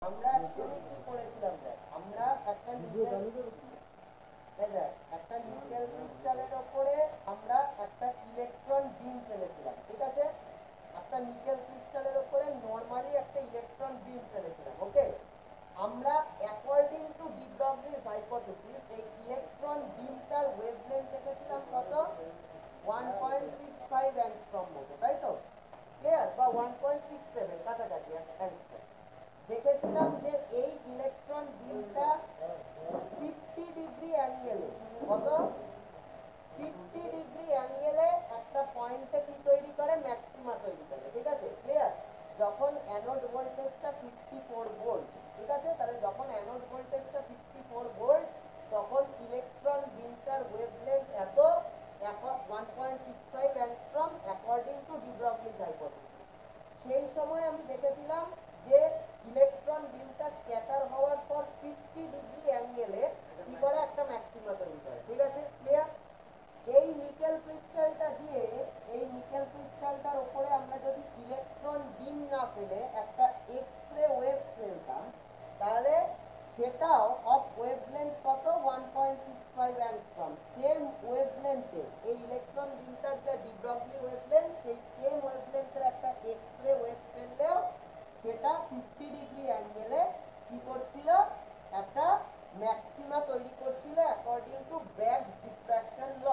আমরা অ্যাকচুয়ালি কি করেছিলাম দেখ, আমরা একটা একটা নিকেল ক্রিস্টালের ওপরে আমরা একটা ইলেকট্রন বিম ফেলেছিলাম, ঠিক আছে? একটা নিকেল ক্রিস্টালের ওপরে নরমালি একটা ইলেকট্রন বিম ফেলেছিলাম, ওকে? আমরা অ্যাকর্ডিং টু ডি ব্রগলির হাইপোথিসিস এই ইলেকট্রন বিমটার ওয়েভলেন্থ দেখেছিলাম কত? 1.65 অ্যাংস্ট্রম মতো, তাই তো? ক্লিয়ার? বা 1.67 কাছাকাছি অ্যাংস্ট্রম। দেখেছিলাম যে এই ইলেকট্রন বিমটা 50 ডিগ্রি অ্যাঙ্গেলে, কত? 50 ডিগ্রি অ্যাঙ্গেলে একটা পয়েন্টে কি তৈরি করে? ম্যাক্সিমা তৈরি করে, ঠিক আছে? ক্লিয়ার? যখন অ্যানোড ভোল্টেজটা 54 ভোল্ট, ঠিক আছে? তাহলে যখন অ্যানোড ভোল্টেজটা 54 ভোল্ট, তখন ইলেকট্রন বিমটার ওয়েভলেন্থ এত 1.65 অ্যাংস্ট্রম অ্যাকর্ডিং টু ডি ব্রগলির হাইপোথিসিস। সেই সময় আমি দেখেছিলাম যে ইলেকট্রন বিমটা স্ক্যাটার হওয়ার পর 50 ডিগ্রি অ্যাঙ্গেলে কি করে? একটা ম্যাক্সিমা তৈরি করে, ঠিক আছে? ক্লিয়ার? এই নিকেল ক্রিস্টালটা দিয়ে, এই নিকেল ক্রিস্টালটার উপরে আমরা যদি ইলেকট্রন বিম না ফেলে একটা এক্স-রে ওয়েভ ফেলতাম, তাহলে সেটাও অফ ওয়েভলেন্থ কত? 1.65 অ্যাংস্ট্রম। সেম ওয়েভলেন্থে এই ইলেকট্রন বিমটার যে ডি ব্রগলি ওয়েভলেন্থ, সেই সেম ওয়েভলেন্থের একটা এক্স-রে ওয়েভ ফেললেও সেটা 50 ডিগ্রি অ্যাঙ্গেলে কি করছিল? একটা ম্যাক্সিমা তৈরি করছিল অ্যাকর্ডিং টু ব্র্যাগস ডিফ্র্যাকশন ল।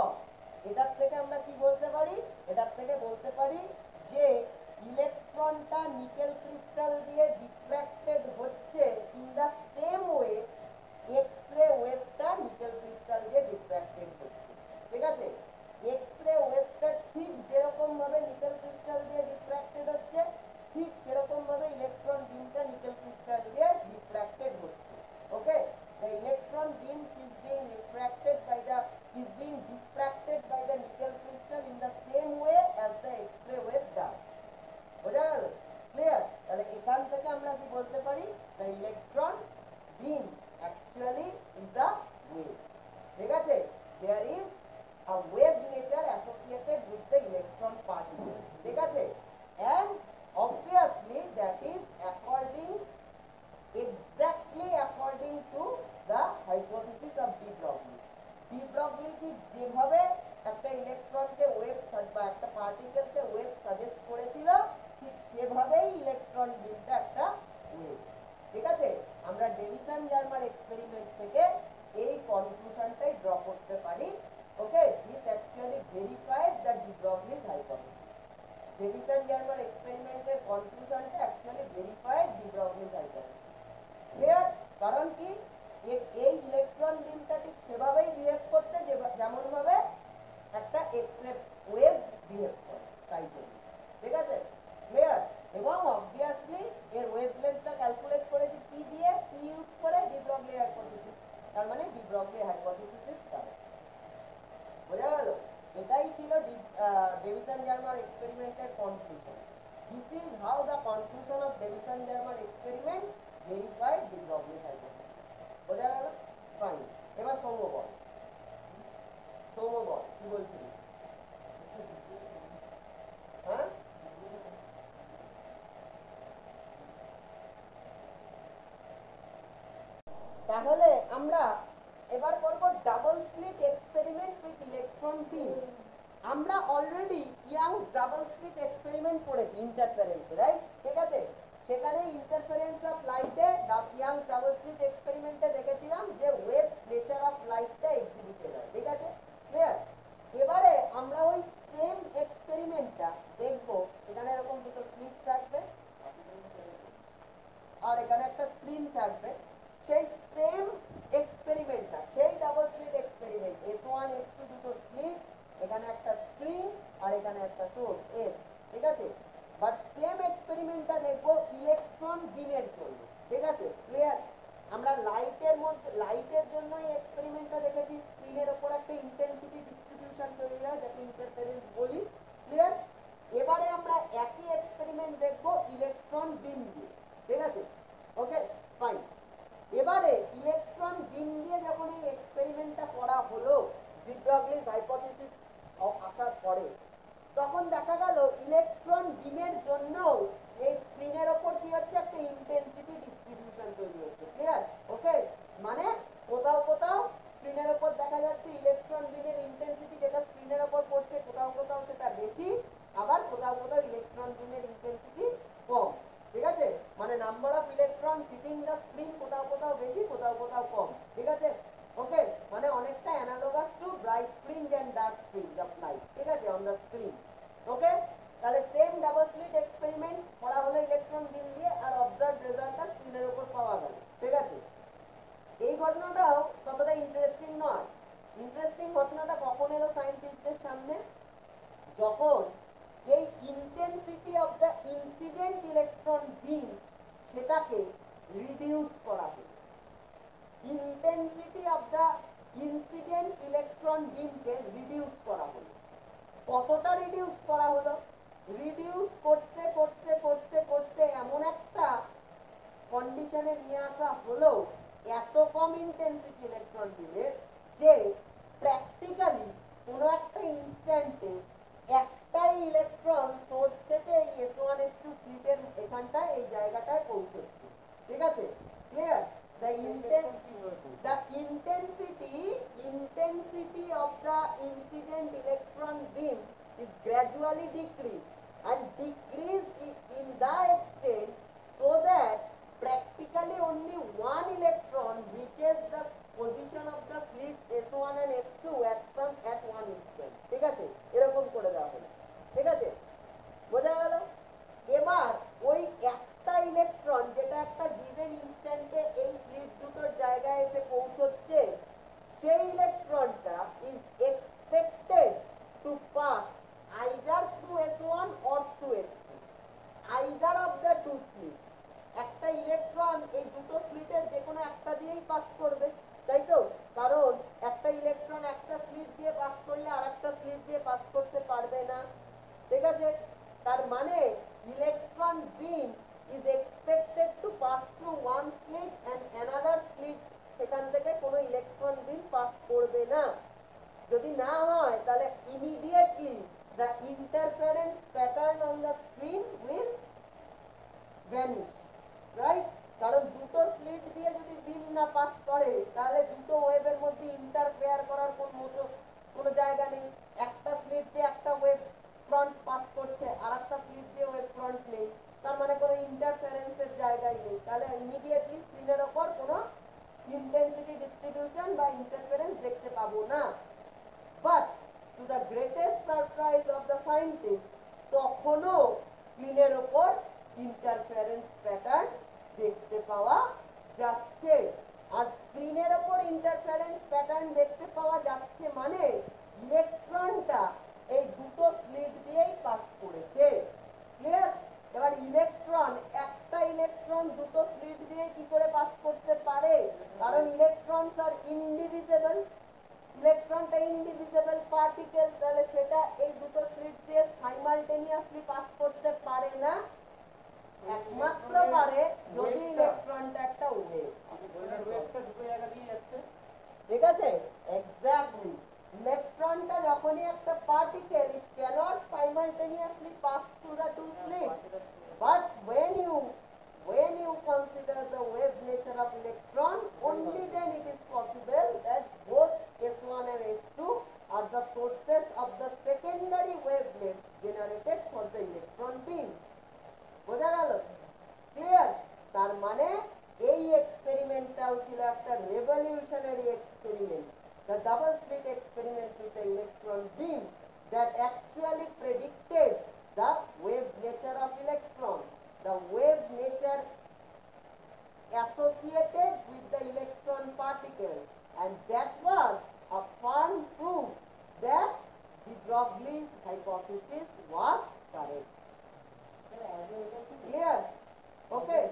এটার থেকে আমরা কি বলতে পারি? এটার থেকে বলতে পারি যে ইলেকট্রনটা নিকেল ক্রিস্টাল দিয়ে ডিফ্র্যাক্টেড হচ্ছে in the same way x-ray ওয়েভটা নিকেল ক্রিস্টাল দিয়ে ডিফ্র্যাক্টেড হচ্ছে, ঠিক আছে? এক্স-রে ওয়েভটা ঠিক যেরকম ভাবে নিকেল ক্রিস্টাল দিয়ে ডিফ্র্যাক্টেড হচ্ছে, ঠিক সেরকম ভাবে ইলেকট্রন বিমটা নিকেল ক্রিস্টাল দিয়ে ডিফ্র্যাক্টেড হচ্ছে, ওকে? The electron beam is being diffracted by the nickel crystal in the same way as the X-ray wave does. বোঝা গেল? ক্লিয়ার? তাহলে এখান থেকে আমরা কি বলতে পারি? The electron beam actually is a wave, ঠিক আছে? There is a wave nature associated with the electron particle, ঠিক আছে? And obviously that is exactly according to the hypothesis of de Broglie. de Broglie কি যেভাবে একটা ইলেকট্রনকে wave বা একটা পার্টিকেলকে wave suggest করেছিল, ঠিক সেভাবেই ইলেকট্রন বিমটা একটা ওয়েভ, ঠিক আছে? আমরা ডেভিসন জার্মার এক্সপেরিমেন্ট থেকে এই কনক্লুশনটাই ড্র করতে পারি, okay? This actually verified the de Broglie's hypothesis. Davisson Germer এক্সপেরিমেন্টের কনক্লুশনটা actually verified de Broglie's hypothesis. Clear? কারণ কি? এই ইলেকট্রন বিমটা ঠিক সেভাবেই বিহেভ করছে যেমন ভাবে একটা এক্স-রে ওয়েভ বিহেভ করে, তাই জন্য, ঠিক আছে? ক্লিয়ার? এবং অবভিয়াসলি এর ওয়েভলেন্থটা ক্যালকুলেট করেছি কি দিয়ে? কি ইউজ করে? De Broglie hypothesis. তার মানে de Broglie hypothesis is correct. বোঝা গেল? এটাই ছিল ডেভিসন জার্মার এক্সপেরিমেন্টের conclusion. This is how the conclusion of Davisson Germer experiment verified de Broglie hypothesis. বোঝা গেল? ফাইন। এবার সৌম্য বল, কি বলছিলি? হ্যাঁ, তাহলে আমরা এবার করব double slit experiment with electron beam. আমরা already Young's double slit experiment করেছি ইন্টারফারেন্সে, রাইট? ঠিক আছে? সেখানে ইন্টারফারেন্স অফ লাইটে ইয়াংস ডাবল স্লিট এক্সপেরিমেন্টে দেখেছিলাম যে ওয়েভ নেচার অফ লাইটটা এক্সিবিটেড হয়, ঠিক আছে? ক্লিয়ার? এবারে আমরা ওই সেম এক্সপেরিমেন্টটা দেখব। এখানে এরকম দুটো স্লিট থাকবে আর এখানে একটা স্ক্রিন থাকবে। সেই সেম এক্সপেরিমেন্টটা, সেই double slit experiment, S1 S2 দুটো স্লিট, এখানে একটা স্ক্রিন আর এখানে একটা সোর্স S, ঠিক আছে? বাট সেম এক্সপেরিমেন্টটা দেখব ইলেকট্রন বিমের জন্য, ঠিক আছে? ক্লিয়ার? আমরা লাইটের জন্য এই এক্সপেরিমেন্টটা দেখেছি, স্ক্রিনের উপর একটা ইন্টেন্সিটি ডিস্ট্রিবিউশন তৈরি হয় যাকে ইন্টারফারেন্স বলি। ক্লিয়ার? এবারে আমরা একই এক্সপেরিমেন্ট দেখব ইলেকট্রন বিম দিয়ে, ঠিক আছে? ওকে, ফাইন। এবারে ইলেকট্রন বিম দিয়ে যখন এই এক্সপেরিমেন্টটা করা হলো ডি ব্রগলিজ হাইপোথিসিস আসার পরে, তখন দেখা গেল ইলেকট্রন বিমের জন্য এই স্ক্রিনের ওপর কি হচ্ছে? একটা intensity distribution of electron hitting the screen কোথাও কোথাও বেশি কোথাও কোথাও কম, ঠিক আছে? ওকে, মানে অনেকটা analogous to bright fringe and dark fringe of light, ঠিক আছে, অন দ্য স্ক্রিন। ওকে, তাহলে সেম ডাবল স্লিট এক্সপেরিমেন্ট করা হলো ইলেকট্রন বিম দিয়ে, আর অবজার্ভ রেজাল্টটা স্ক্রিনের উপর পাওয়া গেল, ঠিক আছে? এই ঘটনাটাও ততটা ইন্টারেস্টিং নয়। ইন্টারেস্টিং ঘটনাটা কখন এলো সায়েন্টিস্টদের সামনে? যখন এই intensity of the incident electron beam সেটাকে রিডিউস করা হলো। Intensity of the incident electron বিমকে রিডিউস করা হলো। কতটা রিডিউস করা হলো? রিডিউস করতে করতে করতে করতে এমন একটা কন্ডিশনে নিয়ে আসা হলো, এত কম ইন্টেন্সিটি ইলেকট্রন বিমের, যে প্র্যাকটিক্যালি কোনো একটা ইনস্ট্যান্টে একটাই ইলেকট্রন সোর্স থেকে এই S1S2 স্লিটের এখানটায় এই জায়গাটায় পৌঁছচ্ছে, ঠিক আছে? Clear? the intensity of the incident electron beam is gradually decreased and decreased in the extent so that practically only one electron reaches the position of the slits S1 and S2 at one instant, ঠিক আছে? এরকম করে দেওয়া হলো, ঠিক আছে? বোঝা গেল? এবার ওই একটা ইলেকট্রন যেটা একটা গিভেন ইনস্ট্যান্টে এই স্লিট দুটোর জায়গায় এসে পৌঁছচ্ছে, সেই ইলেকট্রনটা is expected to pass either through S1 or through S2, either of the two slits. একটা ইলেকট্রন এই দুটো স্লিটের যে কোনো একটা দিয়েই পাস করবে, তাই তো? কারণ একটা ইলেকট্রন একটা স্লিট দিয়ে পাস করলে আর একটা স্লিট দিয়ে পাস করতে পারবে না, ঠিক আছে? তার মানে electron beam is expected to pass through one slit and another slit, সেখান থেকে কোনো ইলেকট্রন বিম পাস করবে না। যদি না হয় তাহলে immediately the interference pattern on the screen will vanish, right? কারণ দুটো স্লিট দিয়ে যদি বিম না পাস করে তাহলে দুটো ওয়েভের মধ্যে ইন্টারফেয়ার করার কোনো জায়গা নেই। একটা স্লিট দিয়ে একটা ওয়েভ ফ্রন্ট পাস করছে, আর একটা স্লিট দিয়ে ওয়েভ ফ্রন্ট নেই, তার মানে কোনো ইন্টারফারেন্সের জায়গায় নেই। তাহলে ইমিডিয়েটলি স্ক্রিনের ওপর কোনো ইন্টেন্সিটি ডিস্ট্রিবিউশন বা ইন্টারফারেন্স দেখতে পাবো না। But to the greatest surprise of the scientist, তখনও স্ক্রিনের ওপর ইন্টারফারেন্স প্যাটার্ন দেখতে পাওয়া যাচ্ছে। আর স্ক্রিনের ওপর ইন্টারফারেন্স প্যাটার্ন দেখতে পাওয়া যাচ্ছে মানে ইলেকট্রনটা এই দুটো স্লিট দিয়েই পাস করেছে, ক্লিয়ার? এবার ইলেকট্রন, একটা ইলেকট্রন দুটো স্লিট দিয়ে কি করে পাস করতে পারে? কারণ ইলেকট্রনস আর ইনডিভিজিবল, ইলেকট্রনটা ইনডিভিজিবল পার্টিকেল, তাহলে সেটা এই দুটো স্লিট দিয়ে সাইমালটেনিয়াসলি পাস করতে পারে না। একমাত্র পারে যদি ইলেকট্রনটা একটা ওয়েভ, ঠিক আছে? এক্স্যাক্টলি, ইলেকট্রনটা যখনই একটা particle, it cannot simultaneously pass through the two slits, but when you consider the wave nature of electron, only then it is possible that both S1 and S2 are the sources of the secondary wavelets generated for the electron beam. বোঝা গেল? Clear? তার মানে এই এক্সপেরিমেন্টটাও ছিল একটা revolutionary experiment, the double slit experiment with the electron beam that actually predicted the wave nature of electron, the wave nature associated with the electron particle, and that was a firm proof that de Broglie's hypothesis was correct. Clear? Okay.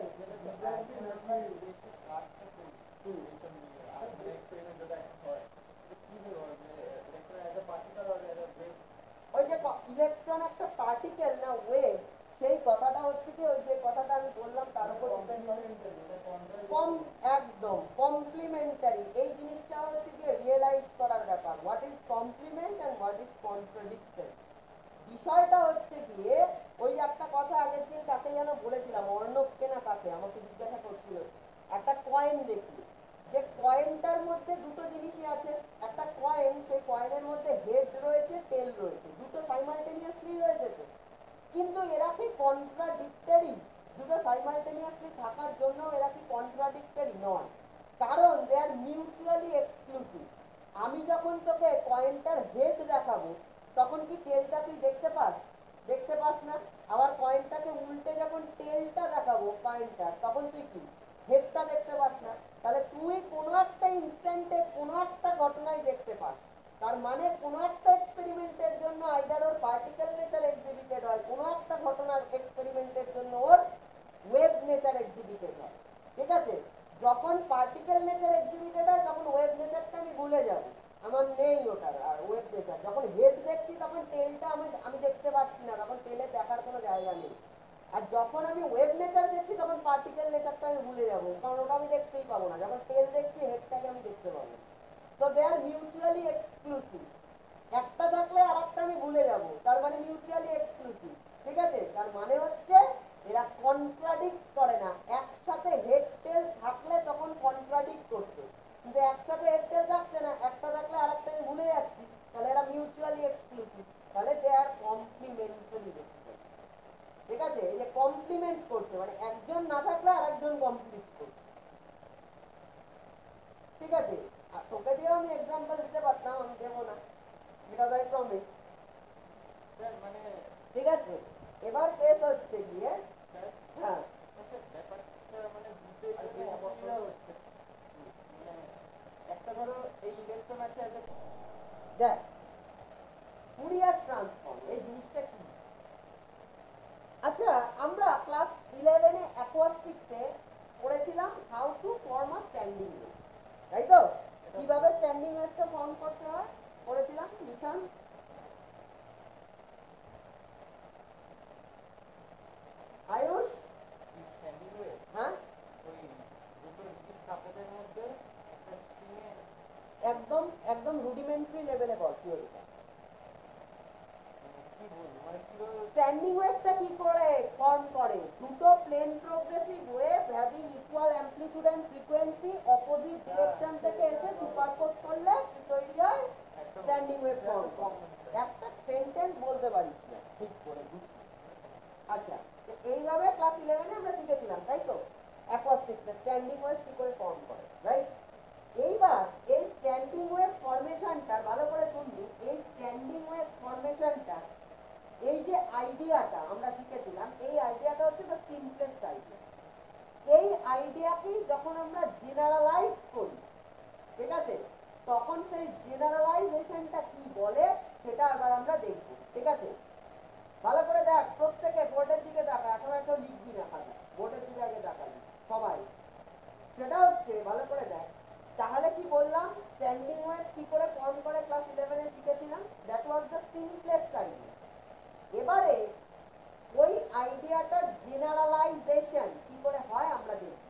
ওই যে electron একটা particle না wave, সেই কথাটা হচ্ছে কি, ওই যে কথাটা আমি বললাম তার উপর ডিপেন্ড করে। একদম কমপ্লিমেন্টারি, এই জিনিসটা হচ্ছে কি রিয়েলাইজ করার ব্যাপার। What is complement and what is contradiction. বিষয়টা হচ্ছে গিয়ে ওই একটা কথা আগের দিন কাকে যেন বলেছিলাম, অর্ণবকে না কাকে, আমাকে জিজ্ঞাসা করছিল, একটা কয়েন দেখি, যে কয়েনটার মধ্যে দুটো জিনিসই আছে। একটা কয়েন, সেই কয়েনের মধ্যে হেড রয়েছে, টেল রয়েছে, দুটো সাইমালটেনিয়াসলি রয়েছে তো, কিন্তু এরা কি কন্ট্রাডিক্টরি, দুটো সাইমালটেনিয়াসলি থাকার জন্য এরা কি কন্ট্রাডিক্টরি নয়, কারণ দে আর মিউচুয়ালি এক্সক্লুসিভ। আমি যখন তোকে কয়েনটার হেড দেখাবো তখন কি টেলটা তুই দেখতে পাস? দেখতে পাস না। আবার কয়েনটাকে উল্টে যখন টেলটা দেখাবো কয়েনটার, তখন তুই কি হেডটা দেখতে পাস না। তাহলে তুই কোনো একটা ইনস্ট্যান্টে কোনো একটা ঘটনায় দেখতে পাস, তার মানে কোনো একটা এক্সপেরিমেন্টের জন্য আইদার ওর পার্টিকেল নেচার এক্সিবিটেড হয়, কোনো একটা ঘটনার এক্সপেরিমেন্টের জন্য ওর ওয়েভ নেচার এক্সিবিটেড হয়। ঠিক আছে, যখন পার্টিকেল নেচার এক্সিবিটেড হয় তখন ওয়েভ নেচারটা আমি ভুলে যাব, আমার নেই ওটার আর ওয়েভ নেচার। যখন হেড দেখছি তখন টেলটা আমি দেখতে পাচ্ছি না, তখন টেলে দেখার কোনো জায়গা নেই। আর যখন আমি ওয়েভ নেচার দেখছি তখন পার্টিকেল নেচারটা আমি ভুলে যাবো, কারণ ওটা আমি দেখতেই পাবো না। যখন টেল দেখছি হেডটাকে আমি দেখতে পাবো। তো দে আর মিউচুয়ালি এক্সক্লুসিভ। একটা থাকলে আর একটা আমি ভুলে যাব, তার মানে মিউচুয়ালি এক্সক্লুসিভ। ঠিক আছে, তার মানে হচ্ছে এরা কন্ট্রাডিক্ট করে না। একসাথে হেড টেল থাকলে তখন কন্ট্রাডিক্ট করছে, কিন্তু একসাথে হেড টেল থাকছে না, একটা থাকলে আর একটা আমি ভুলে যাচ্ছি, তাহলে এরা মিউচুয়ালি এক্সক্লুসিভ। তাহলে দে আর কমপ্লিমেন্টারি। ঠিক আছে, এই যে কমপ্লিমেন্ট করছে মানে একজন না থাকলে আর একজন কমপ্লিট করছে। ঠিক আছে, আর তোকে দিয়েও আমি এক্সাম্পল দিতে পারতাম, আমি দেবো না, বিকজ আই প্রমিস। মানে ঠিক আছে, এবার কেস হচ্ছে গিয়ে হ্যাঁ একটা ধরো এই ইলেকট্রন আছে, দেখ ফুরিয়ার ট্রান্সফর্ম এই জিনিসটা কি। আচ্ছা, আমরা ক্লাস 11-এ অ্যাকোয়াস্টিক্সে পড়েছিলাম how to form a standing wave, তাই তো? কিভাবে স্ট্যান্ডিং ওয়েভটা ফর্ম করতে হয় পড়েছিলাম। নিশান আয়ুষ হ্যাঁ একদম একদম রুডিমেন্টারি লেভেলে বল থিওরিটা। স্ট্যান্ডিং ওয়েভটা কি করে ফর্ম করে? দুটো plane progressive wave having equal amplitude and frequency opposite direction থেকে এসে সুপারপোজ করলে কি তৈরি হয়? স্ট্যান্ডিং ওয়েভ ফর্ম করে। একটা সেন্টেন্স বলতে পারিস না ঠিক করে, বুঝলি? আচ্ছা, এইভাবে ক্লাস 11-এ আমরা শিখেছিলাম, তাই তো? অ্যাকোয়াস্টিক্সে স্ট্যান্ডিং ওয়েভ কি করে ফর্ম করে, রাইট? এইবার এই স্ট্যান্ডিং ওয়েভ ফরমেশনটা ভালো করে শুনবি। এই স্ট্যান্ডিং ওয়েভ ফরমেশনটা, এই যে আইডিয়াটা আমরা শিখেছিলাম, এই আইডিয়াটা হচ্ছে দ্য সিম্পলেস্ট আইডিয়া। এই আইডিয়াকে যখন আমরা জেনারেলাইজ করি, ঠিক আছে, তখন সেই জেনারেলাইজেশনটা কি বলে সেটা এবার আমরা দেখব। ঠিক আছে, ভালো করে দেখ, প্রত্যেকে বোর্ডের দিকে দেখা, এখন একটা লিখবি না, খালি বোর্ডের দিকে আগে দেখাবি সবাই। সেটা হচ্ছে ভালো করে দেখ। তাহলে কি বললাম, স্ট্যান্ডিং ওয়েভ কি করে ফর্ম করে ক্লাস 11-এ শিখেছিলাম, that was the simplest idea. এবারে ওই আইডিয়াটার জেনারেলাইজেশন কি করে হয় আমরা দেখি।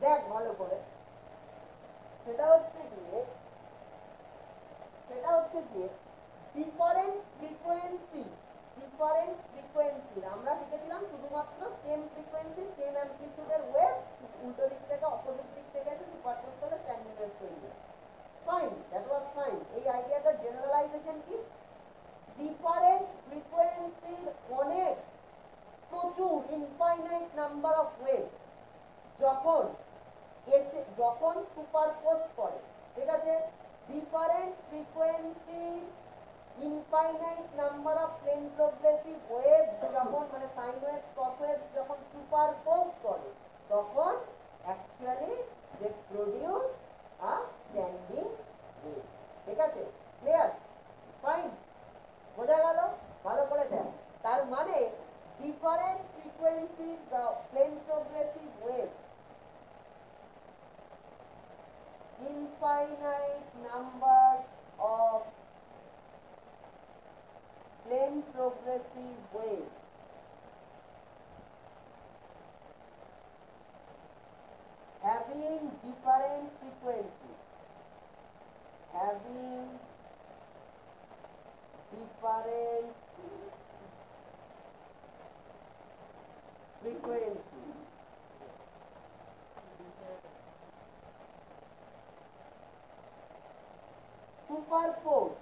দেখ ভালো করে, সেটা হচ্ছে গিয়ে ডিফারেন্ট ফ্রিকোয়েন্সি। আমরা শিখেছিলাম শুধুমাত্র সেম ফ্রিকোয়েন্সি সেম অ্যামপ্লিটিউডের ওয়েভ উল্টো দিক থেকে অপোজিট দিক থেকে এসে সুপারপোজ করলে স্ট্যান্ডিং ওয়েভ তৈরি হয়। Fine, that was fine. এই আইডিয়াটার জেনারেলাইজেশন কি? ডিফারেন্ট ফ্রিকোয়েন্সির অনেক প্রচুর ইনফাইনাইট নাম্বার অফ ওয়েভস যখন সুপারপোজ করে, ঠিক আছে, different frequency infinite number of plane progressive waves যখন মানে সাইন ওয়েভস কস ওয়েভস যখন সুপারপোজ করে, তখন actually they produce a standing wave. ঠিক আছে, ক্লিয়ার? ফাইন, বোঝা গেল? ভালো করে দেখ। তার মানে different frequencies the plane progressive waves, infinite numbers of plane progressive waves having different frequencies, having different frequencies superpose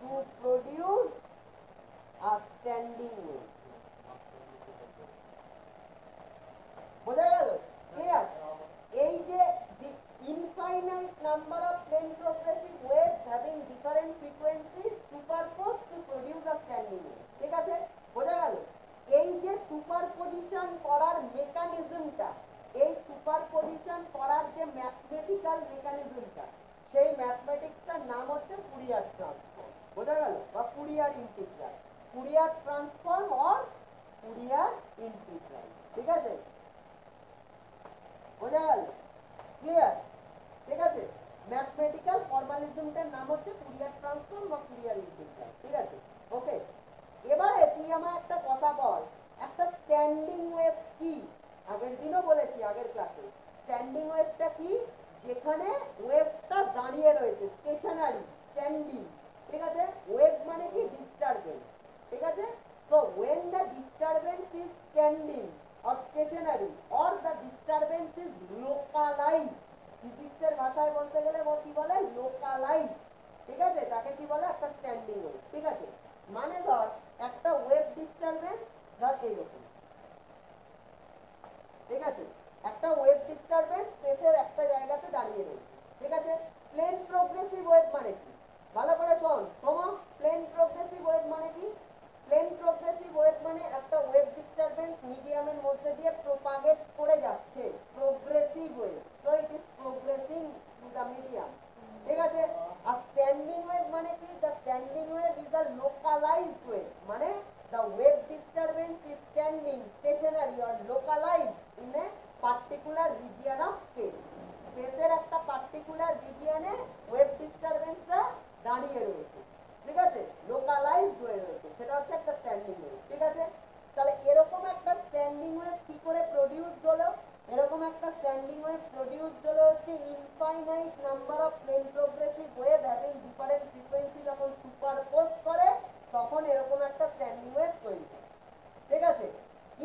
to produce a standing wave. Superposition করার যে ম্যাথমেটিক্যাল মেকানিজমটা, সেই ম্যাথমেটিক্সটার নাম হচ্ছে ফুরিয়ার ট্রান্সফর্ম। বোঝা গেল? বা Fourier integral, Fourier transform or Fourier integral. ঠিক আছে, বোঝা গেল? ক্লিয়ার? ঠিক আছে, ম্যাথমেটিক্যাল ফর্মালিজমটার নাম হচ্ছে ফুরিয়ার ট্রান্সফর্ম বা ফুরিয়ার ইন্টিগ্রাল। ঠিক আছে, ওকে। এবারে তুই আমার একটা কথা বল, একটা স্ট্যান্ডিং ওয়েভ কি? আগের দিনও বলেছি, আগের ক্লাসে, স্ট্যান্ডিং ওয়েভটা কি? যেখানে ওয়েভটা দাঁড়িয়ে রয়েছে, স্টেশনারি, স্ট্যান্ডিং। ঠিক আছে, ওয়েভ মানে কি? ডিস্টারবেন্স। ঠিক আছে, so when the disturbance is standing or stationary or the disturbance is localized, ফিজিক্সের ভাষায় বলতে গেলে কি বলে? লোকালাইজড। ঠিক আছে, তাকে কি বলে? একটা স্ট্যান্ডিং ওয়েভ। ঠিক আছে, মানে ধর একটা ওয়েভ ডিস্টারবেন্স, ধর এইরকম। ঠিক আছে, একটা ওয়েভ ডিস্টারবেন্স স্পেসের একটা জায়গাতে দাঁড়িয়ে রয়েছে। ঠিক আছে, প্লেন প্রোগ্রেসিভ ওয়েভ মানে কি? ভালো করে শোন, প্লেন প্রোগ্রেসিভ ওয়েভ মানে কি? প্লেন প্রোগ্রেসিভ ওয়েভ মানে একটা ওয়েভ ডিস্টারবেন্স মিডিয়ামের মধ্যে দিয়ে প্রোপাগেট করে যাচ্ছে, progressive wave. So it is progressing to the medium. ঠিক আছে, আর স্ট্যান্ডিং ওয়েভ মানে কি? The standing wave is the localised wave, মানে the wave disturbance is standing, stationary or localized in a particular region of space. স্পেসের একটা particular রিজিয়নে wave ডিস্টারবেন্সটা দাঁড়িয়ে রয়েছে। ঠিক আছে, লোকালাইজড হয়ে রয়েছে, সেটা হচ্ছে একটা স্ট্যান্ডিং ওয়েভ। ঠিক আছে, তাহলে এরকম একটা স্ট্যান্ডিং ওয়েভ কি করে প্রডিউসড হলো? এরকম একটা স্ট্যান্ডিং ওয়েভ প্রডিউসড হলো হচ্ছে infinite number of plane progressive wave having different frequency যখন সুপারপোজ করে, তখন এরকম একটা স্ট্যান্ডিং ওয়েভ তৈরি হয়। ঠিক আছে,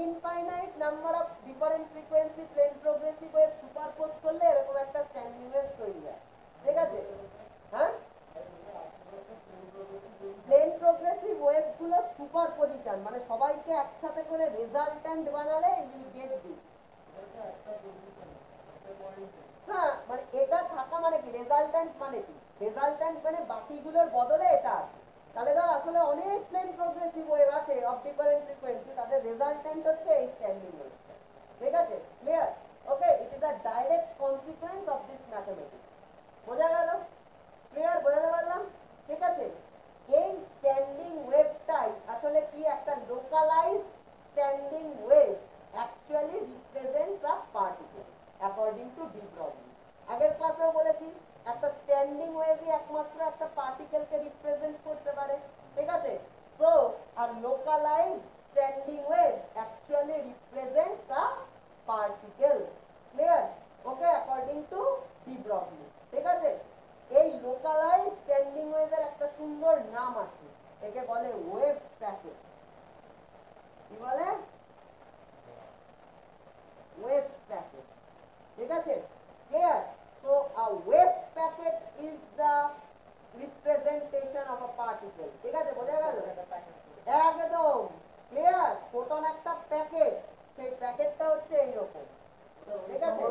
infinite number of different frequency plane progressive wave superpose করলে এরকম একটা স্ট্যান্ডিং ওয়েভ তৈরি হয়। ঠিক আছে, হ্যাঁ, প্লেন প্রোগ্রেসিভ ওয়েভ গুলো সুপারপজিশন মানে সবাইকে একসাথে করে রেজাল্ট্যান্ট বানালে উইল গেট দিস। হ্যাঁ, মানে এটা থাকা মানে কি? রেজাল্ট্যান্ট মানে কি? রেজাল্ট্যান্ট মানে বাকিগুলোর বদলে এটা আছে। তাহলে ধর আসলে অনেক প্লেন প্রোগ্রেসিভ ওয়েভ আছে অফ ডিফারেন্ট ফ্রিকোয়েন্সি, তাদের রেজাল্ট্যান্ট হচ্ছে এই স্ট্যান্ডিং ওয়েভ। ঠিক আছে, clear? Okay, it is a direct consequence of this mathematics. বোঝা গেল? ক্লিয়ার? বোঝাতে পারলাম? ঠিক আছে, এই স্ট্যান্ডিং ওয়েভটাই আসলে কি? একটা localised standing wave actually represents a particle according to de Broglie. আগের ক্লাসেও বলেছি, একটা স্ট্যান্ডিং ওয়েভই একমাত্র একটা পার্টিকেলকে রিপ্রেজেন্ট করতে পারে। ঠিক আছে, সো আর localised standing wave actually represents a particle. Clear? Okay, according to de Broglie. ঠিক আছে, এই লোকালাইজড স্ট্যান্ডিং ওয়েভের একটা সুন্দর নাম আছে, একে বলে ওয়েভ প্যাকেট। কি বলে? Wave packet. ঠিক আছে, clear? So a wave packet is the representation of a particle. ঠিক আছে, বোঝা গেল? একদম ক্লিয়ার। ফোটন একটা প্যাকেট, সেই প্যাকেটটা হচ্ছে এইরকম। ঠিক আছে,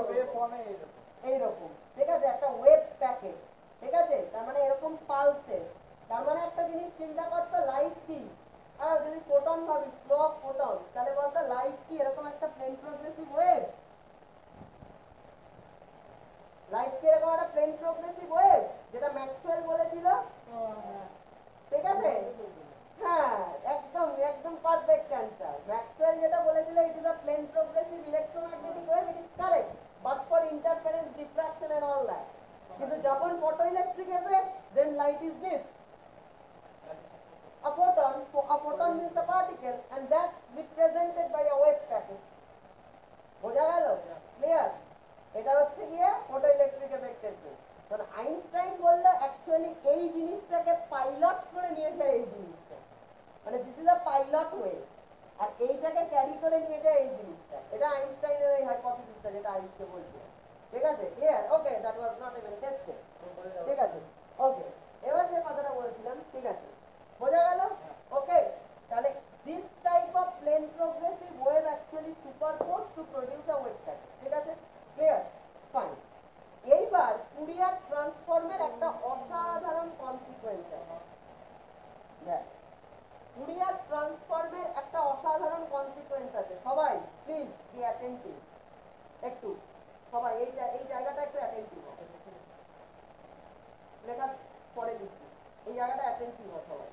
এইরকম। ঠিক আছে, একটা ওয়েভ প্যাকেট। ঠিক আছে, তার মানে এরকম পালসেস। তার মানে একটা জিনিস চিন্তা করতো, লাইট কি? আর যদি ফোটন ভাবিস, ফ্লো অফ ফোটন, তাহলে বলতো লাইট কি? এরকম একটা প্লেন প্রোগ্রেসিভ ওয়েভ। লাইট কি এরকম একটা প্লেন প্রোগ্রেসিভ ওয়েভ, যেটা ম্যাক্সওয়েল বলেছিল। ঠিক আছে, হ্যাঁ, একদম একদম পারফেক্ট অ্যান্সার। ম্যাক্সওয়েল যেটা বলেছিল, it is a plane progressive electromagnetic wave, it is correct, but for interference, diffraction and all that. কিন্তু যখন photoelectric effect, then light is this, a photon. So a photon means a particle, and that's represented by a wave packet. বোঝা গেল? Clear? এটা হচ্ছে গিয়ে photo electric এফেক্টের কেস। কারণ আইনস্টাইন বললো অ্যাকচুয়ালি এই জিনিসটাকে পাইলট করে নিয়ে যায়, এই জিনিসটা মানে this is a pilot wave, আর এইটাকে ক্যারি করে নিয়ে যায় এই জিনিসটা। এটা আইনস্টাইনের এই হাইপোথিসিসটা, যেটা আইনস্টাইন বলছিল। ঠিক আছে, clear? Okay, that was not even tested. ঠিক আছে, ওকে, এবার যে কথাটা বলছিলাম, ঠিক আছে, বোঝা গেল? ওকে, তাহলে this type of plane progressive wave actually superposed to produce a wave packet. ঠিক আছে, ক্লিয়ার? ফাইন। এইবার ফুরিয়ার ট্রান্সফর্মের একটা অসাধারণ কনসিকোয়েন্স আছে। দেখ, ফুরিয়ার ট্রান্সফর্মের একটা অসাধারণ কনসিকোয়েন্স আছে। সবাই প্লিজ বি অ্যাটেন্টিভ একটু। এই জায়গাটা একটু অ্যাটেন্টিভ হবে, লেখা পরে লিখবি, এই জায়গাটা অ্যাটেন্টিভ হবে সবাই।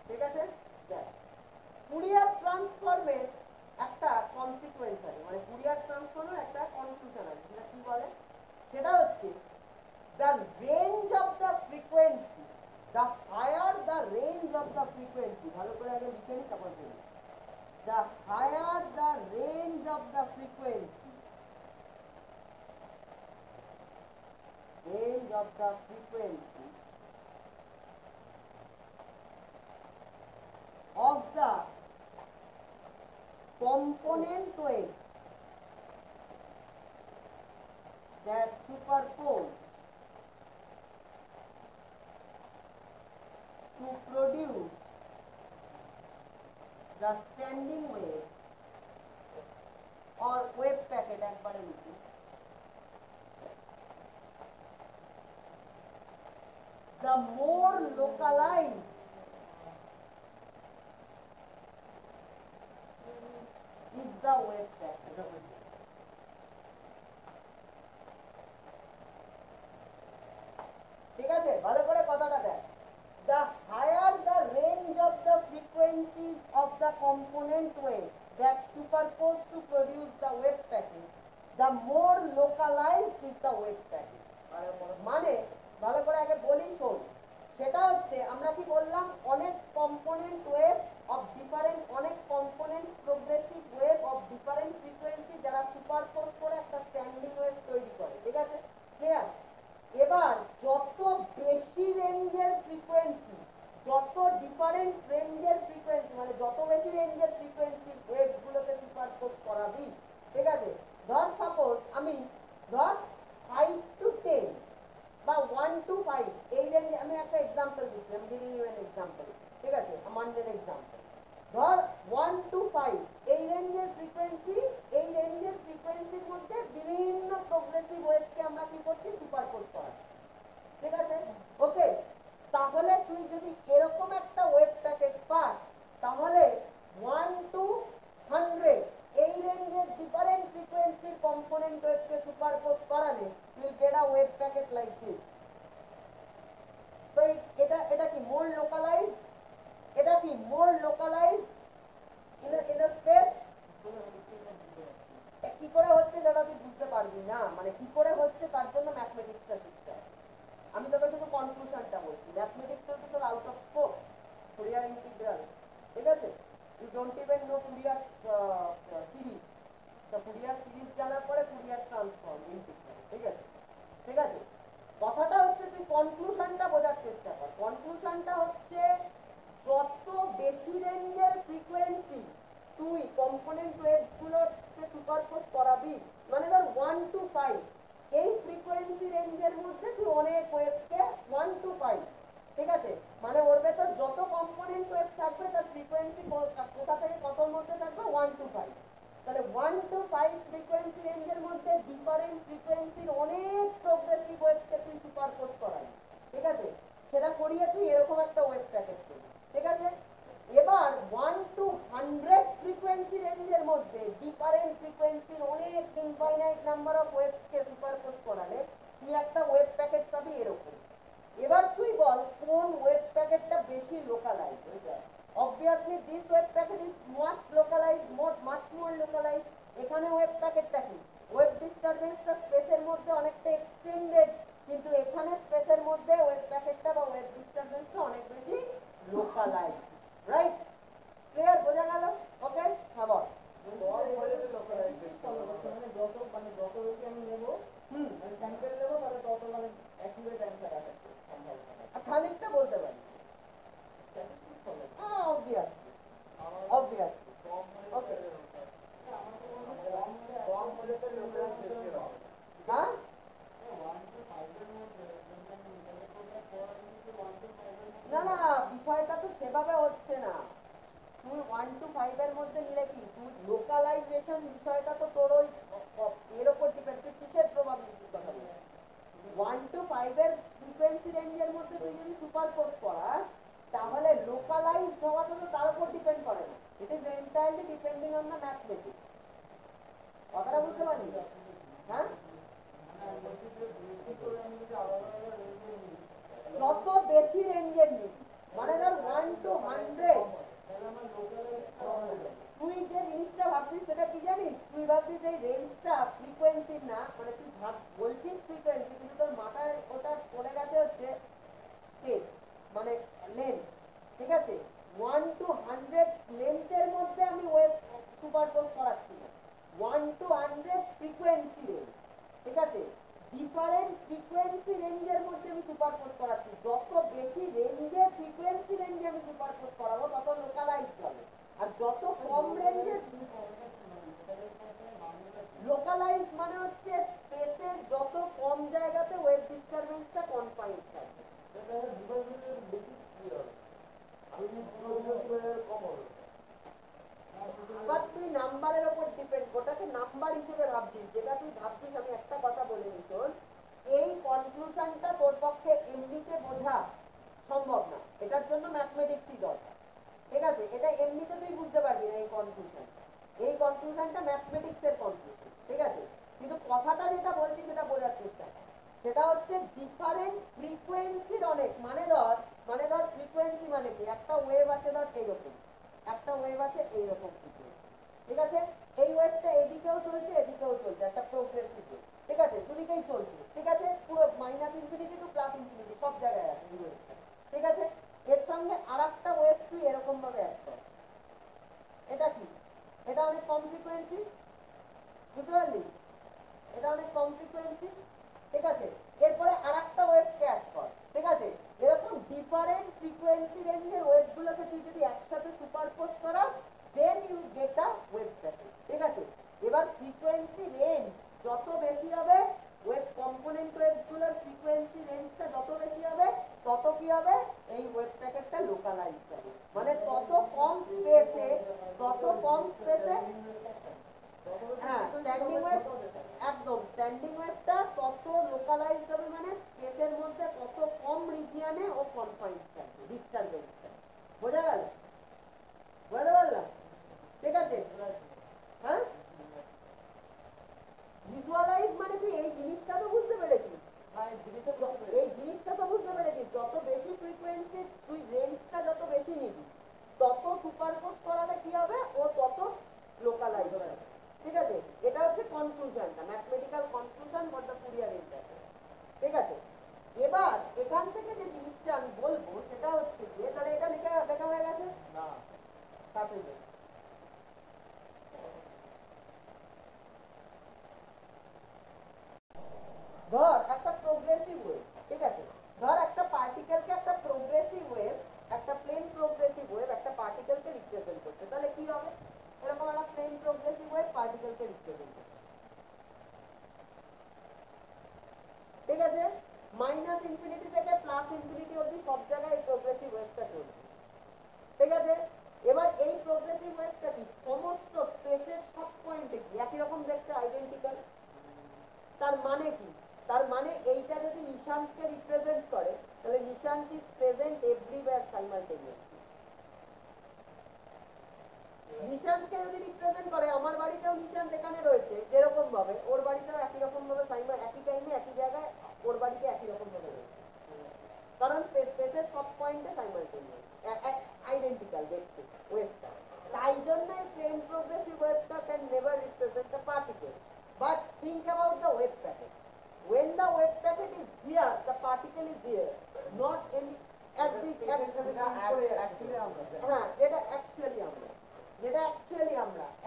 ঠিক আছে, দেখ ফুরিয়ার ট্রান্সফর্মের একটা কনসিকুয়েন্স আছে, মানে ফুরিয়ার ট্রান্সফর্মের একটা কনক্লুশন আছে, সেটা কি বলে? সেটা হচ্ছে the range of the frequency, the higher the range of the frequency, ভালো করে আগে লিখে নি তারপর বলি, the higher the range of the frequency, range of the frequency of the component waves that superpose to produce the standing wave or wave packet একবারে লিখি, the more localized is the wave packet. ঠিক আছে, ভালো করে কথাটা দেখ, the higher the range of the frequencies of the component wave that superpose to produce the wave packet, the more localized is the wave packet. মানে ভালো করে আগে বলি শোন, সেটা হচ্ছে আমরা কি বললাম, অনেক কম্পোনেন্ট ওয়েভ অফ ডিফারেন্ট, অনেক component progressive wave of different frequency যারা সুপারপোজ করে একটা স্ট্যান্ডিং ওয়েভ তৈরি করে। ঠিক আছে, ক্লিয়ার? এবার যত বেশি রেঞ্জের ফ্রিকোয়েন্সি, যত ডিফারেন্ট রেঞ্জের ফ্রিকোয়েন্সি, মানে যত বেশি রেঞ্জের ফ্রিকোয়েন্সি ওয়েভ গুলোকে সুপারপোজ করাবি, ঠিক আছে, ধর সাপোজ আমি ধর 5 to 10 বা 1 to 5 এই রেঞ্জে, আমি একটা এক্সাম্পল দিচ্ছি, আমি গিভিং ইউ অ্যান এক্সাম্পল, ঠিক আছে, মান্ডের এক্সাম্পল, ধর 1 to 5 এই রেঞ্জের ফ্রিকোয়েন্সি, এই রেঞ্জের ফ্রিকোয়েন্সির মধ্যে বিভিন্ন প্রোগ্রেসিভ ওয়েভকে আমরা কি করছি, সুপারপোজ করা। ঠিক আছে, ওকে, তাহলে তুই যদি এরকম একটা ওয়েভ প্যাকেট পাস, তাহলে 1 to 100 এই রেঞ্জের ডিফারেন্ট ফ্রিকোয়েন্সির কম্পোনেন্ট ওয়েভকে সুপারপোজ করালে তুই gate a wave packet like this. তো এটা কি মোর লোকালাইজড, এটা কি মোর লোকালাইজড ইন আ স্পেস। কি করে হচ্ছে সেটা তুই বুঝতে পারবি না, মানে কি করে হচ্ছে তার জন্য ম্যাথমেটিক্সটা শিখতে হবে। আমি তোকে শুধু কনক্লুশনটা বলছি, ম্যাথমেটিক্সটা তো তোর out of scope, Fourier integral, ঠিক আছে, you don't even know Fourier series, তো ফুরিয়ার সিরিজ জানার পরে ফুরিয়ার ট্রান্সফর্ম ইন্টিগ্রাল, ঠিক আছে, ঠিক আছে। কথাটা হচ্ছে তুই কনক্লুশনটা বোঝার চেষ্টা কর, কনক্লুশনটা হচ্ছে যত বেশি রেঞ্জের ফ্রিকোয়েন্সি তুই কম্পোনেন্ট ওয়েভস গুলোকে সুপারপোজ করাবি, মানে ধর 1 to 5 এই ফ্রিকোয়েন্সি রেঞ্জের মধ্যে তুই অনেক ওয়েভকে 1 to 5, ঠিক আছে, মানে ওর ভেতর যত কম্পোনেন্ট ওয়েভ থাকবে তার ফ্রিকোয়েন্সি কোথা থেকে কতর মধ্যে থাকবে, 1 to 5, তাহলে 1 to 5 ফ্রিকোয়েন্সি রেঞ্জের মধ্যে ডিফারেন্ট ফ্রিকোয়েন্সির অনেক প্রোগ্রেসিভ ওয়েভকে তুই সুপারপোজ করাবি, ঠিক আছে, সেটা করিয়ে তুই এরকম একটা ওয়েভ প্যাকেট করবি। ঠিক আছে, এবার 1 to 100 ফ্রিকোয়েন্সি রেঞ্জের মধ্যে ডিফারেন্ট ফ্রিকোয়েন্সির অনেক ইনফাইনাইট নাম্বার অফ ওয়েভকে সুপারপোজ করালে তুই একটা ওয়েভ প্যাকেট পাবি এরকম। এবার তুই বল কোন ওয়েভ প্যাকেটটা বেশি localised. Obviously this wave packet is much localised, much more localised. এখানে ওয়েভ প্যাকেটটা কি, ওয়েভ ডিস্টারবেন্সটা স্পেসের মধ্যে অনেকটা এক্সটেন্ডেড, কিন্তু এখানে স্পেসের মধ্যে ওয়েভ প্যাকেটটা বা ওয়েভ ডিস্টারবেন্সটা অনেক বেশি লোকালাইজড, রাইট? ক্লিয়ার, বোঝা গেল? ওকে, হ্যাঁ বল। যত বেশি আমি নেবো, স্যাম্পল নেবো, তাহলে তত মানে অ্যাকুরেট অ্যান্সার আসে খানিকটা বলতে পারি। অবভিয়াসলি অবভিয়াসলি ওকে, হ্যাঁ না না, বিষয়টা তো সেভাবে হচ্ছে না। তুই 1 to 5 এর মধ্যে নিলে কি, তুই লোকালাইজেশন বিষয়টা তো তোর ওই এর উপর ডিপেন্ড, তুই কিসের প্রবাবিলিটির কথা বলছিস? 1 to 5 এর ফ্রিকোয়েন্সি রেঞ্জের মধ্যে তুই যদি সুপারপোজ করাস, তাহলে লোকালাইজড হওয়াটা তো তার উপর ডিপেন্ড করে না, It is entirely depending on the mathematics. কথাটা বুঝতে পারলি? হ্যাঁ, যত বেশি রেঞ্জের নিবি, মানে ধর 1 to 100, তুই যে জিনিসটা ভাবছিস সেটা কি জানিস? তুই ভাবছিস এই রেঞ্জটা ফ্রিকোয়েন্সি না, মানে তুই বলছিস ফ্রিকোয়েন্সি, কিন্তু তোর মাথায় ওটা পড়ে গেছে হচ্ছে স্পেস, মানে লেন্থ। ঠিক আছে, 1 to 100 লেন্থের মধ্যে আমি ওয়েভ সুপারপোজ করাচ্ছি না, 1 to 100 ফ্রিকোয়েন্সি রেঞ্জ। ঠিক আছে, ডিফারেন্ট ফ্রিকোয়েন্সি রেঞ্জের মধ্যে আমি সুপারপোজ করাচ্ছি। যত বেশি রেঞ্জে ফ্রিকোয়েন্সি রেঞ্জে আমি সুপারপোজ করাবো তত লোকালাইজ হবে, আর যত কম রেঞ্জে লোকালাইজ মানে হচ্ছে স্পেসের যত কম জায়গাতে ওয়েভ ডিস্টারবেন্সটা কনফাইন্ড থাকবে। আবার তুই নাম্বারের উপর ডিপেন্ড, ওটাকে নাম্বার হিসেবে ভাবছিস, যেটা তুই ভাবছিস। আমি একটা কথা বলে দিই তোর, এই কনক্লুশনটা তোর পক্ষে এমনিতে বোঝা সম্ভব না, এটার জন্য ম্যাথমেটিক্সই দরকার। ঠিক আছে, এটা এমনিতে তুই বুঝতে পারবি না এই কনক্লুশনটা। এই কনক্লুশনটা ম্যাথমেটিক্সের কনক্লুশন। ঠিক আছে, কিন্তু কথাটা যেটা বলছি সেটা বোঝার চেষ্টা কর। সেটা হচ্ছে ডিফারেন্ট ফ্রিকোয়েন্সির অনেক, মানে ধর ফ্রিকোয়েন্সি মানে কি, একটা ওয়েভ আছে ধর এইরকম, একটা ওয়েভ আছে এইরকম ফ্রিকোয়েন্সি। ঠিক আছে, এই ওয়েভটা এদিকেও চলছে এদিকেও চলছে, একটা প্রোগ্রেসিভ ওয়েভ। ঠিক আছে, দুদিকেই চলছে। ঠিক আছে, পুরো -ইনফিনিটি টু +ইনফিনিটি সব জায়গায় আছে এই ওয়েভটা। ঠিক আছে, এর সঙ্গে আরেকটা ওয়েভ তুই এরকম ভাবে অ্যাড কর। এটা কি? এটা অনেক কম ফ্রিকোয়েন্সি, বুঝতে পারলি? এটা অনেক কম ফ্রিকোয়েন্সি। ঠিক আছে, এরপরে আরেকটা ওয়েভকে অ্যাড কর। ঠিক আছে, এরকম ডিফারেন্ট ফ্রিকোয়েন্সি রেঞ্জের ওয়েভগুলোকে তুই যদি একসাথে সুপারপোজ করাস, then you get a wave packet. ঠিক আছে, এবার ফ্রিকোয়েন্সি রেঞ্জ যত বেশি হবে, ওয়েভ কম্পোনেন্ট ওয়েভসগুলোর ফ্রিকোয়েন্সি রেঞ্জটা যত বেশি হবে, তত কি হবে, এই ওয়েভ প্যাকেটটা লোকালাইজ হবে, মানে তত কম স্পেসে হ্যাঁ স্ট্যান্ডিং ওয়েভ, একদম স্ট্যান্ডিং ওয়েভটা তত লোকালাইজ হবে, মানে স্পেসের মধ্যে তত কম রিজিয়নে ও কনফাইন্ড থাকবে ডিস্টারবেন্সটা। বোঝা গেল? বুঝতে পারলাম? ঠিক আছে, হ্যাঁ, ভিজুয়ালাইজ মানে তুই এই জিনিসটা তো বুঝতে পেরেছিস, এই জিনিসটা তো বুঝতে পেরেছিস, যত বেশি ফ্রিকোয়েন্সি তুই রেঞ্জটা যত বেশি নিবি, তত সুপারপোজ করালে কি হবে, ও তত লোকালাইজ হবে। ঠিক আছে, এটা হচ্ছে কনক্লুশনটা, mathematical conclusion for the Fourier interface. ঠিক আছে, এবার এখান থেকে যে জিনিসটা আমি বলবো সেটা হচ্ছে যে, তাহলে এটা লেখা হয়ে গেছে না, তাতে ধর একটা প্রোগ্রেসিভ ওয়েভ। ঠিক আছে, ধর একটা পার্টিকেলকে, একটা প্রোগ্রেসিভ ওয়েভ, একটা প্লেন প্রোগ্রেসিভ ওয়েভ একটা পার্টিকেলকে রিপ্রেজেন্ট করছে, তাহলে কি হবে, এরকম একটা প্লেন প্রোগ্রেসিভ ওয়েভ পার্টিকেলকে রিপ্রেজেন্ট করছে। ঠিক আছে, -ইনফিনিটি থেকে +ইনফিনিটি অবধি সব জায়গায় প্রোগ্রেসিভ ওয়েভটা চলছে। ঠিক আছে, এবার এই প্রোগ্রেসিভ ওয়েভটা কি সমস্ত স্পেসের সব পয়েন্টে কি একই রকম দেখতে, আইডেন্টিক্যাল। তার মানে কি, তার মানে এইটা যদি নিশান্তকে রিপ্রেজেন্ট করে, তাহলে Nishant is present everywhere simultaneously. নিশান্তকে যদি রিপ্রেজেন্ট করে, আমার বাড়িতেও নিশান্ত এখানে রয়েছে যেরকম ভাবে, ওর বাড়িতেও একই রকম ভাবে একই টাইমে একই জায়গায় ওর বাড়িতে একই রকম ভাবে রয়েছে, কারণ স্পেসের সব পয়েন্টে সাইমালটেনিয়াস আইডেন্টিক্যাল দেখতে ওয়েভটা। তাই জন্য প্লেন প্রোগ্রেসিভ ওয়েভটা can never represent the particle. But think about the wave packet. When the wave packet is here, the particle is here, not any at the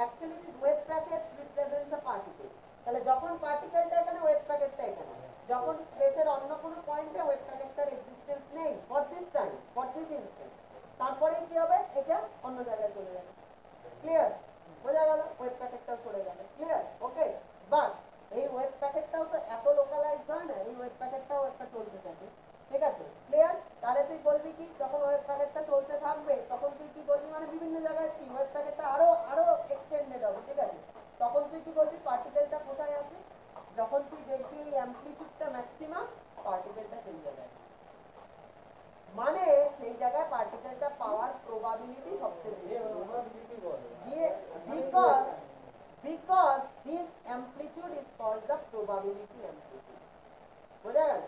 actually this wave packet represents a particle. তাহলে যখন পার্টিকেলটা এখানে, wave প্যাকেটটা এখানে, যখন স্পেসের অন্য কোনো পয়েন্টে ওয়েভ প্যাকেটটার এক্সিস্টেন্স নেই for this time, for this instant, তারপরে কি হবে, এটা অন্য জায়গায় চলে যাবে। ক্লিয়ার? বোঝা গেল? ওয়েভ প্যাকেটটাও চলে গেল। ক্লিয়ার? ওকে, বাট এই ওয়েভ প্যাকেটটাও তো এত লোকালাইজ হয় না, এই ওয়েভ প্যাকেটটাও একটা চলতে থাকে। ঠিক আছে, ক্লিয়ার? তাহলে তুই বলবি কি, যখন ওয়েভ প্যাকেটটা চলতে থাকবে তখন তুই কি বলবি, মানে বিভিন্ন জায়গায় কি ওয়েভ প্যাকেটটা আরো এক্সটেন্ডেড হবে। ঠিক আছে, তখন তুই কি বলবি, পার্টিকেলটা কোথায় আছে, যখন তুই দেখবি এই অ্যামপ্লিটিউডটা ম্যাক্সিমাম, পার্টিকেলটা সেই জায়গায়, মানে সেই জায়গায় পার্টিকেলটা পাওয়ার প্রবাবিলিটি সবচেয়ে বেশি। because this amplitude is called the probability amplitude. বোঝা গেল?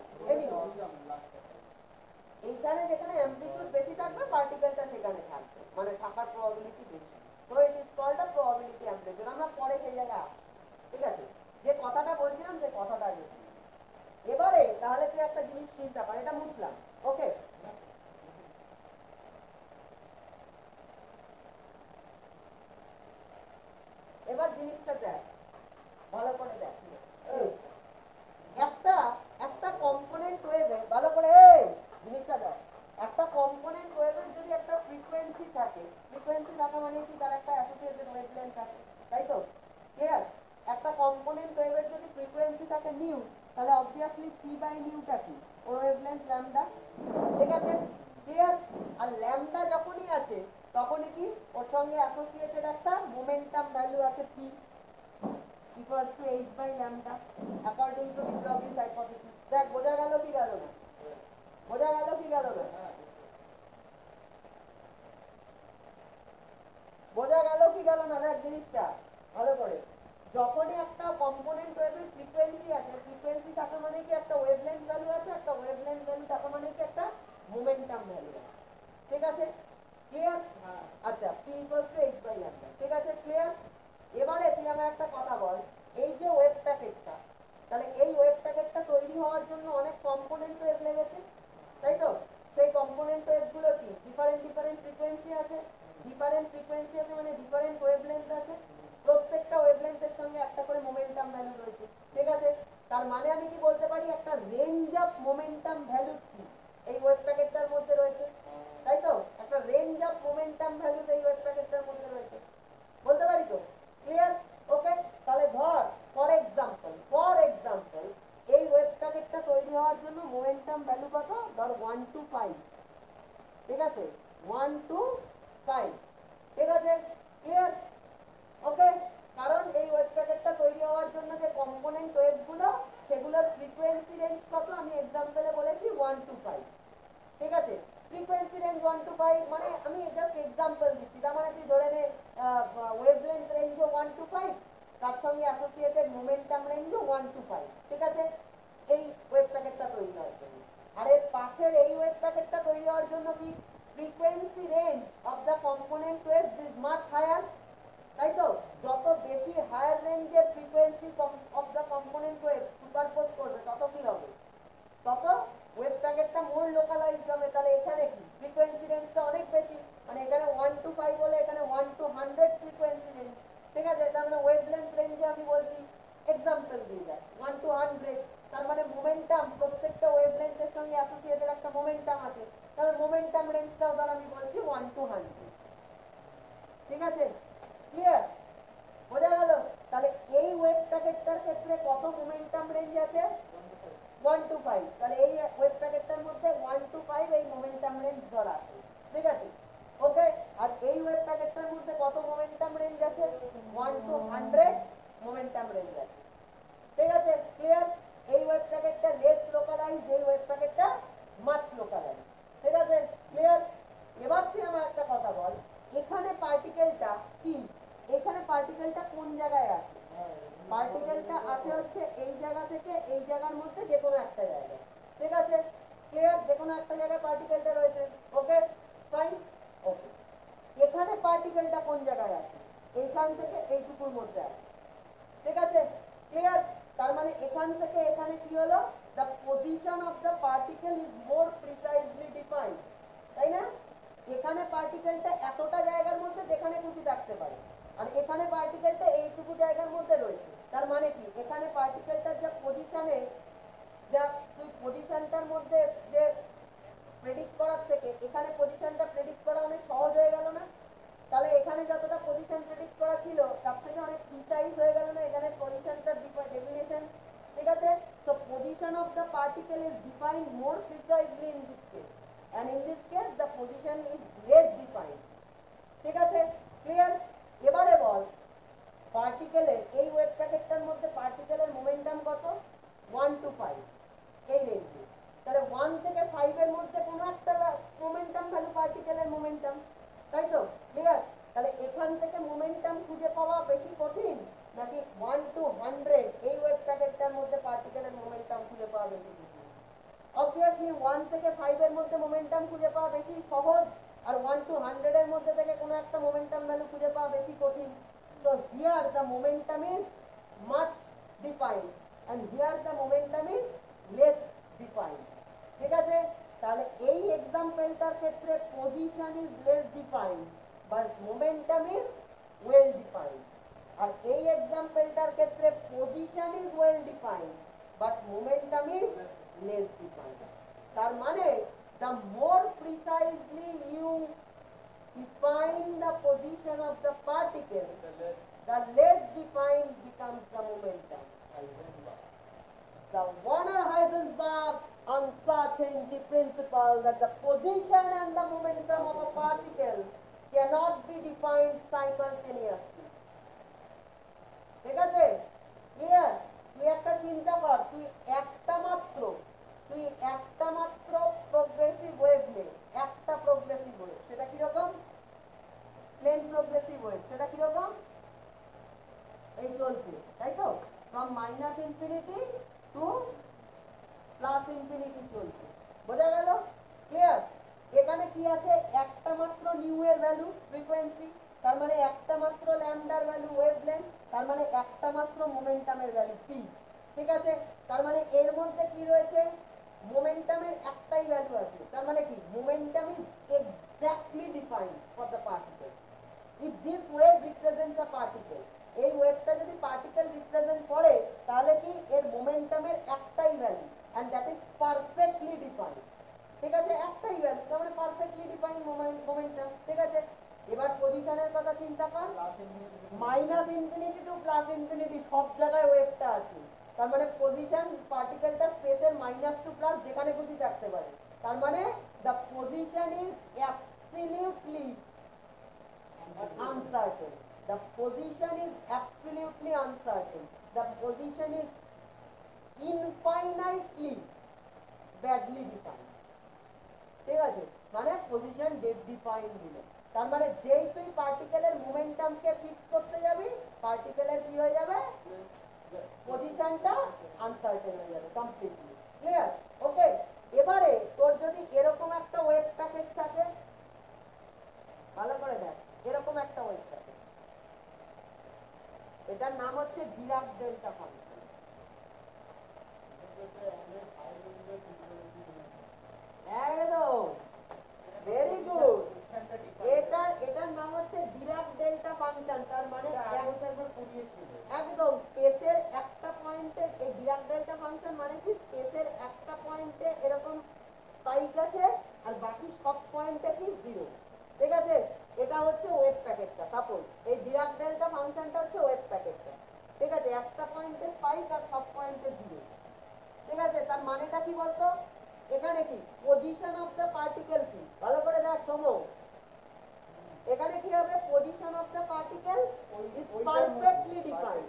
এইখানে যেখানে অ্যামপ্লিটিউড বেশি থাকবে পার্টিকেলটা সেখানে থাকবে, মানে থাকার প্রবাবিলিটি বেশি। So it is called a probability amplitude. আমরা পরে সেই জায়গায় আসছি, ঠিক আছে? যে কথাটা বলছিলাম সেই কথাটা আগে। এবারে তাহলে তুই একটা জিনিস চিন্তা কর, এটা মুছলাম, ওকে? এবার জিনিসটা দেখ, ভালো করে দেখ। একটা একটা কম্পোনেন্ট ওয়েভে, ভালো করে এই জিনিসটা দেখ, একটা কম্পোনেন্ট ওয়েভের যদি একটা ফ্রিকোয়েন্সি থাকে, ফ্রিকোয়েন্সি থাকা মানে কি তার একটা অ্যাসোসিয়েটেড ওয়েভলেন্থ আছে, তাই তো? ক্লিয়ার? একটা কম্পোনেন্ট ওয়েভের যদি ফ্রিকোয়েন্সি থাকে নিউ, তাহলে অবভিয়াসলি সি বাই নিউটা কি? ওর ওয়েভলেন্থ ল্যামডা, ঠিক আছে? ক্লিয়ার? আর ল্যামডা যখনই আছে তখনই কি ওর সঙ্গে অ্যাসোসিয়েটেড একটা মোমেন্টাম ভ্যালু আছে P equals to h by lambda according to de Broglie's hypothesis. দেখ বোঝা গেল কি গেল না? বোঝা গেল কি গেল না? বোঝা গেল কি গেল না? দেখ জিনিসটা ভালো করে, যখনই একটা কম্পোনেন্ট ওয়েভের ফ্রিকোয়েন্সি আছে, ফ্রিকোয়েন্সি থাকা মানে কি একটা ওয়েভলেন্থ ভ্যালু আছে, একটা ওয়েভলেন্থ ভ্যালু থাকা মানে কি একটা মোমেন্টাম ভ্যালু আছে, ঠিক আছে? ক্লিয়ার? আচ্ছা, p equals to h by lambda, ঠিক আছে? ক্লিয়ার? এবারে তুই আমার একটা কথা বল, এই যে ওয়েভ প্যাকেটটা, তাহলে এই ওয়েভ প্যাকেটটা তৈরি হওয়ার জন্য অনেক কম্পোনেন্ট ওয়েভ লেগেছে, তাই তো? সেই কম্পোনেন্ট ওয়েভগুলো কি ডিফারেন্ট ডিফারেন্ট ফ্রিকোয়েন্সি আছে, ডিফারেন্ট ফ্রিকোয়েন্সি আছে মানে ডিফারেন্ট ওয়েভলেন্থ আছে, প্রত্যেকটা ওয়েভলেন্থের সঙ্গে একটা করে মোমেন্টাম ভ্যালু রয়েছে, ঠিক আছে? তার মানে আমি কি বলতে পারি একটা রেঞ্জ অফ মোমেন্টাম ভ্যালুস কি এই ওয়েভ প্যাকেটটার মধ্যে রয়েছে, তাই তো? একটা রেঞ্জ অফ মোমেন্টাম ভ্যালুস এই ওয়েভ প্যাকেটটার মধ্যে রয়েছে, বলতে পারি তো? ক্লিয়ার? ওকে, তাহলে ধর ফর এক্সাম্পল এই ওয়েভ প্যাকেটটা তৈরি হওয়ার জন্য মোমেন্টাম ভ্যালু কত? ধর 1 to 5, ঠিক আছে? 1 to 5, ঠিক আছে? ক্লিয়ার? ওকে, কারণ এই ওয়েভ প্যাকেটটা তৈরি হওয়ার জন্য যে কম্পোনেন্ট ওয়েভগুলো সেগুলোর ফ্রিকোয়েন্সি রেঞ্জ কত আমি এক্সাম্পলে বলেছি 1 to 5, ঠিক আছে? ফ্রিকোয়েন্সি রেঞ্জ 1 to 5 মানে আমি জাস্ট এক্সাম্পল দিচ্ছি, তার মানে তুই ধরে নে ওয়েভলেন্থ রেঞ্জও 1 to 5, তার সঙ্গে অ্যাসোসিয়েটেড মোমেন্টাম রেঞ্জও 1 to 5, ঠিক আছে? এই ওয়েভ প্যাকেটটা তৈরি হওয়ার জন্য। আর এর পাশের এই ওয়েভ প্যাকেটটা তৈরি হওয়ার জন্য কি frequency range of the component waves is much higher, তাই তো? যত বেশি হায়ার রেঞ্জের frequency of the component wave superpose করবে তত কি হবে? তত ওয়েভ প্যাকেটটা মোর লোকালাইজড হবে। তাহলে এখানে কি ফ্রিকোয়েন্সি রেঞ্জটা অনেক বেশি, মানে এখানে 1 to 5 বলে এখানে 1 to 100 ফ্রিকোয়েন্সি রেঞ্জ, ঠিক আছে? তার মানে ওয়েভলেন্থ রেঞ্জে আমি বলছি এক্সাম্পল দিয়ে যাই 1 to 100, তার মানে মোমেন্টাম প্রত্যেকটা ওয়েভলেন্থের সঙ্গে অ্যাসোসিয়েটেড একটা মোমেন্টাম আছে, তাহলে মোমেন্টাম রেঞ্জটাও ধর আমি বলছি 1 to 100, ঠিক আছে? ক্লিয়ার? বোঝা গেল? তাহলে এই ওয়েভ প্যাকেটটার ক্ষেত্রে কত মোমেন্টাম রেঞ্জ আছে? 1 to 5, তাহলে এই ওয়েভ প্যাকেটটার মধ্যে 1 to 5 এই মোমেন্টাম রেঞ্জ ধরা আছে, ঠিক আছে? ওকে, আর এই ওয়েভ প্যাকেটটার মধ্যে কত মোমেন্টাম রেঞ্জ আছে? 1 to 100 মোমেন্টাম রেঞ্জ আছে, ঠিক আছে? ক্লিয়ার? এই ওয়েভ প্যাকেটটা লেস লোকালাইজড, এই ওয়েভ প্যাকেটটা মাচ লোকালাইজড, ঠিক আছে? ক্লিয়ার? এবার তুই আমার একটা কথা বল, এখানে পার্টিকেলটা কি, এখানে পার্টিকেলটা কোন জায়গায় আছে? পার্টিকেলটা আছে হচ্ছে এই জায়গা থেকে এই জায়গার মধ্যে যে কোনো একটা জায়গায়, ঠিক আছে? ক্লিয়ার? যে কোনো একটা জায়গায় পার্টিকেলটা রয়েছে, ওকে ফাইন। ওকে, এখানে পার্টিকেলটা কোন জায়গায় আছে? এইখান থেকে এইটুকুর মধ্যে আছে, ঠিক আছে? ক্লিয়ার? তার মানে এখান থেকে এখানে কি হলো? The position of the particle is more precisely defined, তাই না? এখানে পার্টিকেলটা এতটা জায়গার মধ্যে যেখানে খুশি থাকতে পারে, আর এখানে পার্টিকেলটা এইটুকু জায়গার মধ্যে রয়েছে, তার মানে কি এখানে পার্টিকেলটার যা পজিশনে, যা তুই পজিশনটার মধ্যে যে প্রেডিক্ট করার থেকে এখানে পজিশনটা প্রেডিক্ট করা অনেক সহজ হয়ে গেল না? তাহলে এখানে যতটা পজিশন প্রেডিক্ট করা ছিল তার থেকে অনেক প্রিসাইজ হয়ে গেল না এখানে পজিশনটার ডেফিনেশন, ঠিক আছে? So position of the particle is defined more precisely in this case, and in this case the position is less defined, ঠিক আছে? ক্লিয়ার? এবারে বল পার্টিকেলের এই ওয়েভ প্যাকেটটার মধ্যে পার্টিকেলের মোমেন্টাম কত? 1 to 5 এই রেঞ্জে, তাহলে 1 থেকে 5 এর মধ্যে কোনো একটা মোমেন্টাম ভ্যালু পার্টিকেলের মোমেন্টাম, তাই তো? ক্লিয়ার? তাহলে এখান থেকে মোমেন্টাম খুঁজে পাওয়া বেশি কঠিন নাকি 1 to 100 এই ওয়েভ প্যাকেটটার মধ্যে পার্টিকেলের মোমেন্টাম খুঁজে পাওয়া বেশি কঠিন? অবভিয়াসলি 1 থেকে 5 এর মধ্যে মোমেন্টাম খুঁজে পাওয়া বেশি সহজ, আর 1 to 100 এর মধ্যে থেকে কোনো একটা মোমেন্টাম ভ্যালু খুঁজে পাওয়া বেশি কঠিন। So here the momentum is much defined and here the momentum is less defined. ঠিক আছে, তাহলে এই এক্সাম্পলটার ক্ষেত্রে position is less defined but momentum is well defined, আর এই এক্সাম্পলটার ক্ষেত্রে position is well defined but momentum is less defined. তার মানে the more precisely you define the position of the particle, the less defined becomes the momentum. The Werner-Heisenberg uncertainty principle that the position and the momentum of a particle cannot be defined simultaneously. ঠিক আছে, clear? তুই একটা চিন্তা কর, তুই একটা মাত্র progressive wave নে, একটা প্রোগ্রেসিভ ওয়েভ, সেটা কিরকম? প্লেন প্রোগ্রেসিভ ওয়েভ, সেটা কিরকম? এই চলছে, তাই তো, from minus infinity to plus infinity চলছে, বোঝা গেল? ক্লিয়ার? এখানে কি আছে? একটা মাত্র নিউ এর ভ্যালু ফ্রিকোয়েন্সি, তার মানে একটা মাত্র ল্যামডার ভ্যালু ওয়েভলেন্থ, তার মানে একটা মাত্র মোমেন্টামের ভ্যালু পি। ঠিক আছে, তার মানে এর মধ্যে কি রয়েছে? মোমেন্টামের একটাই ভ্যালু আছে, তার মানে কি? Momentum is exactly defined for the particle. If this wave represents a particle, এই ওয়েভটা যদি পার্টিকেল রিপ্রেজেন্ট করে তাহলে কি এর মোমেন্টামের একটাই value, and that is perfectly defined. ঠিক আছে, একটাই ভ্যালু, তার মানে পারফেক্টলি ডিফাইন্ড মোমেন্টাম। ঠিক আছে, এবার পজিশনের কথা চিন্তা কর, minus infinity to plus infinity সব জায়গায় ওয়েভটা আছে, তার মানে পজিশন পার্টিকেলটা স্পেসের মাইনাস টু প্লাস যেখানে খুশি থাকতে পারে, তার মানে the position is absolutely uncertain. The position is absolutely uncertain. The position is infinitely badly defined. ঠিক আছে, মানে পজিশন ডিফাইন্ড দিল, তার মানে যেই তুই পার্টিকেলের মোমেন্টামকে ফিক্স করতে যাবি, পার্টিকেলের কি হয়ে যাবে? পজিশনটা আনসার্টেন হয়ে যাবে কমপ্লিটলি। ক্লিয়ার? ওকে, এবারে তোর যদি এরকম একটা ওয়েভ প্যাকেট থাকে, ভালো করে দেখ, এরকম একটা ওয়েভ প্যাকেট, এটার নাম হচ্ছে ডিরাক ডেল্টা ফাংশন। একদম, ভেরি গুড। এটার নাম হচ্ছে ডিরাক ডেল্টা ফাংশন, তার মানে একদম স্পেসের একটা পয়েন্টে এই ডিরাক ডেল্টা ফাংশন মানে কি? স্পেসের একটা পয়েন্টে এরকম স্পাইক আছে আর বাকি সব পয়েন্টে কি জিরো। ঠিক আছে, এটা হচ্ছে ওয়েভ প্যাকেটটা। সাপোজ এই ডিরাক ডেল্টা ফাংশনটা হচ্ছে ওয়েভ প্যাকেটটা। ঠিক আছে, একটা পয়েন্টে স্পাইক আর সব পয়েন্টে জিরো। ঠিক আছে, তার মানেটা কি বলতো? এখানে কি পজিশন অফ দ্য পার্টিকেল কি? ভালো করে দেখ সমো, এখানে কি হবে? Position of the particle is perfectly defined,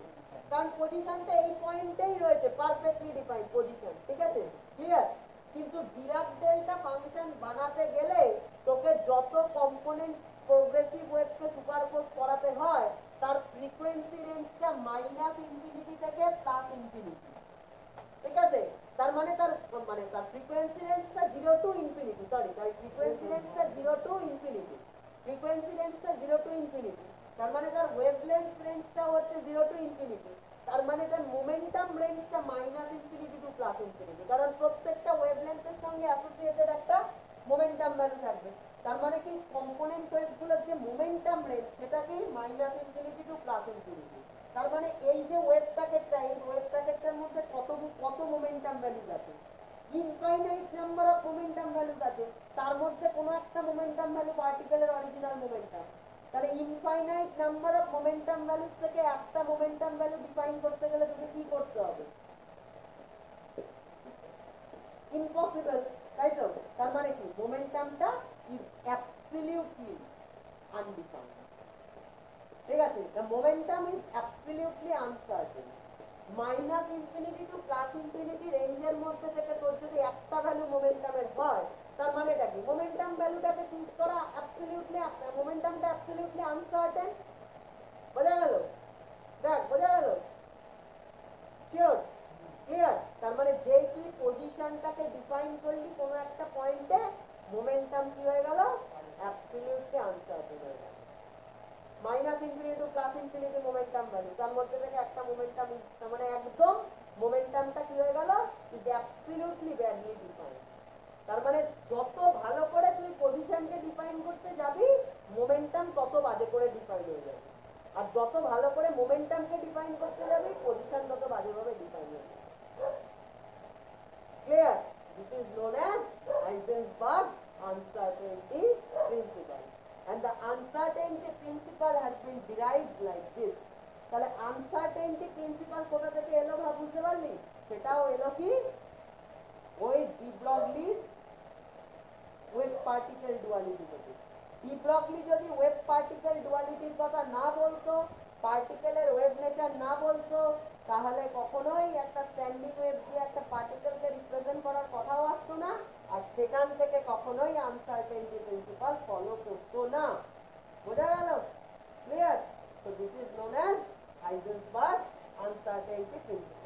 কারণ পজিশনটা এই পয়েন্টেই রয়েছে, পারফেক্টলি ডিফাইন্ড পজিশন। ঠিক আছে, ক্লিয়ার? কিন্তু ডিরাক ডেল্টা ফাংশন বানাতে গেলে তোকে যত কম্পোনেন্ট প্রোগ্রেসিভ ওয়েভকে সুপারপোজ করাতে হয় তার ফ্রিকোয়েন্সি রেঞ্জটা মাইনাস ইনফিনিটি থেকে প্লাস ইনফিনিটি। ঠিক আছে, তার মানে তার ফ্রিকোয়েন্সি রেঞ্জটা 0 টু ইনফিনিটি, সরি তার ফ্রিকোয়েন্সি রেঞ্জটা 0 টু ইনফিনিটি, ফ্রিকোয়েন্সি রেঞ্জটা 0 টু ইনফিনিটি, তার মানে তার ওয়েভলেন্থ রেঞ্জটা হচ্ছে 0 টু ইনফিনিটি, তার মানে তার মোমেন্টাম রেঞ্জটা minus infinity to plus infinity, কারণ প্রত্যেকটা ওয়েভলেন্থের সঙ্গে অ্যাসোসিয়েটেড একটা মোমেন্টাম ভ্যালু থাকবে। তার মানে কি কম্পোনেন্ট ওয়েভগুলোর যে মোমেন্টাম রেঞ্জ সেটা কি minus infinity to plus infinity. তার মানে এই যে ওয়েভ প্যাকেটটা, এই ওয়েভ প্যাকেটটার মধ্যে কত মোমেন্টাম ভ্যালুজ আছে? Infinite number of momentum values আছে, তার মধ্যে কোনো একটা মোমেন্টাম ভ্যালু পার্টিকেলের অরিজিনাল মোমেন্টাম। তাহলে infinite number of momentum values থেকে একটা মোমেন্টাম ভ্যালু ডিফাইন করতে গেলে তোকে কি করতে হবে? ইম্পসিবল, তাই তো? তার মানে কি মোমেন্টামটা ইজ অ্যাবসলিউটলি আনডিফাইন্ড। ঠিক আছে, the momentum is absolutely uncertain. Minus infinity to plus infinity রেঞ্জের মধ্যে থেকে তোর যদি একটা ভ্যালু মোমেন্টামের হয় তার মানেটা কি? মোমেন্টাম ভ্যালুটাকে চুজ করা অ্যাবসলিউটলি, মোমেন্টামটা অ্যাবসলিউটলি আনসার্টেন। বোঝা গেল? দেখ, বোঝা গেল? পজিশনটাকে ডিফাইন করলি কোনো একটা পয়েন্টে, মোমেন্টাম কি হয়ে গেল, অ্যাবসলিউটলি আনসার্টেন হয়ে গেল। Minus infinity to plus infinity momentum value, তার মধ্যে থেকে একটা মোমেন্টাম মানে একদম মোমেন্টামটা কি হয়ে গেল, ইজ অ্যাবসলিউটলি ব্যাডলি ডিফাইন্ড। তার মানে যত ভালো করে তুই পজিশনকে ডিফাইন করতে যাবি, মোমেন্টাম তত বাজে করে ডিফাইন হয়ে যাবে। আর যত ভালো করে মোমেন্টামকে ডিফাইন করতে যাবি, পজিশন তত বাজেভাবে ডিফাইন হয়ে যাবে। Clear? This is known as Heisenberg uncertainty principle, and the uncertainty principle has been derived like this. তাহলে uncertainty principle কোথা থেকে এলো ভাব বুঝতে পারলি? সেটাও এলো কি ওই ডি ব্রগলির ওয়েভ পার্টিকেল ডুয়ালিটি থেকে। ডি ব্রগলি যদি ওয়েভ পার্টিকেল ডুয়ালিটির কথা না বলতো, পার্টিকেলের ওয়েভ নেচার না বলতো, তাহলে কখনোই একটা স্ট্যান্ডিং ওয়েভ দিয়ে একটা পার্টিকেলকে রিপ্রেজেন্ট করার কথাও আসতো না, আর সেখান থেকে কখনোই আনসার্টেনটি প্রিন্সিপাল ফলো করতো না। বোঝা গেল? Clear? So this is known as Heisenberg uncertainty principal.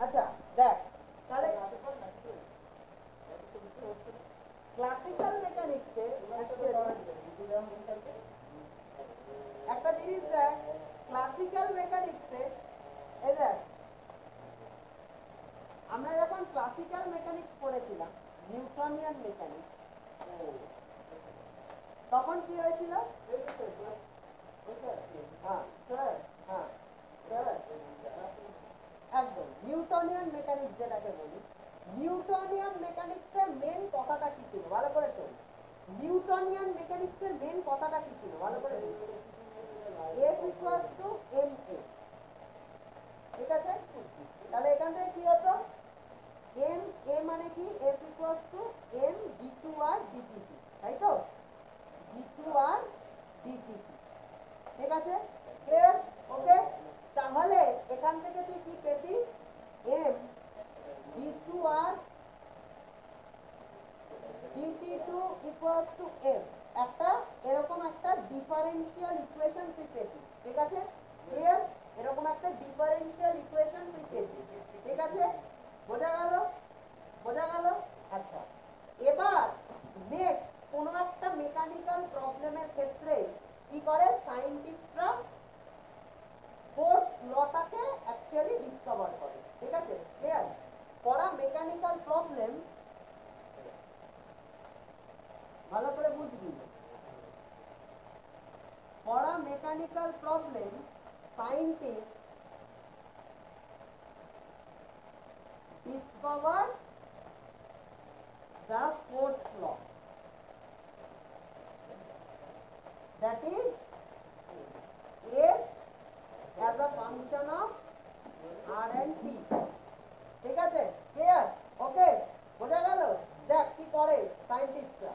আচ্ছা দেখ, তাহলে ক্লাসিক্যাল মেকানিক্সে একটা জিনিস দেখ, ক্লাসিক্যাল মেকানিক্সে এই দেখ, আমরা যখন ক্লাসিক্যাল মেকানিক্স পড়েছিলাম, নিউটনিয়ান মেকানিক্স, তখন কি হয়েছিল? একদম নিউটনিয়ান মেকানিক্স যেটাকে বলি, নিউটনিয়ান মেকানিক্সের মেন কথাটা কি ছিল ভালো করে শোন। নিউটনিয়ান মেকানিক্সের মেন কথাটা কি ছিল ভালো করে শোন। F equals to ma, ঠিক আছে? তাহলে এখান থেকে কি হতো, m a মানে কি, F equals to m d2r dt, তাই তো? d2r dt, ঠিক আছে? ক্লিয়ার? ওকে। তাহলে এখান থেকে তুই কি পেতি, m d2r dt2 equals to m, একটা এরকম একটা ডিফারেনশিয়াল ইকুয়েশন তুই পেতি, ঠিক আছে? ক্লিয়ার? এরকম একটা ডিফারেনশিয়াল ইকুয়েশন তুই পেতি, ঠিক আছে? বোঝা গেল? বোঝা গেল? আচ্ছা, এবার নেক্সট কোনো একটা মেকানিক্যাল প্রবলেমের ক্ষেত্রে কি করে সায়েন্টিস্টরা ফোর্স লটাকে অ্যাকচুয়ালি ডিসকভার করে, ঠিক আছে? Clear? For a mechanical problem, ভালো করে বুঝবি, for a mechanical problem scientist discovers the fourth law, that is F as a function of R and T, ঠিক আছে? ক্লিয়ার? ওকে, বোঝা গেল? দেখ কি করে সায়েন্টিস্টরা,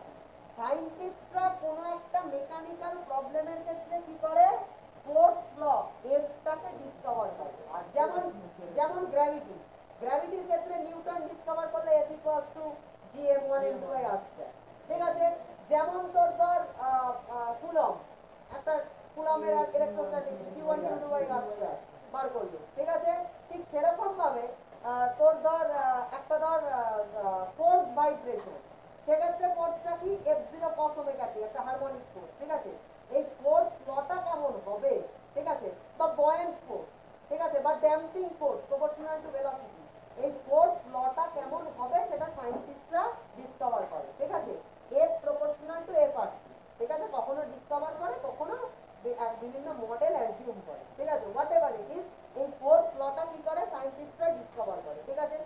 সায়েন্টিস্টরা কোনো একটা মেকানিক্যাল প্রবলেমের ক্ষেত্রে কি করে, ফোর্স ল এফটাকে ডিসকভার করে। আর যেমন যেমন গ্র্যাভিটি, গ্র্যাভিটির ক্ষেত্রে নিউটন ডিসকভার করলে F equals to gm1 m2r², ঠিক আছে? যেমন তোর ধর কুলম, একটা কুলমের ইলেকট্রোস্ট্যাটিক q1 q2r² বার করলো, ঠিক আছে? ঠিক সেরকম ভাবে তোর ধর একটা ধর ফোর্স ভাইব্রেশন, সেক্ষেত্রে ফোর্সটা কি f0 cos omega t, একটা হারমোনিক ফোর্স, ঠিক আছে? এই ফোর্স লটা কেমন হবে, ঠিক আছে? বা বয়েন্ট ফোর্স, ঠিক আছে? বা damping force proportional to velocity, এই ফোর্স লটা কেমন হবে সেটা সায়েন্টিস্টরা ডিসকভার করে, ঠিক আছে? F প্রপোর্শনাল টু F, ঠিক আছে? কখনো ডিসকভার করে, কখনো বিভিন্ন মডেল অ্যাজিউম করে, ঠিক আছে? হোয়াট এভার ইট ইজ, এই ফোর্স লটা কি করে সায়েন্টিস্টরা ডিসকভার করে, ঠিক আছে?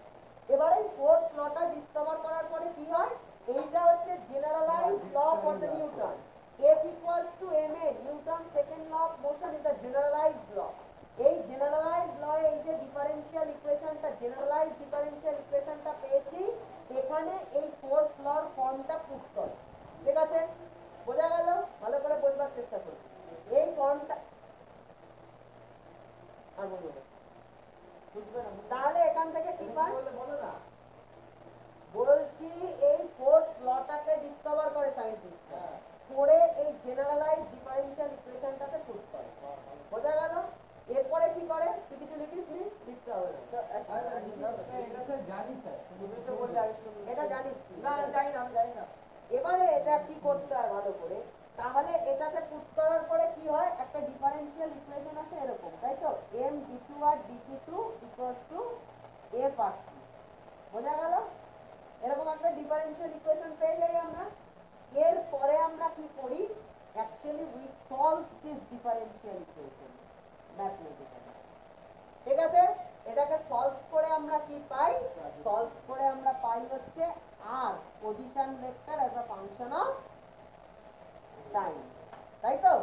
এবারে ফোর্স লটা ডিসকভার করার পরে কি হয়, এইটা হচ্ছে generalised law for the Newton. F equals to ma, Newton's second law of motion is the generalized বলছি এই ফোর্স লটাকে ডিসকভার করে সায়েন্টিস্ট করে এই জেনারেলাইজ ডিফারেনশিয়াল ইকুয়েশনটাতে পুট করে। বোঝা গেল? এরপরে কি করে? তুই কিছু লিখিস নি? লিখতে হবে না। এটা জানিস তুই? এবারে এটা কি করতে হয় ভালো করে, তাহলে এটাতে পুট করার পরে কি হয়, একটা ডিফারেনশিয়াল ইকুয়েশন আছে এরকম, তাই তো? m d2 আর dt2 a পার্ট। বোঝা গেল? এরকম একটা ডিফারেনশিয়াল ইকুয়েশন পেয়ে যাই আমরা। এর পরে আমরা কি করি, actually we solve this differential equation mathematically. ঠিক আছে? এটাকে সলভ করে আমরা কি পাই? সলভ করে আমরা পাই হচ্ছে আর position vector as a function of time, তাই তো?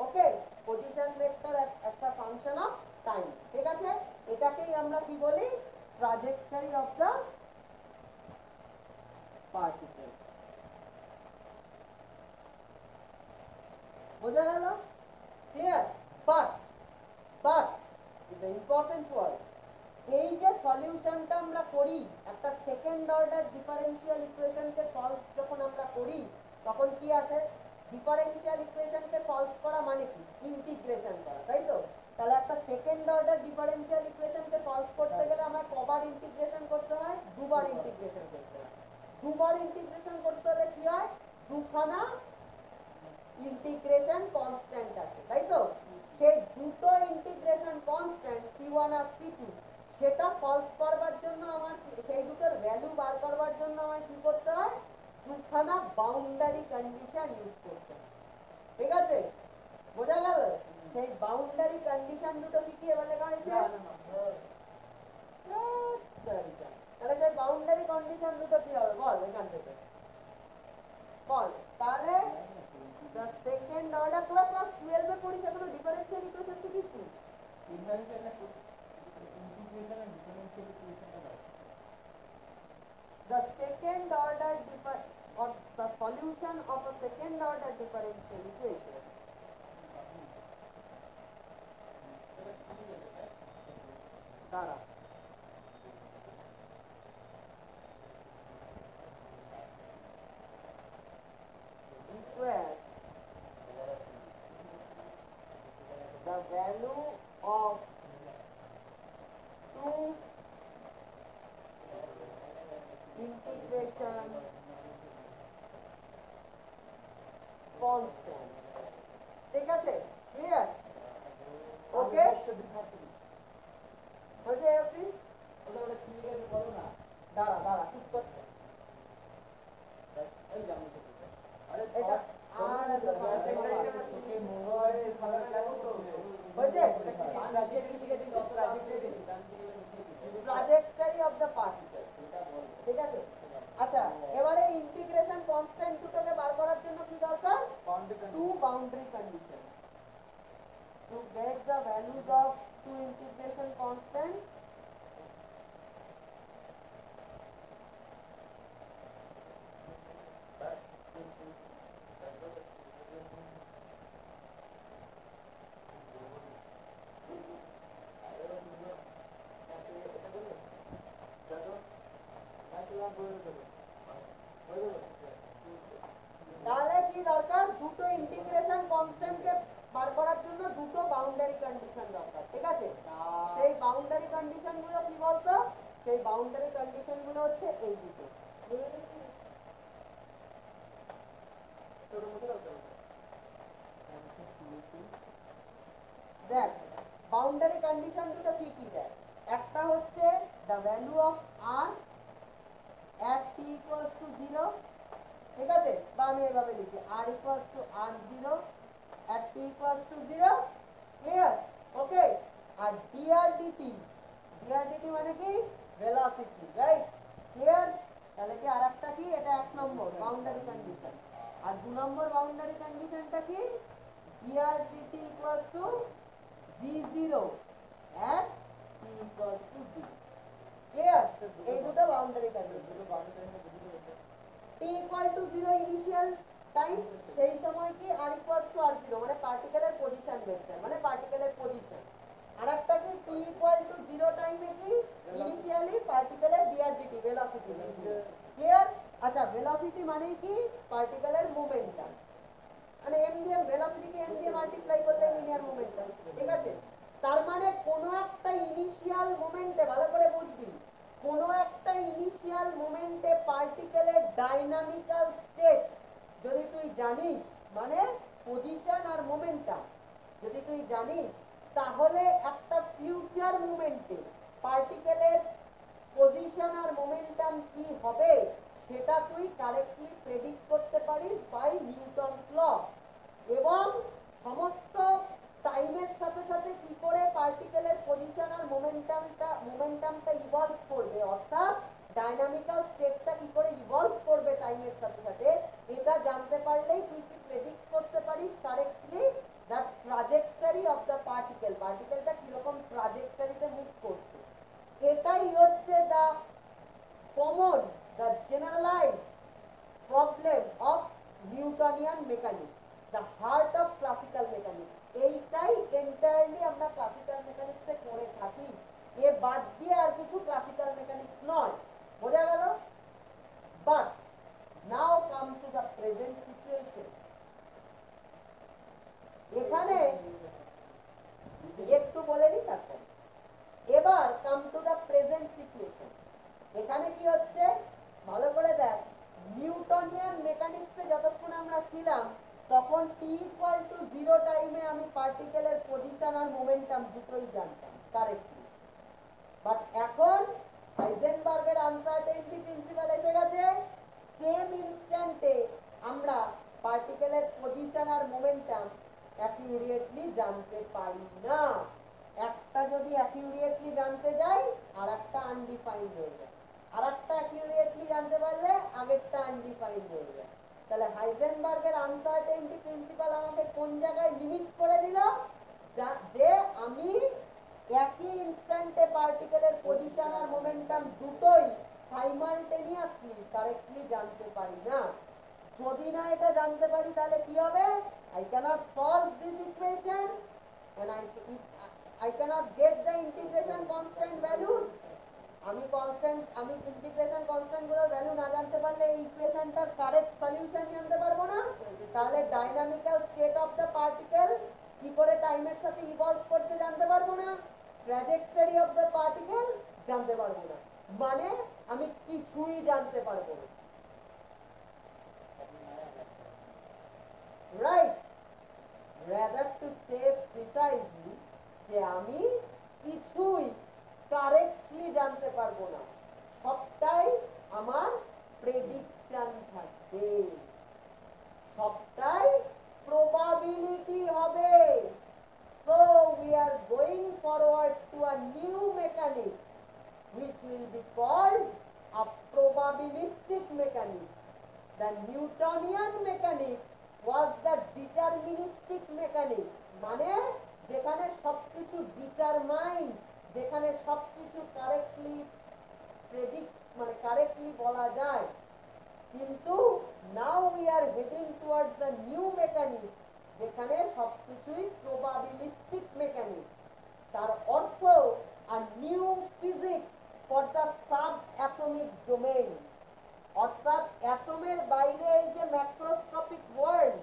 Okay, position vector as a function of time. ঠিক আছে? এটাকেই আমরা কি বলি? Trajectory of the particle. বোঝা গেল? Clear? But is the important word. এই যে সলিউশনটা আমরা করি, একটা সেকেন্ড অর্ডার ডিফারেনশিয়াল ইকুয়েশনকে সলভ যখন আমরা করি, তখন কি আসে? ডিফারেনশিয়াল ইকুয়েশনকে সলভ করা মানে কি? ইন্টিগ্রেশন করা, তাই তো? তাহলে একটা সেকেন্ড অর্ডার ডিফারেনশিয়াল ইকুয়েশনকে সলভ করতে গেলে আমার কবার ইন্টিগ্রেশন করতে হয়? দুবার ইন্টিগ্রেশন করতে হয়। দুবার ইন্টিগ্রেশন করতে হলে কি হয়? দুখানা ইন্টিগ্রেশন কনস্ট্যান্ট আছে, তাই তো? সেই দুটো ইন্টিগ্রেশন কনস্ট্যান্ট c1 আর c2, সেটা সলভ করবার জন্য আমার সেই দুটোর ভ্যালু বার করবার জন্য আমার কি করতে হয়? দুখানা বাউন্ডারি কন্ডিশন ইউজ করতে হয়। ঠিক আছে? বোঝা গেল? সেই বাউন্ডারি কন্ডিশন দুটো কি কি এবার লেখা হয়েছে? তাহলে সেই বাউন্ডারি কন্ডিশন দুটো কি হবে বল এখান থেকে বল। তাহলে the second order, তোরা ক্লাস 12 এ পড়িস এখনো ডিফারেনশিয়াল ইকুয়েশন শিখিস নি? The second order or the solution of a second order differential equation দ্বারা equals the value of two integration constant। ঠিক আছে? ক্লিয়ার? ওকে, হয়েছে আপনি? দাঁড়া দাঁড়া চুপ কর। এটা আর ট্রাজেক্টরি অফ দ্য পার্টিকেল। ঠিক আছে? আচ্ছা, এবারে ইন্টিগ্রেশন কনস্ট্যান্ট দুটোকে বার করার জন্য কি দরকার? Two boundary condition. To get the values of two integration constants, তাহলে কি দরকার? দুটো ইন্টিগ্রেশন কনস্ট্যান্টকে বার করার জন্য দুটো বাউন্ডারি কন্ডিশন দরকার। ঠিক আছে? সেই বাউন্ডারি কন্ডিশন গুলো কি বলতো? সেই বাউন্ডারি কন্ডিশন গুলো হচ্ছে এই দুটো। দেখ, বাউন্ডারি কন্ডিশন দুটো কি কি দেয়? একটা হচ্ছে the value of r at t equals to 0। ঠিক আছে? বা আমি এইভাবে লিখি r equals to r0 at t equals to 0। Clear? Okay. আর dr মানে কি? Velocity, right? ক্লিয়ার? তাহলে কি আরেকটা কি? এটা এক নম্বর বাউন্ডারি কন্ডিশন। আর দু নম্বর বাউন্ডারি কন্ডিশনটা কি? dr dt equals to v0 at t equals to 0। Clear? এই দুটো boundary condition. t equal to 0 initial time, সেই সময় কি r equals to r0 মানে পার্টিকেলের পজিশন ভেক্টর, মানে পার্টিকেলের পজিশন। আরেকটা কি t equal to 0 টাইমে কি ইনিশিয়ালি পার্টিকেলের ডিআরডিটি ভেলোসিটি ক্লিয়ার আচ্ছা ভেলোসিটি মানে কি পার্টিকেলের মোমেন্টাম মানে m দিয়ে ভেলোসিটি কে m দিয়ে মাল্টিপ্লাই করলে লিনিয়ার মোমেন্টাম ঠিক আছে তার মানে কোনো একটা ইনিশিয়াল মোমেন্টে ভালো করে বুঝবি কোনো একটা ইনিশিয়াল মোমেন্টে পার্টিকেলের ডাইনামিক্যাল স্টেট যদি তুই জানিস মানে পজিশন আর মোমেন্টাম যদি তুই জানিস তাহলে একটা ফিউচার মোমেন্টে পার্টিকেলের পজিশন আর মোমেন্টাম কি হবে সেটা তুই কারেক্টলি প্রেডিক্ট করতে পারিস বাই নিউটনস ল এবং সমস্ত টাইমের সাথে সাথে কি করে পার্টিকেলের পজিশন আর মোমেন্টামটা ইভলভ করবে অর্থাৎ ডাইনামিক্যাল স্টেটটা কি করে ইভলভ করবে টাইমের সাথে সাথে এটা জানতে পারলেই তুই কি প্রেডিক্ট করতে পারিস correctly the trajectory of the পার্টিকেলটা কিরকম ট্রাজেক্টরিতে মুভ করছে এটাই হচ্ছে the common the generalised problem of Newtonian mechanics the heart of classical mechanics এইটাই এন্টায়ারলি আমরা ক্লাসিক্যাল মেকানিক্সে করে থাকি এ বাদ দিয়ে আর কিছু ক্লাসিক্যাল মেকানিক্স নয় বোঝা গেল but now come to the present situation এখানে একটু বলে নি তারপর এবার come to the present situation এখানে কি হচ্ছে ভালো করে দেখ নিউটনিয়ান মেকানিক্সে যতক্ষণ আমরা ছিলাম তখন t=0 টাইমে আমি পার্টিকেলের পজিশন আর মোমেন্টাম দুটোই জানতাম কারেক্টলি বাট এখন হাইজেনবার্গের আনসার্টেনটি প্রিন্সিপাল এসে গেছে সেম ইনস্ট্যান্টে আমরা পার্টিকেলের পজিশন আর মোমেন্টাম অ্যাকিউরেটলি জানতে পারি না একটা যদি অ্যাকিউরেটলি জানতে যাই আর একটা আনডিফাইন্ড হয়ে যায় আর একটা অ্যাকিউরেটলি জানতে পারলে আগেরটা আনডিফাইন্ড হয়ে যায় তাহলে হাইজেনবার্গের আনসার্টেনটি প্রিন্সিপাল আমাকে কোন জায়গায় লিমিট করে দিল যে আমি একই ইনস্ট্যান্টে পার্টিকেলের পজিশন আর মোমেন্টাম দুটোই সাইমালটেনিয়াসলি কারেক্টলি জানতে পারি না যদি না এটা জানতে পারি তাহলে কি হবে I cannot solve this equation and I cannot get the integration constant values আমি ইন্টিগ্রেশন কনস্ট্যান্ট গুলোর ভ্যালু না জানতে পারলে এই ইকুয়েশনটার কারেক্ট সলিউশন জানতে পারবো না তাহলে dynamical state of the particle কি করে টাইমের সাথে ইভলভ করছে জানতে পারবো না ট্র্যাজেক্টরি অফ দ্য পার্টিকেল জানতে পারবো না মানে আমি কিছুই জানতে পারবো না right rather to say precisely যে আমি কিছুই কারেক্টলি জানতে পারবো না সবটাই আমার প্রেডিকশন থাকবে সবটাই প্রবাবিলিটি হবে so we are going forward to a new mechanics which will be called a probabilistic mechanics the Newtonian mechanics was the deterministic mechanics মানে যেখানে সবকিছু ডিটারমাইন্ড যেখানে সবকিছু কারেক্টলি প্রেডিক্ট মানে কারেক্টলি বলা যায় কিন্তু now we are heading towards the new mechanics যেখানে সবকিছুই প্রবাবিলিস্টিক মেকানিক্স তার অর্থ আর new physics for the sub atomic domain অর্থাৎ অ্যাটমের বাইরে এই যে ম্যাক্রোস্কোপিক ওয়ার্ল্ড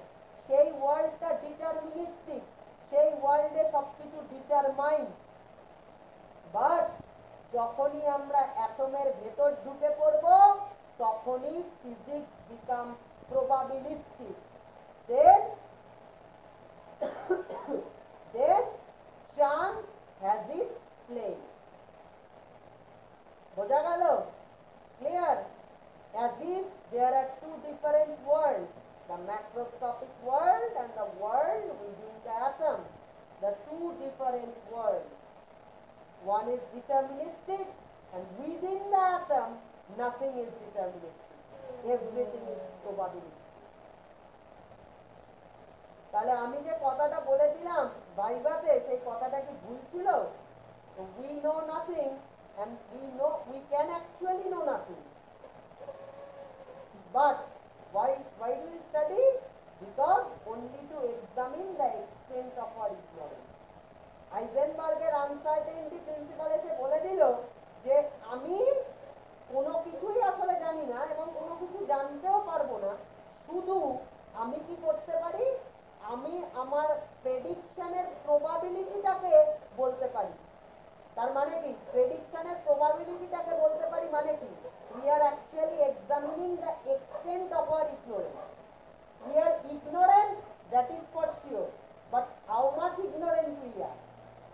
সেই ওয়ার্ল্ডটা ডিটারমিনিস্টিক সেই ওয়ার্ল্ডে সবকিছু ডিটারমাইন্ড বাট যখনই আমরা অ্যাটমের ভেতর ঢুকে পড়ব তখনই physics becomes probabilistic then chance has its place বোঝা গেল clear as if there are two different worlds the macroscopic world and the world within the atom the two different worlds one is deterministic and within the atom nothing is deterministic everything is probabilistic তাহলে আমি যে কথাটা বলেছিলাম ভাইভাতে সেই কথাটা কি ভুল ছিল we know nothing and we can actually know nothing but why do we study because only to examine the extent of our ignorance হাইজেনবার্গের আনসার্টেনটি প্রিন্সিপাল এসে বলে দিল যে আমি কোনো কিছুই আসলে জানি না এবং কোনো কিছু জানতেও পারবো না, শুধু আমি কি করতে পারি, আমি আমার প্রেডিকশনের প্রবাবিলিটিটাকে বলতে পারি। তার মানে কি, প্রেডিকশনের প্রবাবিলিটিটাকে বলতে পারি মানে কি, we are actually examining the extent of our ignorance. We are ignorant, that is for sure, but how much ignorant we are,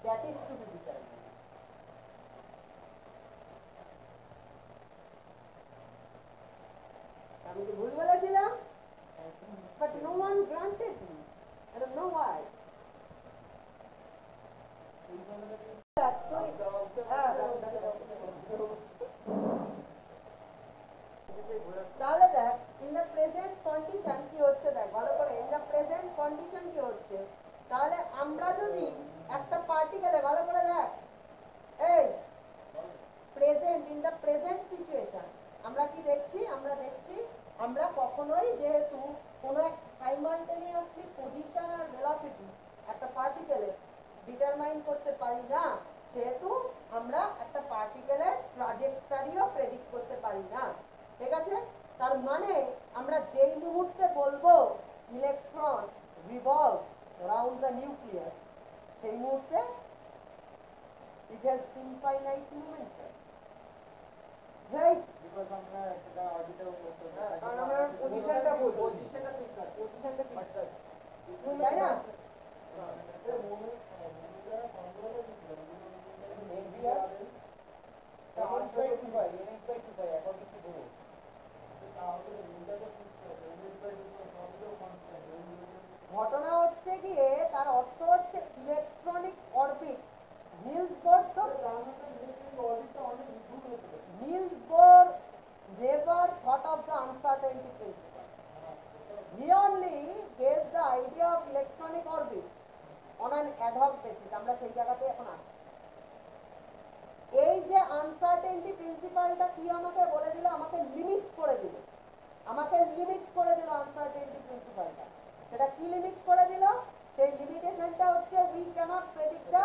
that is to be determined. আমি কি ভুল বলেছিলাম? But no one granted me. I don't know why. তাহলে দেখ, in the present condition কি হচ্ছে, দেখ ভালো করে, ইন দ্য প্রেজেন্ট কন্ডিশন কি হচ্ছে, তাহলে আমরা যদি একটা পার্টিকেলে, ভালো করে দেখ, এই present, in the present situation আমরা কি দেখছি, আমরা দেখছি আমরা কখনোই যেহেতু কোনো এক সাইমালটেনিয়াসলি পজিশন আর ভেলোসিটি একটা পার্টিকেলে ডিটারমাইন করতে পারি না, সেহেতু আমরা একটা পার্টিকেলের ট্রাজেক্টরিও প্রেডিক্ট করতে পারি না। ঠিক আছে? তার মানে আমরা যেই মুহূর্তে বলবো electron revolves around the nucleus, সেই মুহূর্তে it has infinite momentum, right? Because আমরা একটা অরবিটাল কারণ আমরা পজিশনটা বলবো, পজিশনটা ফিক্স আছে, পজিশনটা ফিক্স আছে, তাই না? ঘটনা হচ্ছে গিয়ে, তার অর্থ হচ্ছে electronic orbit. Nils bore never thought of the uncertainty principle. He only gave the idea of electronic orbits on an ad hoc basis. আমরা সেই জায়গাতে এখন আসছি। এই যে আনসার্টেনটি প্রিন্সিপালটা কি আমাকে বলে দিল, আমাকে লিমিট করে দিল, আনসার্টেনটি প্রিন্সিপালটা। সেটা কি লিমিট করে দিল? সেই লিমিটেশনটা হচ্ছে we cannot predict the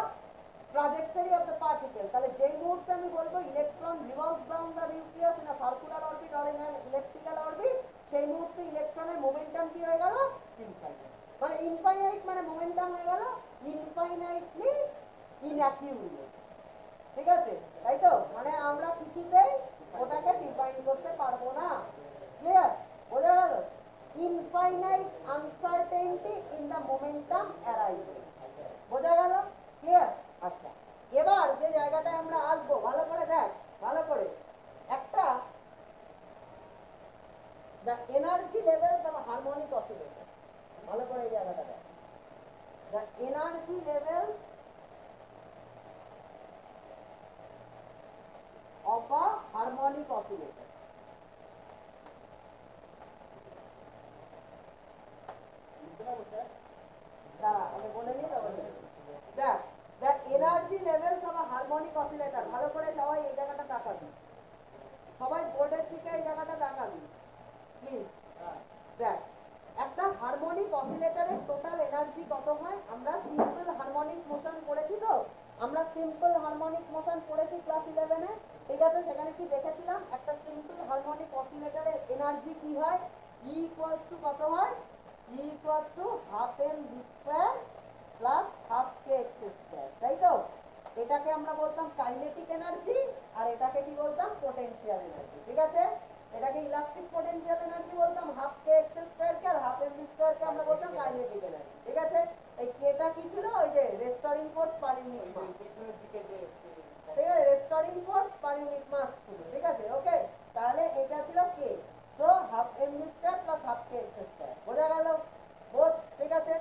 trajectory of the particle. তাহলে যেই মুহূর্তে আমি বলবো electron revolves around the nucleus in a circular orbit or in an elliptical orbit, সেই মুহূর্তে ইলেকট্রনের মোমেন্টাম কি হয়ে গেল? ইনফাইনাইট। মানে ইনফাইনাইট মানে মোমেন্টাম হয়ে গেল ইনফাইনাইটলি ইনঅ্যাকিউরেট। ঠিক আছে? তাই তো? মানে আমরা কিছুতেই ওটাকে ডিফাইন করতে পারবো না। ক্লিয়ার? বোঝা গেল? Infinite uncertainty in the momentum arises. বোঝা গেল? ক্লিয়ার? আচ্ছা, এবার যে জায়গাটায় আমরা আসবো, ভালো করে দেখ, ভালো করে, একটা the energy levels of a harmonic oscillator, ভালো করে এই জায়গাটা দেখ, the energy levels of a harmonic oscillator. দাঁড়া, আমি বলে নিই তারপরে দেখ, the energy levels of a harmonic oscillator, ভালো করে সবাই এই জায়গাটা তাকাবি, সবাই বোর্ডের দিকে এই জায়গাটা তাকাবি প্লিজ। দেখ, একটা হারমোনিক অসিলেটরের টোটাল এনার্জি কত হয়? আমরা সিম্পল হারমোনিক মোশন পড়েছি তো, আমরা সিম্পল হারমোনিক মোশন পড়েছি ক্লাস 11 এ। ঠিক আছে? সেখানে কি দেখেছিলাম, একটা সিম্পল হারমোনিক অসিলেটরের এনার্জি কি হয়? E ইকুয়ালস টু কত হয়? E equals to half M V square plus half K x square, তাই তো? এটাকে আমরা বলতাম কাইনেটিক এনার্জি, আর এটাকে কি বলতাম? Potential energy. ঠিক আছে? এটাকে ইলাস্ট্রিক পোটেনশিয়াল এনার্জি বলতাম, হাফ কে এক্স স্কয়ার কে আর হাফ এম ভি স্কয়ার কে আমরা বলতাম কাইনেটিক এনার্জি। ঠিক আছে? এই কেটা কি ছিল? ওই যে restoring force per unit mass. ঠিক আছে? Restoring force per unit mass ছিল। ঠিক আছে? ওকে, তাহলে এটা ছিল K, so half M V square plus half কে এক্স স্কয়ার। বোঝা গেল? বোঝ? ঠিক আছে?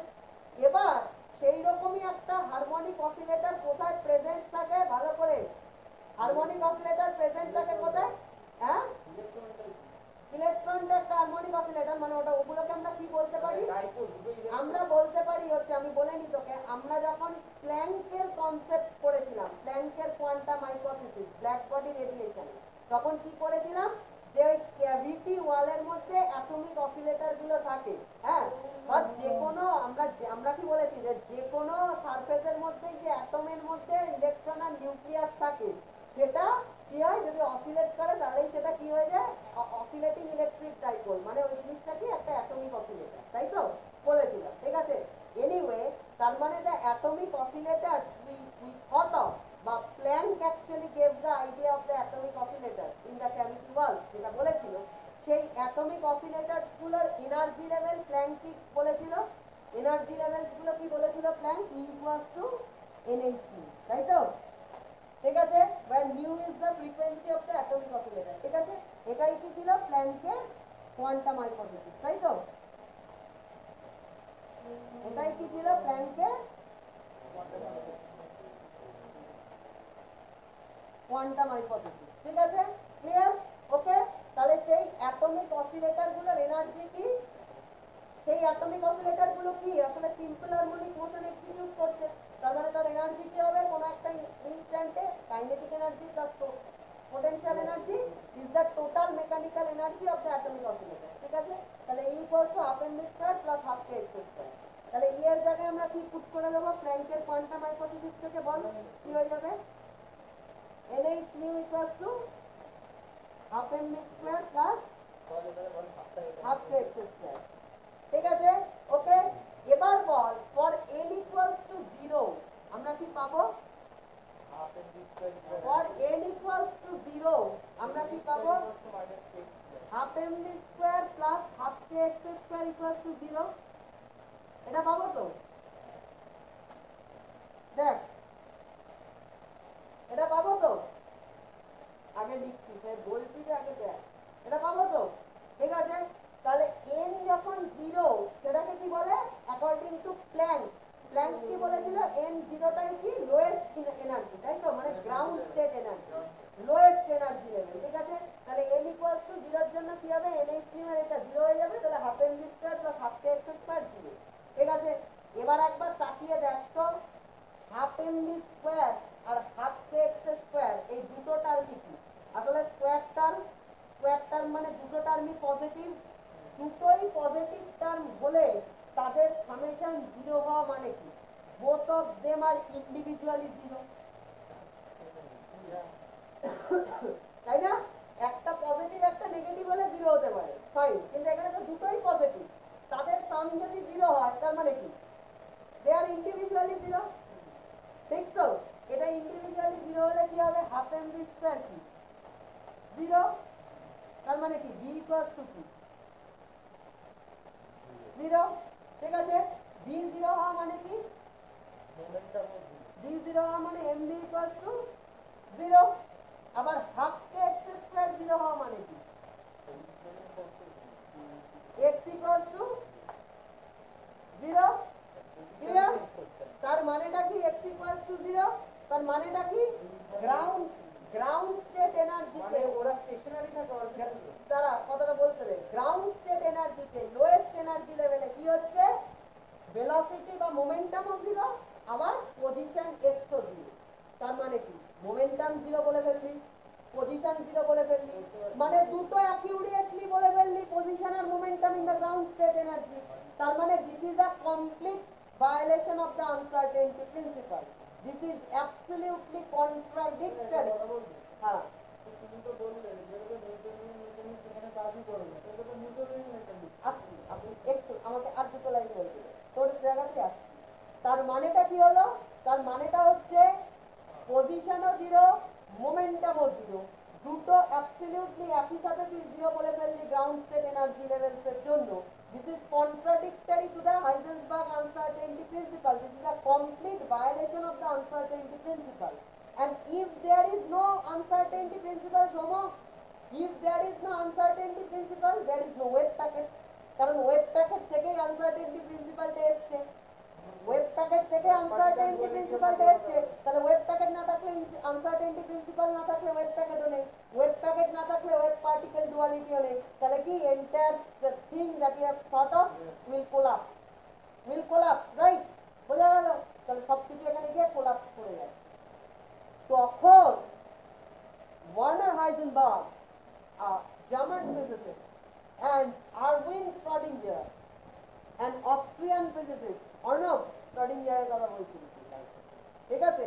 এবার সেই রকমই একটা হারমোনিক অসিলেটর কোথায় প্রেজেন্ট থাকে? ভালো করে, হারমোনিক অসিলেটর প্রেজেন্ট থাকে কোথায়? হ্যাঁ, ইলেকট্রনটা একটা হারমোনিক অসিলেটর, মানে ওটা, ওগুলোকে আমরা কি বলতে পারি? আমরা বলতে পারি হচ্ছে, আমি বলে নি তোকে, আমরা যখন প্ল্যাঙ্কের কনসেপ্ট পড়েছিলাম, প্ল্যাঙ্কের quantum hypothesis, black body radiation, তখন কি করেছিলাম? যে ওই ক্যাভিটি ওয়ালের মধ্যে অ্যাটমিক অসিলেটর গুলো থাকে, হ্যাঁ, বা যে কোনো, আমরা কি বলেছি যে যে কোনো সারফেসের মধ্যে যে অ্যাটমের মধ্যে ইলেকট্রন আর নিউক্লিয়াস থাকে, সেটা কি বলেছিলাম, ঠিক আছে? এনিওয়ে, তার মানে the atomic oscillators we thought of, বা Planck actually gave the idea of the atomic oscillators in the cavity walls, যেটা বলেছিল সেই অ্যাটমিক অসিলেটরস গুলোর এনার্জি লেভেল প্ল্যাঙ্ক কি বলেছিল? এনার্জি লেভেলস গুলো কি বলেছিল Planck? E equals to Nhν, তাই তো? ঠিক আছে, where nu is the frequency of the atomic oscillator, ঠিক আছে? এটাই কি ছিল প্ল্যাঙ্কের কোয়ান্টাম হাইপোথিসিস, তাই তো? এটাই কি ছিল প্ল্যাঙ্কের কোয়ান্টাম হাইপোথিসিস, ঠিক আছে? ক্লিয়ার? ওকে, তাহলে সেই অ্যাটমিক অসিলেটর গুলোর এনার্জি কি? সেই অ্যাটমিক অসিলেটর গুলো কি আসলে সিম্পল হারমোনিক মোশন এক্সিকিউট করছে, তার মানে তার এনার্জি কি হবে? কোন একটা ইনস্ট্যান্টে kinetic energy plus potential energy is the total mechanical energy of the atomic oscillator, ঠিক আছে? তাহলে E equals to half mv square plus half kx square। তাহলে E এর জায়গায় আমরা কি পুট করে দেব? প্ল্যাঙ্কের কোয়ান্টাম হাইপোথিসিস থেকে বল কি হয়ে যাবে? nhν equals to half mv square plus half kx square, ঠিক আছে? ওকে, এবার বল for n equals to 0 আমরা কি পাবো? for n equals to 0 আমরা কি পাবো? half mv square plus half kx square equals to 0, এটা পাবো তো? দেখ, এটা পাবো তো? আগে লিখছি, সে বলছি যে আগে দেখ, এটা পাবো তো? ঠিক আছে, তাহলে n যখন 0 সেটাকে কি বলে? অ্যাকর্ডিং টু প্ল্যাঙ্ক, প্ল্যাঙ্ক কি বলেছিল? n 0টাই কি লোয়েস্ট এনার্জি, তাই তো? মানে ground state energy, lowest energy level, ঠিক আছে? তাহলে n ইকুয়ালস টু 0 এর জন্য কি হবে? nhν এর এটা 0 হয়ে যাবে, তাহলে half mv square plus half kx square 0, ঠিক আছে? এবার একবার তাকিয়ে দেখ তো, হাফ mv স্কয়ার আর হাফ kx স্কয়ার এই দুটো টার্মই কি? আসলে স্কয়ার টার্ম মানে দুটো টার্মই পজিটিভ, দুটোই পজিটিভ টার্ম হলে তাদের সামেশন 0 হওয়া মানে কি? both of them are individually 0, তাই না? একটা পজিটিভ একটা নেগেটিভ হলে 0 হতে পারে, ফাইন, কিন্তু এখানে তো দুটোই পজিটিভ, তাদের সাম যদি 0 হয় তার মানে কি? দে আর ইন্ডিভিজুয়ালি 0, ঠিক তো? এটা ইন্ডিভিজুয়ালি 0 হলে কি হবে? হাফ mv স্কয়ার কি 0, তার মানে কি v ইকুয়ালস টু কি 0, ঠিক আছে? v 0 হওয়া মানে কি? v 0 হওয়া মানে mv ইকুয়ালস টু 0, আবার হাফ kx স্কয়ার 0 হওয়া মানে কি? x equals to 0, clear? তার মানেটা কি x ইকুয়ালস টু 0? তার মানেটা কি? গ্রাউন্ড স্টেট এনার্জিতে ওরা স্টেশনারি না তারা কথাটা বলতে দে, গ্রাউন্ড স্টেট এনার্জিতে লোয়েস্ট এনার্জি লেভেলে কি হচ্ছে? ভেলোসিটি বা মোমেন্টামও 0, আবার পজিশন x ও 0, তার মানে কি? মোমেন্টাম 0 বলে ফেললি, পজিশন 0 বলে ফেললি, মানে দুটো অ্যাকিউরেটলি বলে ফেললি পজিশন আর momentum in the ground state energy, তার মানে this is a complete violation of the uncertainty principle, this is absolutely contradictory. হ্যাঁ, তুমি তো বললে যেগুলো নিউটন সেখানে কাজই করবে, সেগুলো তো নিউটন আসছি একটু, আমাকে আর দুটো লাইন বলতে দে, তোর জায়গাতে আসছি। তার মানেটা কি হলো? তার মানেটা হচ্ছে পজিশনও 0, মোমেন্টামও 0, দুটো অ্যাবসলিউটলি একই সাথে তুই 0 বলে ফেললি গ্রাউন্ড স্টেট এনার্জি লেভেলস এর জন্য। This is contradictory to the Heisenberg uncertainty principle, this is a complete violation of the uncertainty principal. And if there is no uncertainty principle, Shomo, if there is no uncertainty principle, there is no wave packet, কারণ wave packet থেকে uncertainty প্রিন্সিপালটা এসছে, wave packet থেকে uncertainty প্রিন্সিপালটা এসছে, তাহলে wave packet না থাকলে uncertainty principal না থাকলে ওয়েভ প্যাকেটও নেই, ওয়েভ প্যাকেট না থাকলে ওয়েভ পার্টিকেল ডুয়ালিটিও নেই, তাহলে কি entire the thing that you have thought of will collapse, right? বোঝা গেল? তাহলে সবকিছু এখানে গিয়ে কোলাপস করে যাচ্ছে। তখন Werner Heisenberg, German physicist, and Erwin Schrödinger, an Austrian physicist, Erwin স্ক্রডিঞ্জারের কথা বলছি, ঠিক আছে?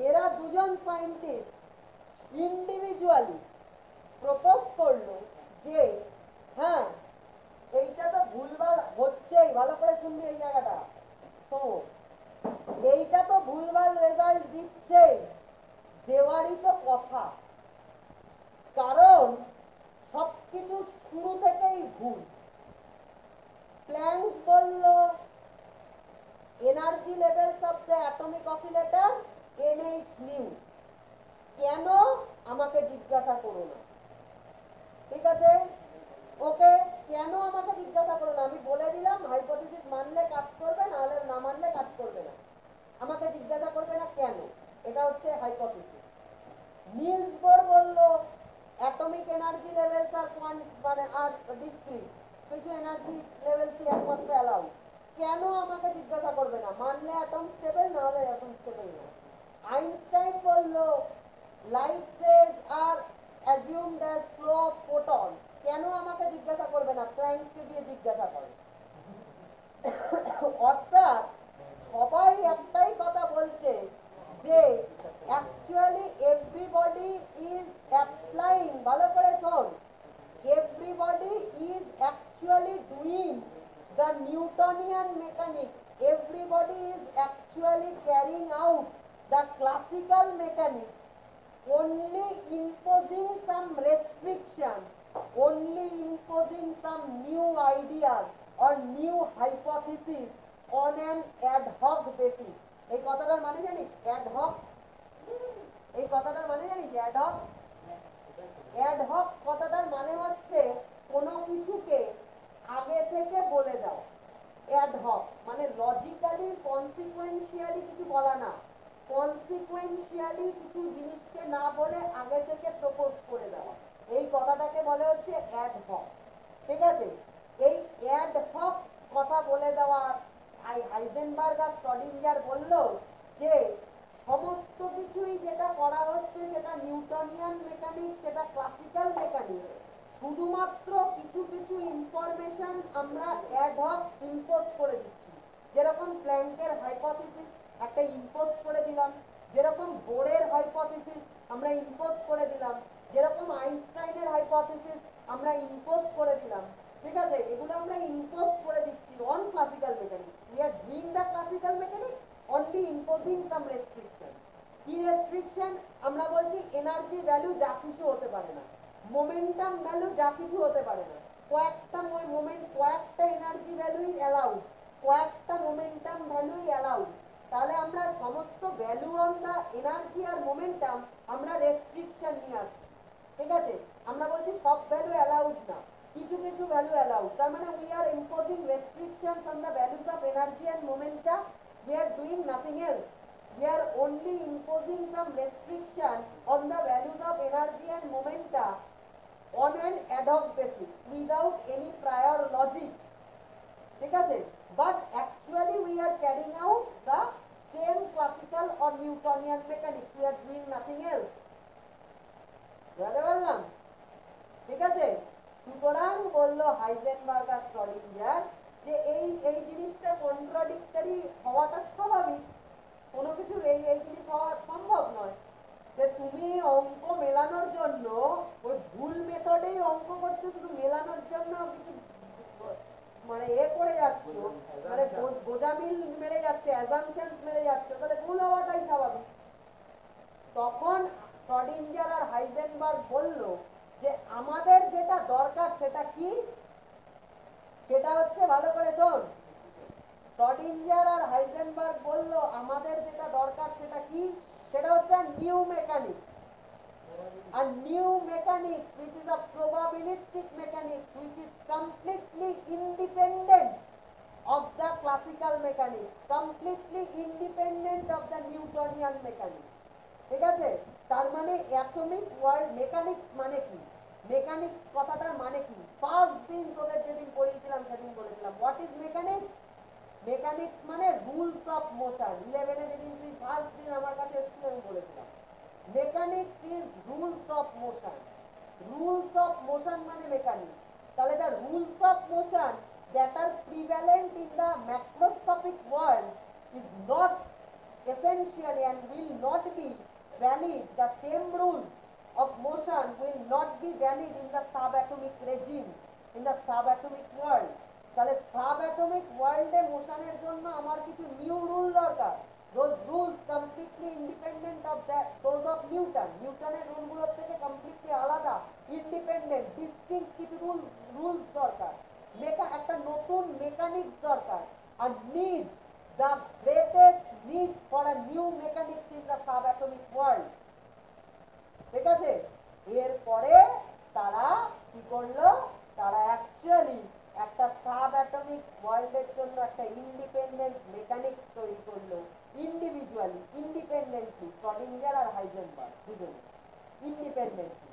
এরা দুজন সায়েন্টিস্ট ইন্ডিভিজুয়ালি প্রপোজ করলো যে হ্যাঁ, এইটা তো ভুলভাল হচ্ছেই, ভালো করে শুনবি এই জায়গাটা। শোনো, এইটা তো ভুলভাল রেজাল্ট দিচ্ছেই, দেওয়ারই তো কথা। কারণ সবকিছু শুরু থেকেই ভুল। প্ল্যাঙ্ক বলল energy levels of the atomic oscillator NH new. কেন আমাকে জিজ্ঞাসা করো না, ঠিক আছে? ওকে, কেন আমাকে জিজ্ঞাসা করো না, আমি বলে দিলাম হাইপোথিসিস মানলে কাজ করবে, নাহলে না মানলে কাজ করবে না। আমাকে জিজ্ঞাসা করবে না কেন, এটা হচ্ছে হাইপোথিসিস। নিলস বোর বলল অ্যাটমিক এনার্জি লেভেলস আর মানে আর ডিসক্রিট, কিছু এনার্জি লেভেলসই একমাত্র অ্যালাউড। কেন আমাকে জিজ্ঞাসা করবে না, মানলে অ্যাটম স্টেবল, না হলে অ্যাটম স্টেবল না। আইনস্টাইন বলল light raise R assumed as flow of photons. কেন আমাকে জিজ্ঞাসা করবে না, প্ল্যাঙ্ককে দিয়ে জিজ্ঞাসা করে। অর্থাৎ সবাই একটাই কথা বলছে যে অ্যাকচুয়ালি এভরিবডি ইজ অ্যাপ্লাইং, ভালো করে শোন, everybody is actually doing the Newtonian mechanics, everybody is actually carrying out the classical mechanics, only imposing some restrictions, only imposing some new ideas or new hypotheses on an ad hoc basis. এই কথাটার মানে জানিস ad hoc? এই কথাটার মানে জানিস ad hoc? ad hoc কথাটার মানে হচ্ছে কোনো কিছুকে আগে থেকে বলে দাও। ad hoc মানে লজিক্যালি কনসিকুয়েন্সিয়ালি কিছু বলা না, কনসিকুয়েন্সিয়ালি কিছু জিনিসকে না বলে আগে থেকে প্রপোজ করে দেওয়া, এই কথাটাকে বলে হচ্ছে ad hoc, ঠিক আছে? এই ad hoc কথা বলে দেওয়া হাইজেনবার্গ আর শ্রোডিঙ্গার বলল যে সমস্ত কিছুই যেটা করা হচ্ছে সেটা নিউটনিয়ান মেকানিক্স, সেটা ক্লাসিক্যাল মেকানিক্স, শুধুমাত্র কিছু কিছু ইনফরমেশন আমরা অ্যাড হক ইম্পোজ করে দিচ্ছি। যেরকম প্ল্যাঙ্কের হাইপোথিসিস একটা ইম্পোজ করে দিলাম, যেরকম বোরের হাইপোথিসিস আমরা ইম্পোজ করে দিলাম, যেরকম আইনস্টাইনের হাইপোথিসিস আমরা ইম্পোজ করে দিলাম, ঠিক আছে? এগুলো আমরা ইম্পোজ করে দিচ্ছি on classical mechanics. We are doing the classical mechanics, only imposing some restrictions. কি রেস্ট্রিকশন? আমরা বলছি এনার্জি ভ্যালু যা কিছু হতে পারে না, মোমেন্টাম ভ্যালু যা কিছু হতে পারে না, কয়েকটা কয়েকটা এনার্জি ভ্যালুই অ্যালাউড, কয়েকটা মোমেন্টাম ভ্যালুই অ্যালাউড। তাহলে আমরা সমস্ত ভ্যালু অন দা এনার্জি আর মোমেন্টাম আমরা রেস্ট্রিকশন নিয়ে আসছি, ঠিক আছে? আমরা বলছি সব ভ্যালু অ্যালাউড না, কিছু কিছু ভ্যালু অ্যালাউড। তার মানে we are imposing restrictions on the values of energy and momentum. We are doing nothing else. We are only imposing some restriction on the values of energy and momentum on an ad hoc basis without any prior logic. ঠিক আছে? But actually we are carrying out the same classical or Newtonian mechanics. We are doing nothing else. বুঝতে পারলাম? ঠিক আছে? সুতরাং বললো Heisenberg আর Schrödinger যে এই জিনিসটা কন্ট্রাডিক্টরি হওয়াটা স্বাভাবিক, কোনো কিছুর এই জিনিস হওয়া সম্ভব নয়। যে তুমি অঙ্ক মেলানোর জন্য ওই ভুল মেথডেই অঙ্ক করছো, শুধু মেলানোর জন্য কিছু মানে করে যাচ্ছ, মানে বোঝামিল মেরে যাচ্ছে, অ্যাজাম্পশনস মেরে যাচ্ছে, তাহলে ভুল হওয়াটাই স্বাভাবিক। তখন শ্রোডিঙ্গার আর হাইজেনবার্গ বলল যে আমাদের যেটা দরকার সেটা কি, সেটা হচ্ছে, ভালো করে শোন, শ্রোডিঙ্গার আর হাইজেনবার্গ বলল আমাদের যেটা দরকার সেটা কি, সেটা হচ্ছে নিউ মেকানিক্স। আর new mechanics which is a probabilistic mechanics which is completely independent of the classical mechanics, completely independent of the Newtonian mechanics, ঠিক আছে? তার মানে অ্যাটমিক ওয়ার্ল্ড মেকানিক্স মানে কি, মেকানিক্স কথাটার মানে কি, ফার্স্ট দিন তোদের যেদিন পড়িয়েছিলাম সেদিন বলেছিলাম হোয়াট ইজ মেকানিক্স। মেকানিক্স মানে রুলস অফ মোশন। 11 এ যেদিন তুই ফার্স্ট দিন আমার কাছে এসেছিলি আমি বলেছিলাম mechanics is rules of motion. Rules of motion মানে মেকানিক্স। তাহলে the rules of motion that are prevalent in the macroscopic world is not essentially and will not be valid. The same rules of motion will not be valid in the subatomic regime. In the subatomic world. তাহলে subatomic ওয়ার্ল্ডে মোশনের জন্য আমার কিছু new rule দরকার। those rules completely independent of that those of নিউটনের রুলগুলোর থেকে completely আলাদা, independent, distinct কিছু রুলস দরকার। একটা নতুন মেকানিক্স দরকার। আর need the greatest need for a new mechanics in the subatomic world। ঠিক আছে, এরপরে তারা কি করলো, তারা অ্যাকচুয়ালি একটা সাবঅ্যাটমিক ওয়ার্ল্ডের জন্য একটা ইন্ডিপেন্ডেন্ট মেকানিক্স তৈরি করলো, ইন্ডিভিজুয়ালি, ইন্ডিপেন্ডেন্টলি, শ্রোডিঞ্জার আর হাইজেনবার্গ দুজনে independently.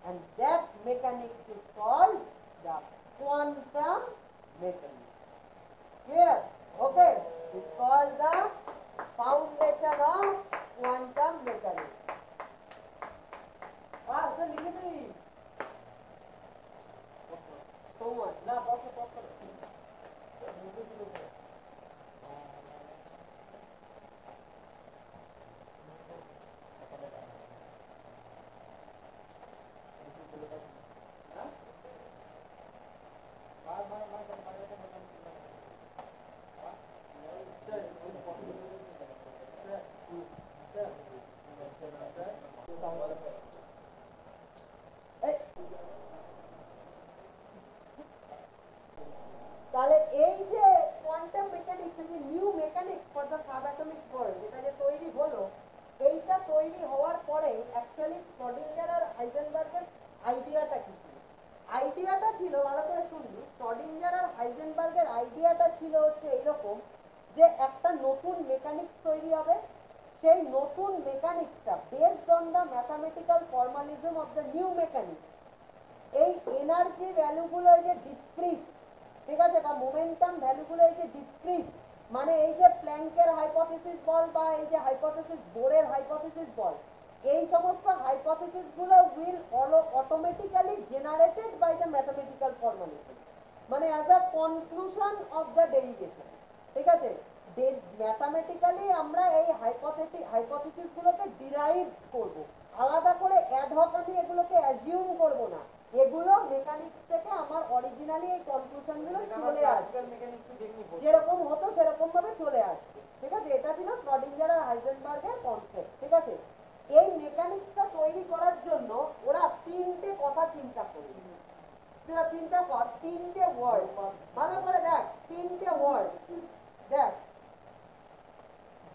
and that mechanics is called the quantum mechanics। clear? okay, it's called the foundation of quantum mechanics। sir লিখে দিই so much না বসো বসো তাহলে এই যে কোয়ান্টাম মেকানিক্স, এই যে new mechanics for the subatomic world, এটা যে তৈরি হলো, এইটা তৈরি হওয়ার পরে অ্যাকচুয়ালি শ্রোডিঞ্জার আর হাইজেনবার্গের আইডিয়াটা কি ছিল? আইডিয়াটা ছিল, ভালো করে শুনবি, শ্রোডিঞ্জার আর হাইজেনবার্গের আইডিয়াটা ছিল হচ্ছে এইরকম যে একটা নতুন মেকানিক্স তৈরি হবে, সেই নতুন মেকানিক্সটা based on the mathematical formalism of the new mechanics, এই এনার্জি ভ্যালুগুলো এই যে ডিসক্রিট, ঠিক আছে, বা মোমেন্টাম ভ্যালুগুলো এই যে ডিসক্রিট, মানে এই যে প্ল্যাঙ্কের হাইপোথিসিস বল বা এই যে হাইপোথিসিস বোরের হাইপোথিসিস বল, এই সমস্ত হাইপোথিসিস গুলো will automatically generated by the mathematical formalism, মানে as a conclusion of the derivation. ঠিক আছে, ম্যাথামেটিক্যালি আমরা এই হাইপোথিসিস গুলোকে ডিরাইভ করব, আলাদা করে অ্যাডহক আমি এগুলোকে অ্যাজিউম করব না, এগুলো মেকানিক্স থেকে আমার অরিজিনালি এই কনক্লুশন গুলো চলে আসবে, যেরকম হতো সেরকম ভাবে চলে আসবে। ঠিক আছে, এটা ছিল শ্রোডিঞ্জার আর হাইজেনবার্গের কনসেপ্ট। ঠিক আছে, এই মেকানিক্সটা তৈরি করার জন্য ওরা তিনটে কথা চিন্তা করবে। তোরা চিন্তা কর, তিনটে ওয়ার্ড, ভালো করে দেখ, তিনটে ওয়ার্ড দেখ,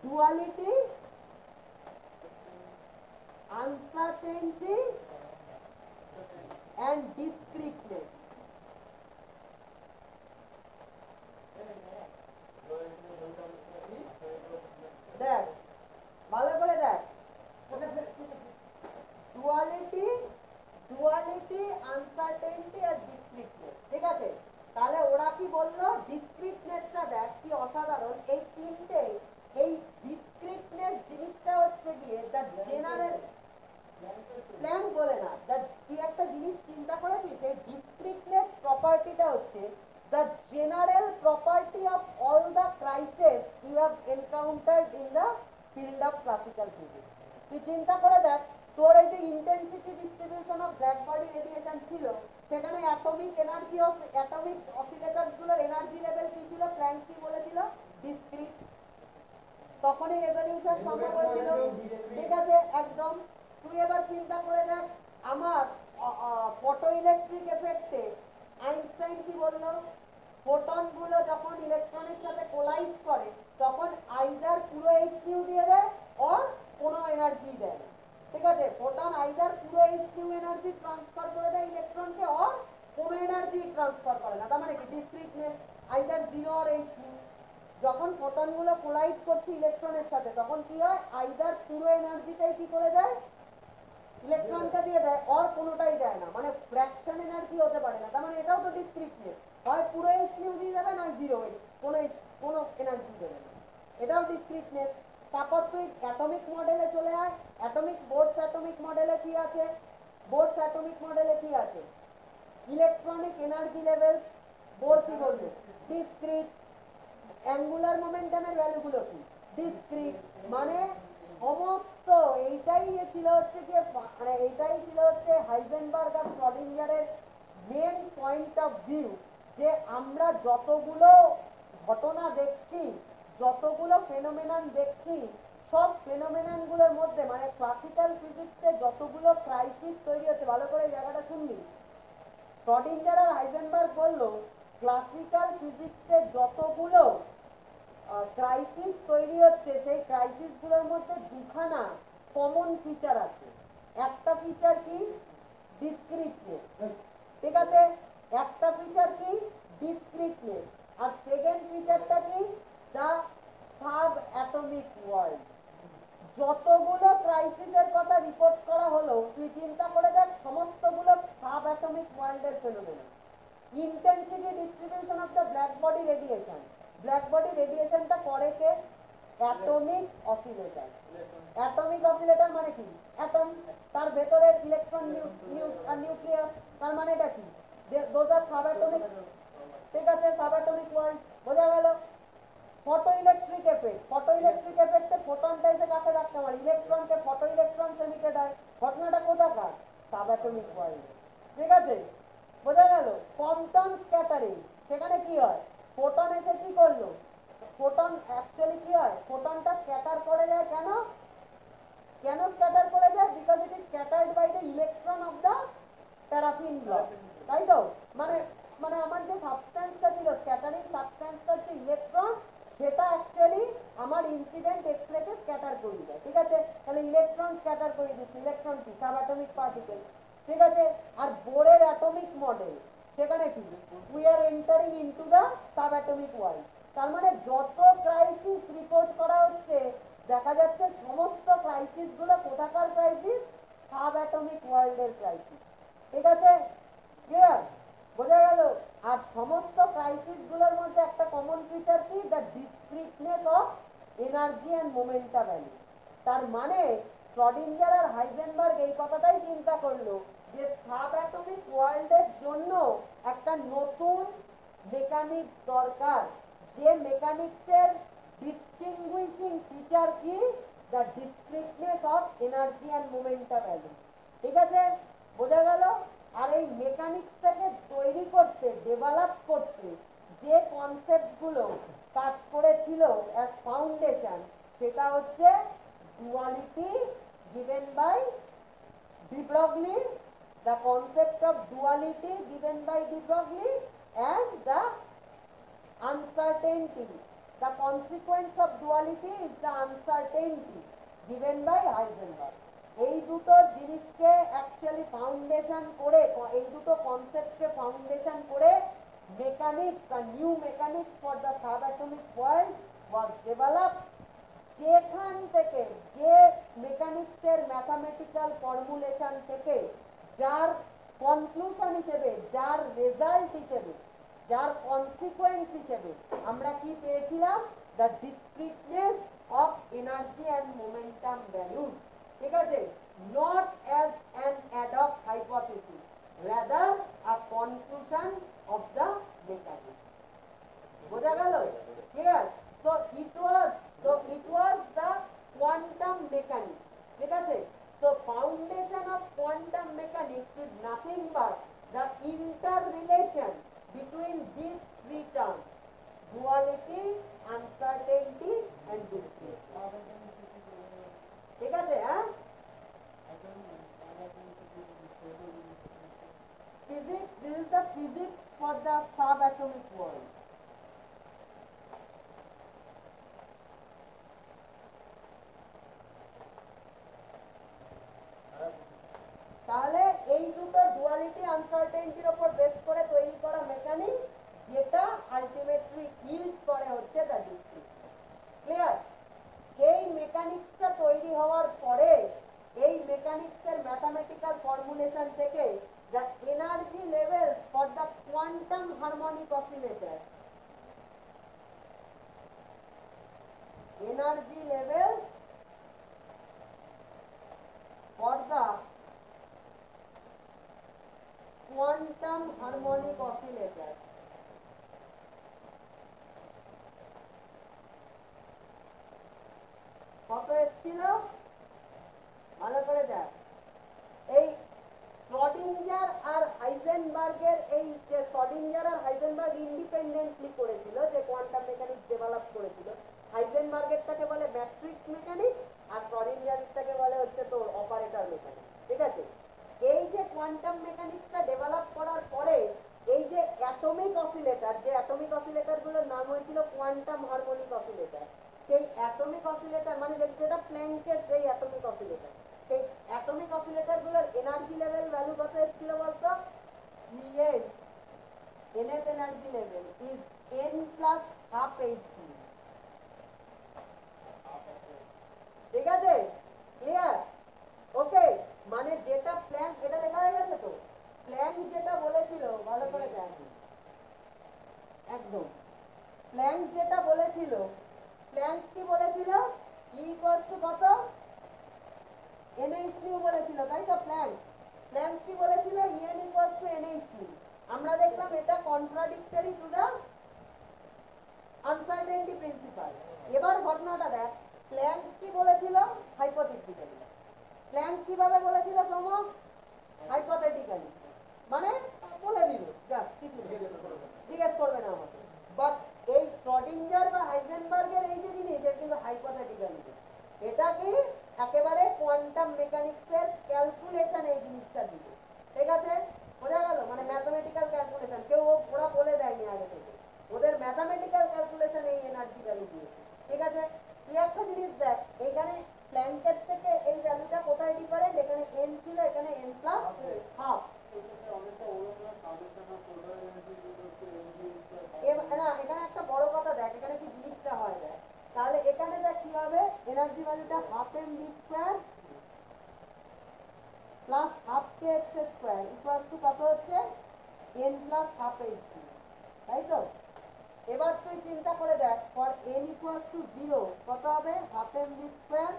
ডুয়ালিটি, আনসার্টেনটি and discreteness। দেখ ভালো করে দেখ, ডুয়ালিটি, আনসার্টেনটি আর ডিসক্রিটনেস। ঠিক আছে, তাহলে ওরা কি বললো, ডিসক্রিটনেসটা দেখ কি অসাধারণ, এই তিনটে, এই ডিসক্রিটনেস জিনিসটা হচ্ছে গিয়ে দ্য জেনারেল প্ল্যান বলে না, তুই একটা জিনিস চিন্তা করেছিস, এই ডিসক্রিটনেস প্রপার্টিটা হচ্ছে the general property of all the crisis you have encountered in the field of classical physics. তুই চিন্তা করে দেখ, তোর এই যে intensity distribution of black body radiation ছিল, সেখানে atomic energy of atomic oscillators গুলোর এনার্জি লেভেল কি ছিল, প্ল্যাঙ্ক কি বলেছিল, ডিসক্রিট, তখনই রেজলিউশন সম্ভব হয়েছিল। ঠিক আছে, একদম। তুই এবার চিন্তা করে দেখ, আমার ফটো ইলেকট্রিক এফেক্টে আইনস্টাইন কি বললো, ফোটন গুলো যখন ইলেকট্রনের সাথে কোলাইড করে তখন আইদার পুরো এইচ নিউ দিয়ে দেয় আর কোনো এনার্জি দেয় না। ঠিক আছে, ফোটন আইদার পুরো এইচ নিউ এনার্জি ট্রান্সফার করে দেয় ইলেকট্রনকে আর কোনো এনার্জি ট্রান্সফার করে না, তার মানে কি ডিসক্রিটনেস, আইদার জিরো আর এইচ নিউ। যখন ফোটন গুলো কোলাইড করছে ইলেকট্রনের সাথে তখন কি হয়, আইদার পুরো এনার্জিটাই কি করে দেয়, ইলেকট্রনকে দিয়ে দেয়, আর কোনোটাই দেয় না, মানে ফ্র্যাকশন এনার্জি হতে পারে না, তার মানে এটাও তো ডিসক্রিটনেস, হয় পুরো এইচ নিউ দিয়ে যাবে নয় জিরো এইচ, কোনো এনার্জি দেবে না, এটাও ডিসক্রিটনেস। তারপর তুই অ্যাটমিক মডেলে চলে আয়, বোরস অ্যাটমিক মডেলে কি আছে, বোরস অ্যাটমিক মডেলে কি আছে, ইলেকট্রনিক এনার্জি লেভেলস, বোর কি বলবে, ডিসক্রিট। অ্যাঙ্গুলার মোমেন্টামের ভ্যালুগুলো কি, ডিসক্রিট, মানে সমস্ত এইটাই ছিল হচ্ছে যে, মানে এইটাই ছিল হচ্ছে হাইজেনবার্গ আর শ্রোডিঞ্জারের মেন পয়েন্ট অফ ভিউ যে আমরা যতগুলো ঘটনা দেখছি, যতগুলো ফেনোমেনন দেখছি, সব ফেনোমেনন গুলোর মধ্যে মানে ক্লাসিক্যাল ফিজিক্সে যতগুলো ক্রাইসিস তৈরি হচ্ছে, ভালো করে জায়গাটা শুনবি। শ্রডিঞ্জার আর হাইজেনবার্গ বললো ক্লাসিক্যাল ফিজিক্সে যতগুলো ক্রাইসিস তৈরি হচ্ছে সেই ক্রাইসিস গুলোর মধ্যে দুখানা কমন ফিচার আছে। একটা ফিচার কি? ডিসক্রিটনেস, ঠিক আছে? একটা ফিচার কি? ডিসক্রিটনেস। আর সেকেন্ড ফিচারটা কি? দা সাব অ্যাটমিক ওয়ার্ল্ড। যতগুলো ক্রাইসিসের কথা রিপোর্ট করা হলো তুই চিন্তা করে দেখ সমস্তগুলো সাব অ্যাটমিক ওয়ার্ল্ডের phenomenon. Intensity distribution of the black body radiation, black body রেডিয়েশনটা করে কে? Atomic oscillator. অ্যাটমিক অসিলেটর মানে কি? অ্যাটম, তার ভেতরের ইলেকট্রন নিউক্লিয়াস, তার মানে এটা কি? দোজ আর সাব অ্যাটমিক, ঠিক আছে? সাব অ্যাটমিক ওয়ার্ল্ড, বোঝা গেল? Photo electric effect, photo electric এফেক্টে ফোটনটা এসে কাছে রাখতে পারে, ইলেকট্রনকে ফটো ইলেকট্রন এমিটেড হয়। ঘটনাটা কোথাকার? সাব অ্যাটমিক ওয়ার্ল্ডে, ঠিক আছে? বোঝা গেল? কোয়ান্টাম স্ক্যাটারিং, সেখানে কি হয়? ফোটন এসে কি করলো? ফোটন অ্যাকচুয়ালি কি হয়? ফোটনটা স্ক্যাটার করে যায় কেন? কেন স্ক্যাটার করে যায়? Because it is scattered by the electron of the paraffin block, তাই তো? মানে মানে আমার যে সাবস্ট্যান্সটা ছিল, স্ক্যাটারিং সাবস্ট্যান্সটা যে ইলেকট্রন, সেটা অ্যাকচুয়ালি আমার ইনসিডেন্ট এক্সরেকে স্ক্যাটার করে দেয়, ঠিক আছে? তাহলে ইলেকট্রন স্ক্যাটার করে দিচ্ছে, ইলেকট্রন কি? সাব অ্যাটমিক পার্টিকেল, ঠিক আছে? আর বোরের অ্যাটমিক মডেল, সেখানে কি? We are entering into the sub atomic world. তার মানে যত ক্রাইসিস রিপোর্ট করা হচ্ছে দেখা যাচ্ছে সমস্ত ক্রাইসিস গুলো কোথাকার ক্রাইসিস? সাব অ্যাটমিক ওয়ার্ল্ডের ক্রাইসিস, ঠিক আছে? ক্লিয়ার? বোঝা গেল? আর সমস্ত ক্রাইসিস গুলোর মধ্যে একটা কমন ফিচার কি? The discreteness of energy and momentum value. তার মানে শ্রডিঞ্জার আর হাইজেনবার্গ এই কথাটাই চিন্তা করলো যে সাব অ্যাটমিক ওয়ার্ল্ডের জন্য একটা নতুন মেকানিক্স দরকার, যে মেকানিক্সের ডিস্টিংগুইশিং ফিচার কি? The discreteness of energy and momentum value, ঠিক আছে? বোঝা গেল? আর এই মেকানিক্সটাকে তৈরি করতে, ডেভেলপ করতে যে কনসেপ্টগুলো কাজ করেছিল অ্যাজ ফাউন্ডেশন, সেটা হচ্ছে duality given by de Broglie, the concept of duality given by de Broglie, and the uncertainty, the consequence of duality is the uncertainty given by Heisenberg. এই দুটো জিনিসকে অ্যাকচুয়ালি ফাউন্ডেশন করে, এই দুটো কনসেপ্টকে ফাউন্ডেশন করে mechanics, the new mechanics for the sub atomic world was developed. সেখান থেকে, যে মেকানিক্সের ম্যাথামেটিক্যাল ফর্মুলেশন থেকে, যার কনক্লুশন হিসেবে, যার রেজাল্ট হিসেবে, যার কনসিকুয়েন্স হিসেবে আমরা কি পেয়েছিলাম? The discreteness of energy and momentum values, ঠিক আছে? Not as an ad hoc hypothesis, rather a conclusion of the mechanics. বোঝা গেল? Clear? So it was the quantum mechanics, ঠিক আছে? So foundation of quantum mechanics is nothing but the interrelation between these three terms: duality, uncertainty and discreteness. ঠিক আছে? হ্যাঁ, physics, this is the physics for the subatomic world. তাহলে এই দুটো duality আনসার্টেনিটির উপর base করে তৈরি করা মেকানিক্স, যেটা আলটিমেটলি ইল্ড করে হচ্ছে দ্য ডিসক্রিটনেস। ক্লিয়ার? এই মেকানিক্সটা তৈরি হওয়ার পরে, এই মেকানিক্সের ম্যাথামেটিক্যাল ফর্মুলেশন থেকে the energy levels for the quantum harmonic oscillator, energy levels for the quantum harmonic oscillator, কত এসেছিল? ভালো করে দেখ। এই শ্রোডিঞ্জার আর হাইজেনবার্গের এই যে শ্রোডিঞ্জার আর হাইজেনবার্গ ইন্ডিপেন্ডেন্টলি করেছিল যে কোয়ান্টাম মেকানিক্স ডেভেলপ করেছিল, হাইজেনবার্গেরটাকে বলে ম্যাট্রিক্স মেকানিক্স আর শ্রোডিঞ্জারটাকে বলে হচ্ছে তোর অপারেটর মেকানিক্স। ঠিক আছে, এই যে কোয়ান্টাম মেকানিক্সটা ডেভেলপ করার পরে এই যে অ্যাটমিক অসিলেটর, যে অ্যাটমিক অসিলেটর গুলোর নাম হয়েছিল কোয়ান্টাম হারমোনিক অসিলেটর, সেই অ্যাটমিক অসিলেটর মানে যেটা প্ল্যাঙ্কের সেই অ্যাটমিক অসিলেটর, সেই অ্যাটমিক অসিলেটর গুলোর এনার্জি লেভেল ভ্যালু কত এসেছিল বলতো? En, nth energy level is n plus half hv। ঠিক আছে, ক্লিয়ার? ওকে, মানে যেটা প্ল্যাঙ্ক, এটা লেখা হয়ে গেছে তো, প্ল্যাঙ্ক যেটা বলেছিল ভালো করে দেখ একদম, প্ল্যাঙ্ক যেটা বলেছিল, প্ল্যাঙ্ক কি বলেছিল? E ইকুয়ালস টু কত? Nhν বলেছিল, তাই তো? প্ল্যাঙ্ক কি বলেছিল? En equals to Nhν। আমরা দেখলাম এটা contradictory to the uncertainty principle. এবার ঘটনাটা দেখ, প্ল্যাঙ্ক কি বলেছিল? হাইপোথেটিক্যালি। প্ল্যাঙ্ক কিভাবে বলেছিল সম? হাইপোথেটিক্যালি, মানে বলে দিল, জাস্ট কিছু জিজ্ঞেস করবে না আমাকে। বাট এই শ্রোডিঞ্জার বা হাইজেনবার্গের এই যে জিনিস, এটা কিন্তু হাইপোথেটিক্যালি, এটা কি একেবারে কোয়ান্টাম মেকানিক্সের ক্যালকুলেশন এই জিনিসটা দিবে। ঠিক আছে, বোঝা গেল? মানে ম্যাথমেটিক্যাল ক্যালকুলেশন, কেউ ওরা বলে দেয়নি আগে থেকে, ওদের ম্যাথমেটিক্যাল ক্যালকুলেশন এই এনার্জি ভ্যালু দিয়েছে। ঠিক আছে, তুই একটা জিনিস দেখ, এখানে প্ল্যাঙ্কের থেকে এই ভ্যালুটা কোথায় ডিফারেন্ট? এখানে n ছিল, এখানে n প্লাস হাফ। না, এখানে একটা বড় কথা দেখ, এখানে কি জিনিসটা হয় দেখ, তাহলে এখানে দেখ কি হবে, এনার্জি ভ্যালুটা half mv square plus half kx square equals to কত হচ্ছে? n প্লাস হাফ hv, তাই তো? এবার তুই চিন্তা করে দেখ, ফর n ইকুয়ালস টু 0 কত হবে? Half mv square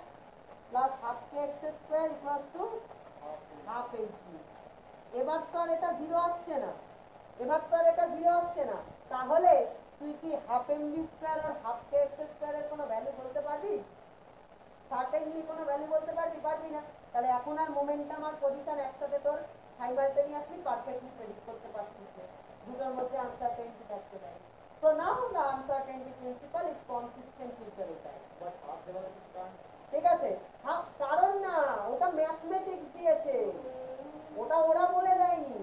plus half kx square equals to half hv। এবার তো আর এটা 0 আসছে না, এবার তো আর এটা 0 আসছে না, তাহলে তুই কি হাফ mv স্কয়ার আর হাফ kx স্কয়ারের কোনো ভ্যালু বলতে পারবি? সার্টেনলি কোনো ভ্যালু বলতে পারবি? পারবি না। তাহলে এখন আর মোমেন্টাম আর পজিশন একসাথে তোর সাইমালটেনিয়াসলি পারফেক্টলি প্রেডিক্ট করতে পারছিস না, দুটোর মধ্যে আনসার্টেনটি থাকতে পারে। So now the uncertainty principle is consistent with the result. But half development can't. ঠিক আছে, কারণ না, ওটা ম্যাথমেটিক্স দিয়েছে, ওটা ওরা বলে দেয়নি,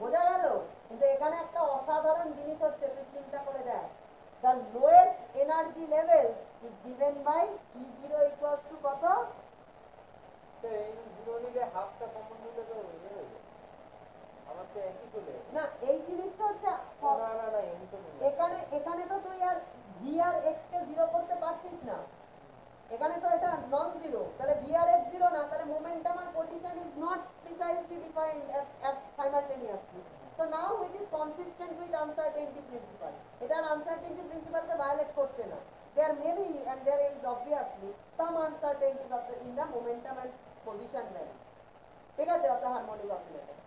বোঝা গেল? কিন্তু এখানে একটা অসাধারণ জিনিস হচ্ছে, তুই চিন্তা করে দেখ, the lowest energy level is given by E0 equals to কত? না, এই জিনিসটা হচ্ছে এখানে, এখানে তো তুই আর v আর x কে 0 করতে পারছিস না, এখানে তো এটা নন জিরো, তাহলে v আর x 0 না, তাহলে মোমেন্টাম আর position is not precisely defined as simultaneously. So now it is consistent with uncertainty principle. এটা uncertainty principle কে violate করছে না। There may be and there is obviously some uncertainties of the in the momentum and position values. ঠিক আছে, of the harmonic oscillator.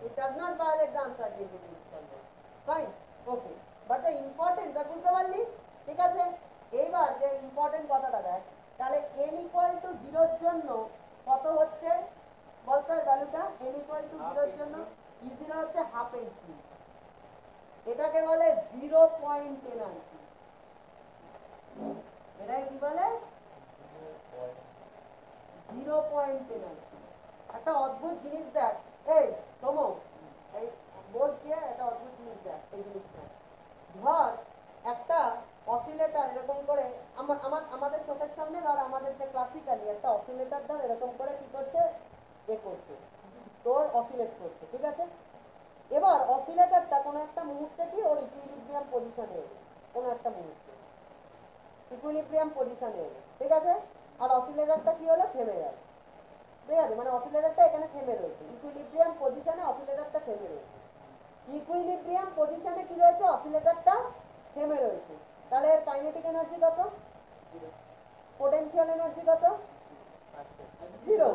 It does not violate the uncertainty principle. Fine, okay. But the important, তা বুঝতে পারলি? ঠিক আছে, এইবার যে important কথাটা দেখ, তাহলে n ইকুয়াল টু 0 এর জন্য কত হচ্ছে বলতো এর ভ্যালুটা? n ইকুয়াল টু 0 এর জন্য E0 হচ্ছে হাফ hv, এটাকে বলে 0 পয়েন্ট এনার্জি। এটাকে কি বলে? 0 পয়েন্ট এনার্জি। একটা অদ্ভুত জিনিস দেখ, এই তোমো এই বোঝ দিয়ে একটা অদ্ভুত জিনিস দেখ, এই জিনিসটা ধর, একটা অসিলেটর এরকম করে আমাদের চোখের সামনে ধর, আমাদের যে ক্লাসিক্যালি একটা অসিলেটর ধর এরকম করে কি করছে, এ করছে, তোর অসিলেট করছে। ঠিক আছে, এবার অসিলেটরটা কোনো একটা মুহূর্তে কি ওর ইকুইলিব্রিয়াম পজিশনে এলো, কোনো একটা মুহূর্তে ইকুইলিব্রিয়াম পজিশনে এলো। ঠিক আছে, আর অসিলেটরটা কি হলো? থেমে গেল। ঠিক আছে, মানে অসিলেটরটা এখানে থেমে রয়েছে, ইকুইলিব্রিয়াম পজিশনে অসিলেটরটা থেমে রয়েছে। ইকুইলিব্রিয়াম পজিশনে কি রয়েছে? অসিলেটরটা থেমে রয়েছে। তাহলে এর কাইনেটিক এনার্জি কত? পোটেনশিয়াল এনার্জি কত? 0।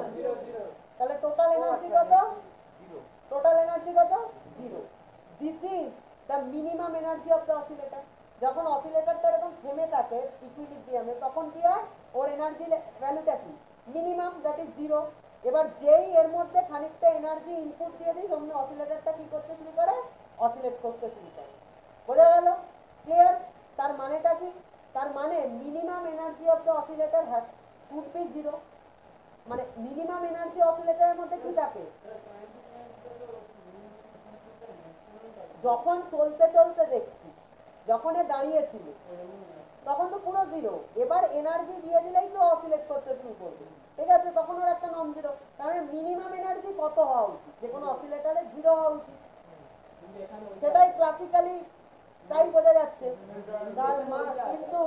তাহলে টোটাল এনার্জি কত? টোটাল এনার্জি কত? 0। This is the minimum energy of the oscillator. যখন অসিলেটরটা এরকম থেমে থাকে ইকুইলিব্রিয়ামে, তখন কি হয়? ওর এনার্জি ভ্যালুটা কি? Minimum, that is 0। এবার যেই এর মধ্যে খানিকটা এনার্জি ইনপুট দিয়ে দিই অমনি অসিলেটরটা কি করতে শুরু করে, অসিলেট করতে শুরু করে। বোঝা গেল? ক্লিয়ার? তার মানেটা কি? তার মানে minimum energy of the oscillator has should be zero. মানে মিনিমাম এনার্জি অসিলেটরের মধ্যে কি থাকে, যখন চলতে চলতে দেখছিস, যখন এ দাঁড়িয়েছিল তখন তো পুরো জিরো। এবার এনার্জি দিয়ে দিলেই তো অসিলেট করতে শুরু করবে, ঠিক আছে? তখন ওর একটা নন জিরো। কারণ মিনিমাম এনার্জি কত হওয়া উচিত, যে কোনো অসিলেটরে জিরো হওয়া উচিত। সেটাই ক্লাসিক্যালি তাই বোঝা যাচ্ছে। তার কিন্তু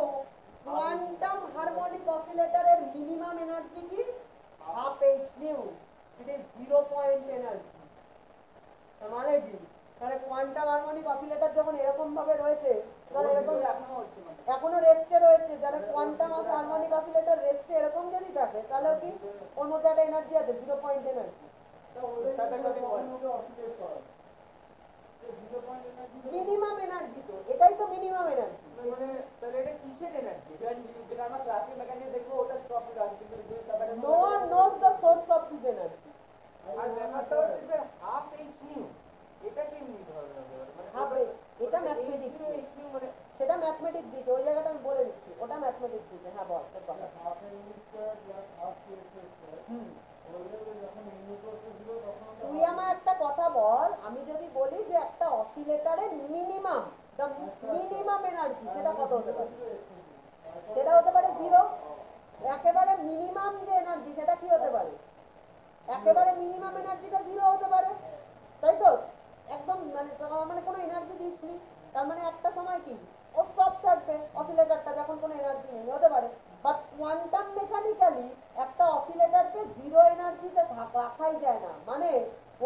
কোয়ান্টাম হারমোনিক অসিলেটরের মিনিমাম এনার্জি কি, half H new, it is 0 point energy. তার মানে কি, তাহলে কোয়ান্টাম হারমোনিক অসিলেটর যখন এরকম ভাবে রয়েছে, তাহলে এরকম এখনো রেস্টে রয়েছে, যারা কোয়ান্টাম হারমোনিক অসিলেটর রেস্টে এরকম যদি থাকে, তাহলে কি ওর মধ্যে একটা এনার্জি আছে, 0 পয়েন্ট এনার্জি। মিনিমাম এনার্জি তো এটাই তো মিনিমাম এনার্জি। মানে তাহলে এটা কিসের এনার্জি, যেটা আমরা ক্লাসিক মেকানিক্স দেখবো ওটা স্টপ হয়ে আছে, কিন্তু no one knows the source of this energy। আর ব্যাপারটা হচ্ছে যে হাফ এইচ নিউ, এটা কি ধরনের মানে হাফ, এটা ম্যাথমেটিক্স, এইচ নিউ মানে সেটা ম্যাথমেটিক্স দিয়েছে, ওই জায়গাটা আমি বলে দিচ্ছি, ওটা ম্যাথমেটিক্স দিয়েছে। হ্যাঁ বল, তোর কথা। Half H square plus half K square, যখন ইউনিভার্স ছিল তখন তুই আমার একটা কথা বল, আমি যদি বলি যে একটা অসিলেটরের মিনিমাম, দ্য মিনিমাম এনার্জি, সেটা কত হতে পারে? সেটা হতে পারে জিরো। একেবারে মিনিমাম যে এনার্জি সেটা কি হতে পারে, একেবারে মিনিমাম এনার্জিটা জিরো হতে পারে, তাই তো? একদম মানে কোনো এনার্জি দিসনি, তার মানে একটা সময় কি ও স্টপ থাকবে অসিলেটরটা, যখন কোনো এনার্জি নেই, হতে পারে। বাট কোয়ান্টাম মেকানিক্যালি একটা অসিলেটরকে জিরো এনার্জিতে রাখাই যায় না। মানে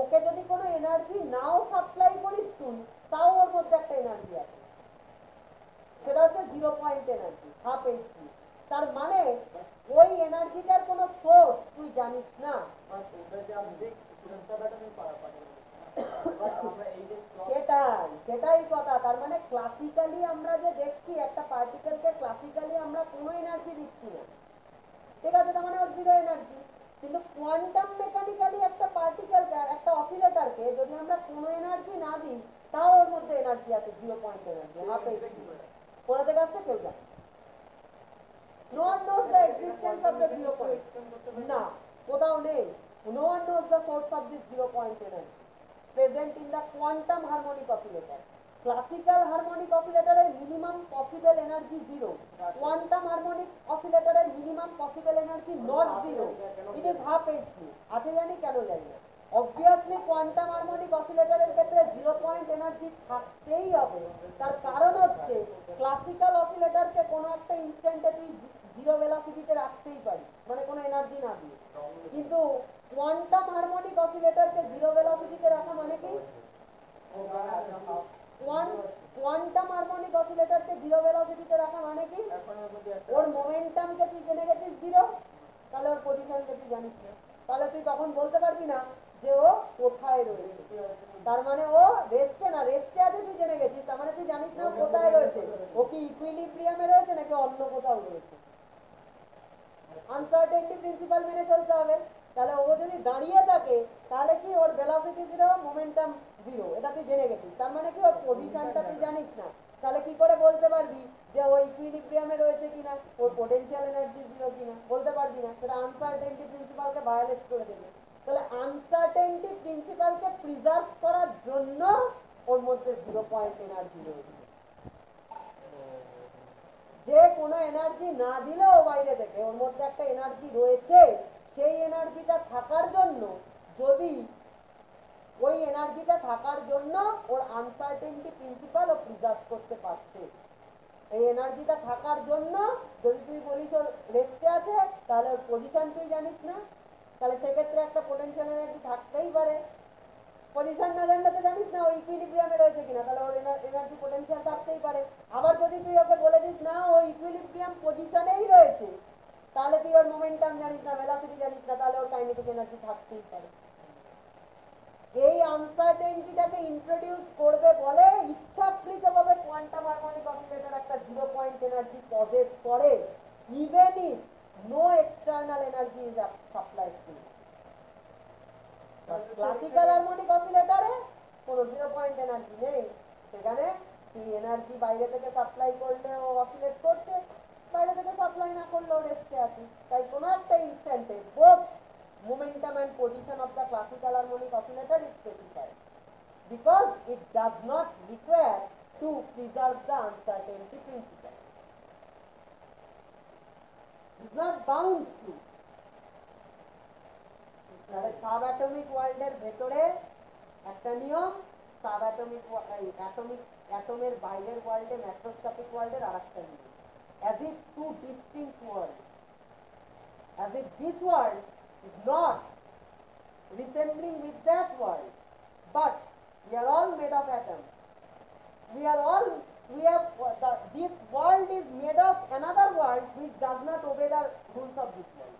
ওকে যদি কোনো এনার্জি নাও সাপ্লাই করিস তুই, তাও ওর মধ্যে একটা এনার্জি আছে, সেটা হচ্ছে 0 পয়েন্ট এনার্জি, হাফ এইচপি। তার মানে ওই এনার্জিটার কোনো সোর্স তুই জানিস না। সেটাই কথা। তার মানে ক্লাসিক্যালি আমরা যে দেখছি একটা পার্টিকেলকে, ক্লাসিক্যালি আমরা কোনো এনার্জি দিচ্ছি না, ঠিক আছে? তার মানে ওর জিরো এনার্জি। কিন্তু কোয়ান্টাম মেকানিক্যালি একটা পার্টিকেলকে, একটা অসিলেটরকে যদি আমরা কোনো এনার্জি না দিই, তাও ওর মধ্যে এনার্জি আছে, 0 পয়েন্ট এনার্জি, হাফ এইচপি। কোথা থেকে আসছে কেউ জানে? No one knows the existence of the 0 point. না, কোথাও নেই। No one knows the source of this 0 point energy present in the quantum harmonic oscillator. Classical harmonic oscillator এর minimum possible energy 0. Quantum harmonic oscillator এর minimum possible energy not 0. It is half h nu. আছে জানি, কেন জানি না। Obviously quantum harmonic oscillator এর ক্ষেত্রে 0 point energy থাকতেই হবে। তার কারণ হচ্ছে ক্লাসিক্যাল অসিলেটরকে কোনো একটা ইনস্ট্যান্টে তুই জিরো ভেলোসিটিতে রাখতেই পারিস, মানে কোনো এনার্জি না দিয়ে। কিন্তু কোয়ান্টাম হারমোনিক অসিলেটরকে জিরো ভেলোসিটিতে রাখা মানে কি, কোয়ান্টাম হারমোনিক অসিলেটরকে জিরো ভেলোসিটিতে রাখা মানে কি, ওর মোমেন্টামকে তুই জেনে গেছিস জিরো, তাহলে ওর পজিশনকে তুই জানিস না, তাহলে তুই তখন বলতে পারবি না যে ও কোথায় রয়েছে। তার মানে ও রেস্টে না, রেস্টে আছে তুই জেনে গেছিস, তার মানে তুই জানিস না ও কোথায় রয়েছে, ও কি ইকুইলিব্রিয়ামে রয়েছে নাকি অন্য কোথাও রয়েছে। আনসার্টেনটি প্রিন্সিপাল মেনে চলতে হবে। তাহলে ও যদি দাঁড়িয়ে থাকে, তাহলে কি ওর ভেলোসিটি জিরো, মোমেন্টাম জিরো, এটা তুই জেনে গেছিস। তার মানে কি ওর পজিশনটা তুই জানিস না। তাহলে কি করে বলতে পারবি যে ও ইকুইলিব্রিয়ামে রয়েছে কিনা, ওর পোটেনশিয়াল এনার্জি জিরো কিনা? বলতে পারবি না, সেটা আনসার্টেনটি প্রিন্সিপালকে ভায়োলেট করে দেবে। তাহলে আনসার্টেনটি প্রিন্সিপালকে প্রিজার্ভ করার জন্য ওর মধ্যে 0 পয়েন্ট এনার্জি রয়েছে। যে কোনো এনার্জি না দিলেও বাইরে থেকে ওর মধ্যে একটা এনার্জি রয়েছে, সেই এনার্জিটা থাকার জন্য, যদি ওই এনার্জিটা থাকার জন্য ওর আনসার্টেনটি প্রিন্সিপাল ও প্রিজার্ভ করতে পারছে। এই এনার্জিটা থাকার জন্য যদি তুই বলিস ওর রেস্টে আছে, তাহলে ওর পজিশন তুই জানিস না, তাহলে সেক্ষেত্রে একটা পোটেনশিয়াল এনার্জি থাকতেই পারে। পজিশন না জানলে তো জানিস না ও ইকুইলিব্রিয়ামে রয়েছে কিনা, তাহলে ওর এনার্জি পোটেনশিয়াল থাকতেই পারে। আবার যদি তুই ওকে বলে দিস না ও ইকুইলিব্রিয়াম পজিশনেই রয়েছে, তাহলে তুই ওর মোমেন্টাম জানিস না, ভেলোসিটি জানিস না, তাহলে ওর কাইনেটিক এনার্জি থাকতেই পারে। এই আনসার্টেনটিটাকে ইন্ট্রোডিউস করবে বলে ইচ্ছাকৃতভাবে কোয়ান্টাম হারমোনিক অসিলেটর একটা 0 পয়েন্ট এনার্জি পজেস করে, even if no external energy is supplied to. Classical harmonic অসিলেটরে কোনো 0 পয়েন্ট এনার্জি নেই, সেখানে তুই এনার্জি বাইরে থেকে সাপ্লাই করলে ও অসিলেট করছে, বাইরে থেকে সাপ্লাই না করলেও রেস্টে আছে। তাই কোনো একটা ইনস্ট্যান্টে both momentum and position of the classical harmonic oscillator is specified because it does not require to preserve the uncertainty principle. It is not bound to. তাহলে সাব অ্যাটমিক ওয়ার্ল্ডের ভেতরে একটা নিয়ম, সাব অ্যাটমিক অ্যাটমের বাইরের ওয়ার্ল্ডে ম্যাক্রোস্কোপিক ওয়ার্ল্ডের আরেকটা নিয়ম, as if two distinct worlds, as if this world is not resembling with that world, but we are all made of atoms. This world is made of another world which does not obey the rules of this world.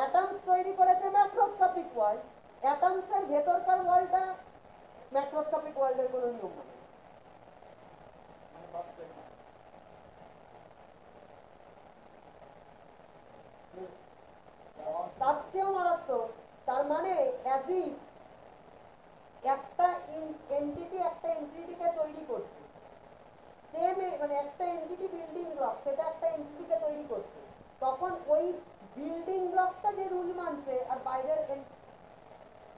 Atoms তৈরি করেছে macroscopic world, atoms এর ভেতরকার ওয়ার্ল্ডটা macroscopic ওয়ার্ল্ডের কোনো নিয়ম নেই। তার চেয়েও মারাত্মক, তার মানে as if একটা এন্টিটি একটা এন্টিটিকে তৈরি করছে, সেম মানে একটা এন্টিটি বিল্ডিং ব্লক, সেটা একটা এন্টিটিকে তৈরি করছে, তখন ওই বিল্ডিং ব্লকটা যে রুল মানছে আর বাইরের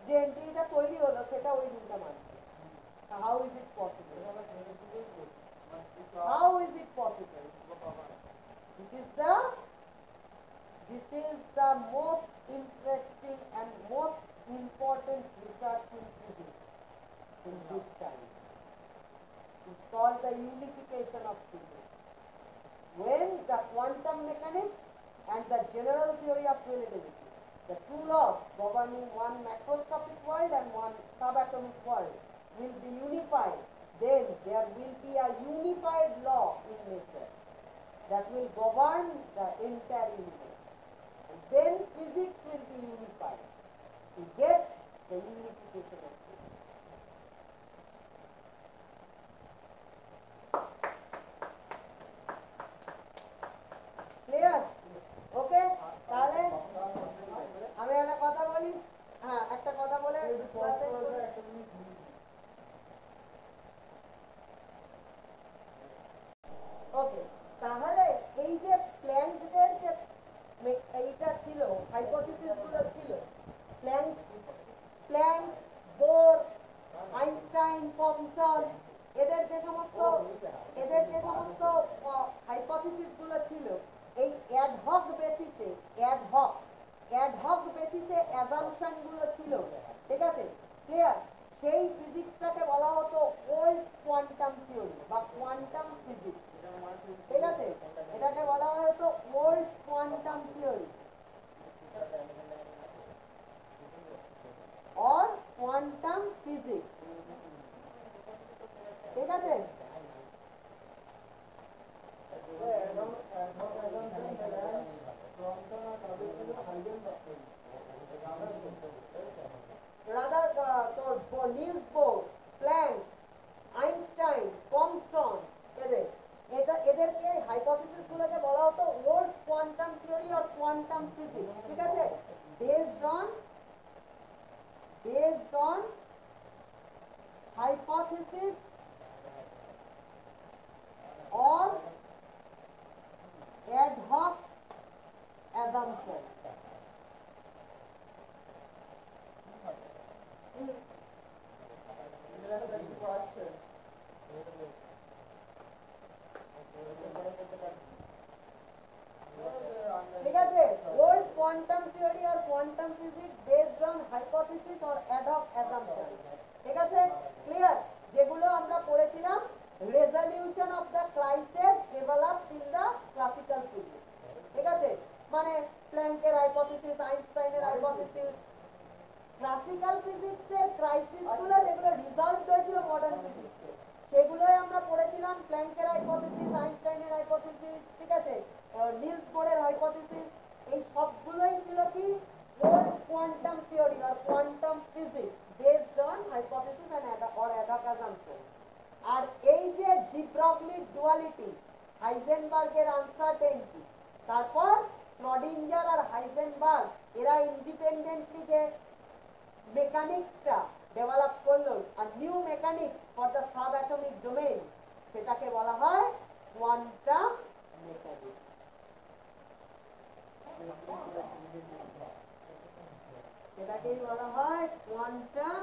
যে এন্টিটিটা তৈরি হলো সেটা ওই রুলটা মানছে। How is it possible? How is it possible? This is the most interesting and most important research in physics in this time. It's called the unification of physics. When the quantum mechanics and the general theory of relativity, the two laws governing one macroscopic world and one subatomic world, will be unified, then there will be a unified law in nature that will govern the entire universe. And then physics will be unified. We get the unification of physics. Clear? Okay? তাহলে আমি একটা কথা বলি, হ্যাঁ একটা কথা বলে ওকে। তাহলে এই যে প্ল্যাঙ্কের যে এইটা ছিল, হাইপোথিসিস গুলো ছিল, প্ল্যাঙ্ক, বোর, আইনস্টাইন, কম্পটন, এদের যে সমস্ত হাইপোথিসিস গুলো ছিল, এই অ্যাডহক বেসিসে অ্যাজাম্পশন গুলো ছিল, ঠিক আছে? ক্লিয়ার? সেই ফিজিক্সটাকে বলা হতো ওল্ড কোয়ান্টাম থিওরি বা কোয়ান্টাম ফিজিক্স, ঠিক আছে? এটাকে বলা হতো old quantum theory or quantum physics, ঠিক আছে? রাদার তোর Niels Bohr, Planck, Einstein, Compton, এদেরকে হাইপোথিসিস গুলোকে বলা হতো old quantum theory or quantum physics, ঠিক আছে? based on hypothesis or ad hoc assumption. ঠিক আছে? ওল্ড কোয়ান্টাম থিওরি আর quantum physics based on hypothesis or ad hoc assumption, ঠিক আছে? ক্লিয়ার? যেগুলো আমরা পড়েছিলাম resolution of the crisis developed in the classical physics, ঠিক আছে? মানে প্ল্যাঙ্কের হাইপোথিসিস, আইনস্টাইনের হাইপোথিসিস, ক্লাসিক্যাল ফিজিক্সের ক্রাইসিস গুলো যেগুলো রিজলভ হয়েছিল মডার্ন ফিজিক্সে, সেগুলোই আমরা পড়েছিলাম। প্ল্যাঙ্কের হাইপোথিসিস, আইনস্টাইনের হাইপোথিসিস, ঠিক আছে, নিলস বোরের হাইপোথিসিস, এই সবগুলোই ছিল কি ওল্ড কোয়ান্টাম থিওরি আর quantum physics based on hypothesis and or ad hoc assumptions. আর এই যে ডি ব্রগলি ডুয়ালিটি, হাইজেনবার্গের আনসার্টেনটি, তারপর শ্রোডিঞ্জার আর হাইজেনবার্গ এরা ইন্ডিপেন্ডেন্টলি যে মেকানিক্সটা ডেভেলপ করলো, আর new mechanics for the sub atomic domain, সেটাকে বলা হয় কোয়ান্টাম মেকানিক্স। এটাকেই বলা হয় quantum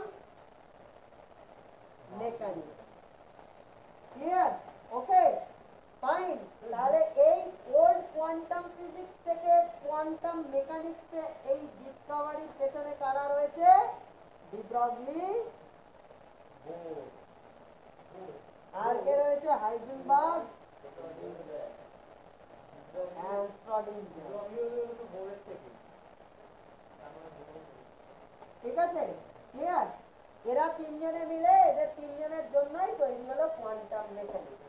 mechanics. Clear? Okay, fine. তাহলে এই ওল্ড কোয়ান্টাম ফিজিক্স থেকে কোয়ান্টাম মেকানিক্সে এই ডিসকভারির পেছনে কারা রয়েছে? ডি ব্রগলি, আর কে রয়েছে? Heisenberg and Schrodinger. ঠিক আছে, ক্লিয়ার? এরা তিনজনে মিলে, এদের তিনজনের জন্যই তৈরি হলো কোয়ান্টাম মেকানিক্স।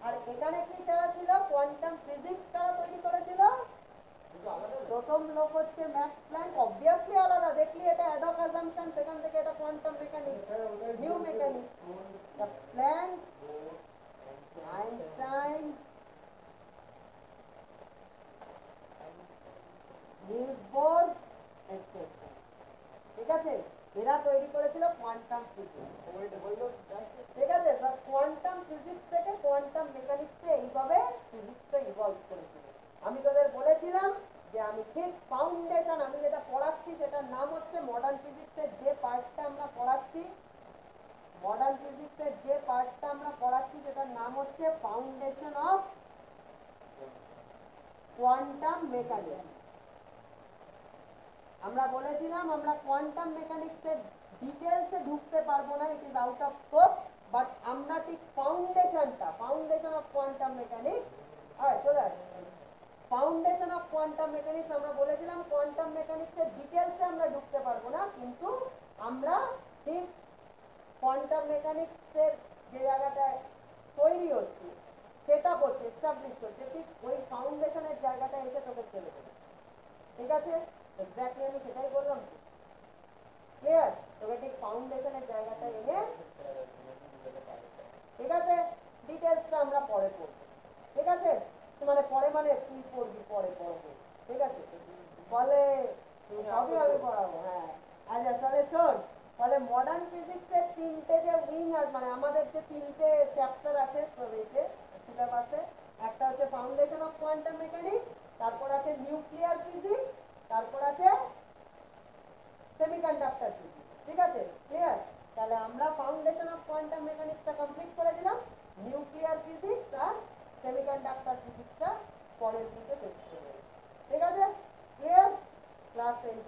আর এখানে কি ছাড়া ছিল? কোয়ান্টাম ফিজিক্স কারা তৈরি করেছিল? প্রথম লোক হচ্ছে ম্যাক্স প্ল্যাঙ্ক। অবভিয়াসলি আলাদা, দেখলি এটা অ্যাডক অ্যাজাম্পশন, সেখান থেকে এটা quantum mechanics, new mechanics. The Planck, Einstein, Niels Bohr, etcetera. ঠিক আছে, এরা তৈরি করেছিল কোয়ান্টাম ফিজিক্স। ঠিক আছে, কোয়ান্টাম ফিজিক্স থেকে কোয়ান্টাম মেকানিক্সে এইভাবে ফিজিক্সটা ইভলভ করেছিল। আমি তোদের বলেছিলাম যে আমি ঠিক ফাউন্ডেশন, আমি যেটা পড়াচ্ছি সেটার নাম হচ্ছে মডার্ন ফিজিক্সের যে পার্টটা আমরা পড়াচ্ছি, মডার্ন ফিজিক্সের যে পার্টটা আমরা পড়াচ্ছি সেটার নাম হচ্ছে ফাউন্ডেশন অফ কোয়ান্টাম মেকানিক্স। আমরা বলেছিলাম আমরা কোয়ান্টাম মেকানিক্সের ডিটেলসে ঢুকতে পারবো না, it is out of scope, but আমরা ঠিক ফাউন্ডেশনটা, ফাউন্ডেশন অফ কোয়ান্টাম মেকানিক্স, চলে আসবে ফাউন্ডেশন অফ কোয়ান্টাম মেকানিক্স। আমরা বলেছিলাম কোয়ান্টাম মেকানিক্সের ডিটেলসে আমরা ঢুকতে পারবো না, কিন্তু আমরা ঠিক কোয়ান্টাম মেকানিক্সের যে জায়গাটায় তৈরি হচ্ছে, সেটা করছে, এস্টাবলিশ করছে, ঠিক ওই ফাউন্ডেশনের জায়গাটা এসে তোকে ছেড়ে দেবে। ঠিক আছে, এক্স্যাক্টলি আমি সেটাই বললাম। ক্লিয়ার? তোকে ঠিক ফাউন্ডেশনের জায়গাটা এনে, ঠিক আছে, ডিটেলসটা আমরা পরে পড়বো। ঠিক আছে, মানে পরে মানে তুই পড়বি, পরে পড়বো। ঠিক আছে, ফলে সবই আমি পড়াবো। হ্যাঁ, আচ্ছা তাহলে শোন, ফলে মডার্ন ফিজিক্সের তিনটে যে উইং আছে, মানে আমাদের যে তিনটে চ্যাপ্টার আছে সিলেবাসে, একটা হচ্ছে ফাউন্ডেশন অফ কোয়ান্টাম মেকানিক্স, তারপর আছে নিউক্লিয়ার ফিজিক্স, তারপর আছে সেমিকন্ডাক্টর ফিজিক্স। ঠিক আছে, ক্লিয়ার? তাহলে আমরা ফাউন্ডেশন অফ কোয়ান্টাম মেকানিক্সটা কমপ্লিট করে দিলাম, নিউক্লিয়ার ফিজিক্স আর সেমিকন্ডাক্টর ফিজিক্সটা পরের দিকে শেষ করে। ঠিক আছে, ক্লিয়ার? Class and.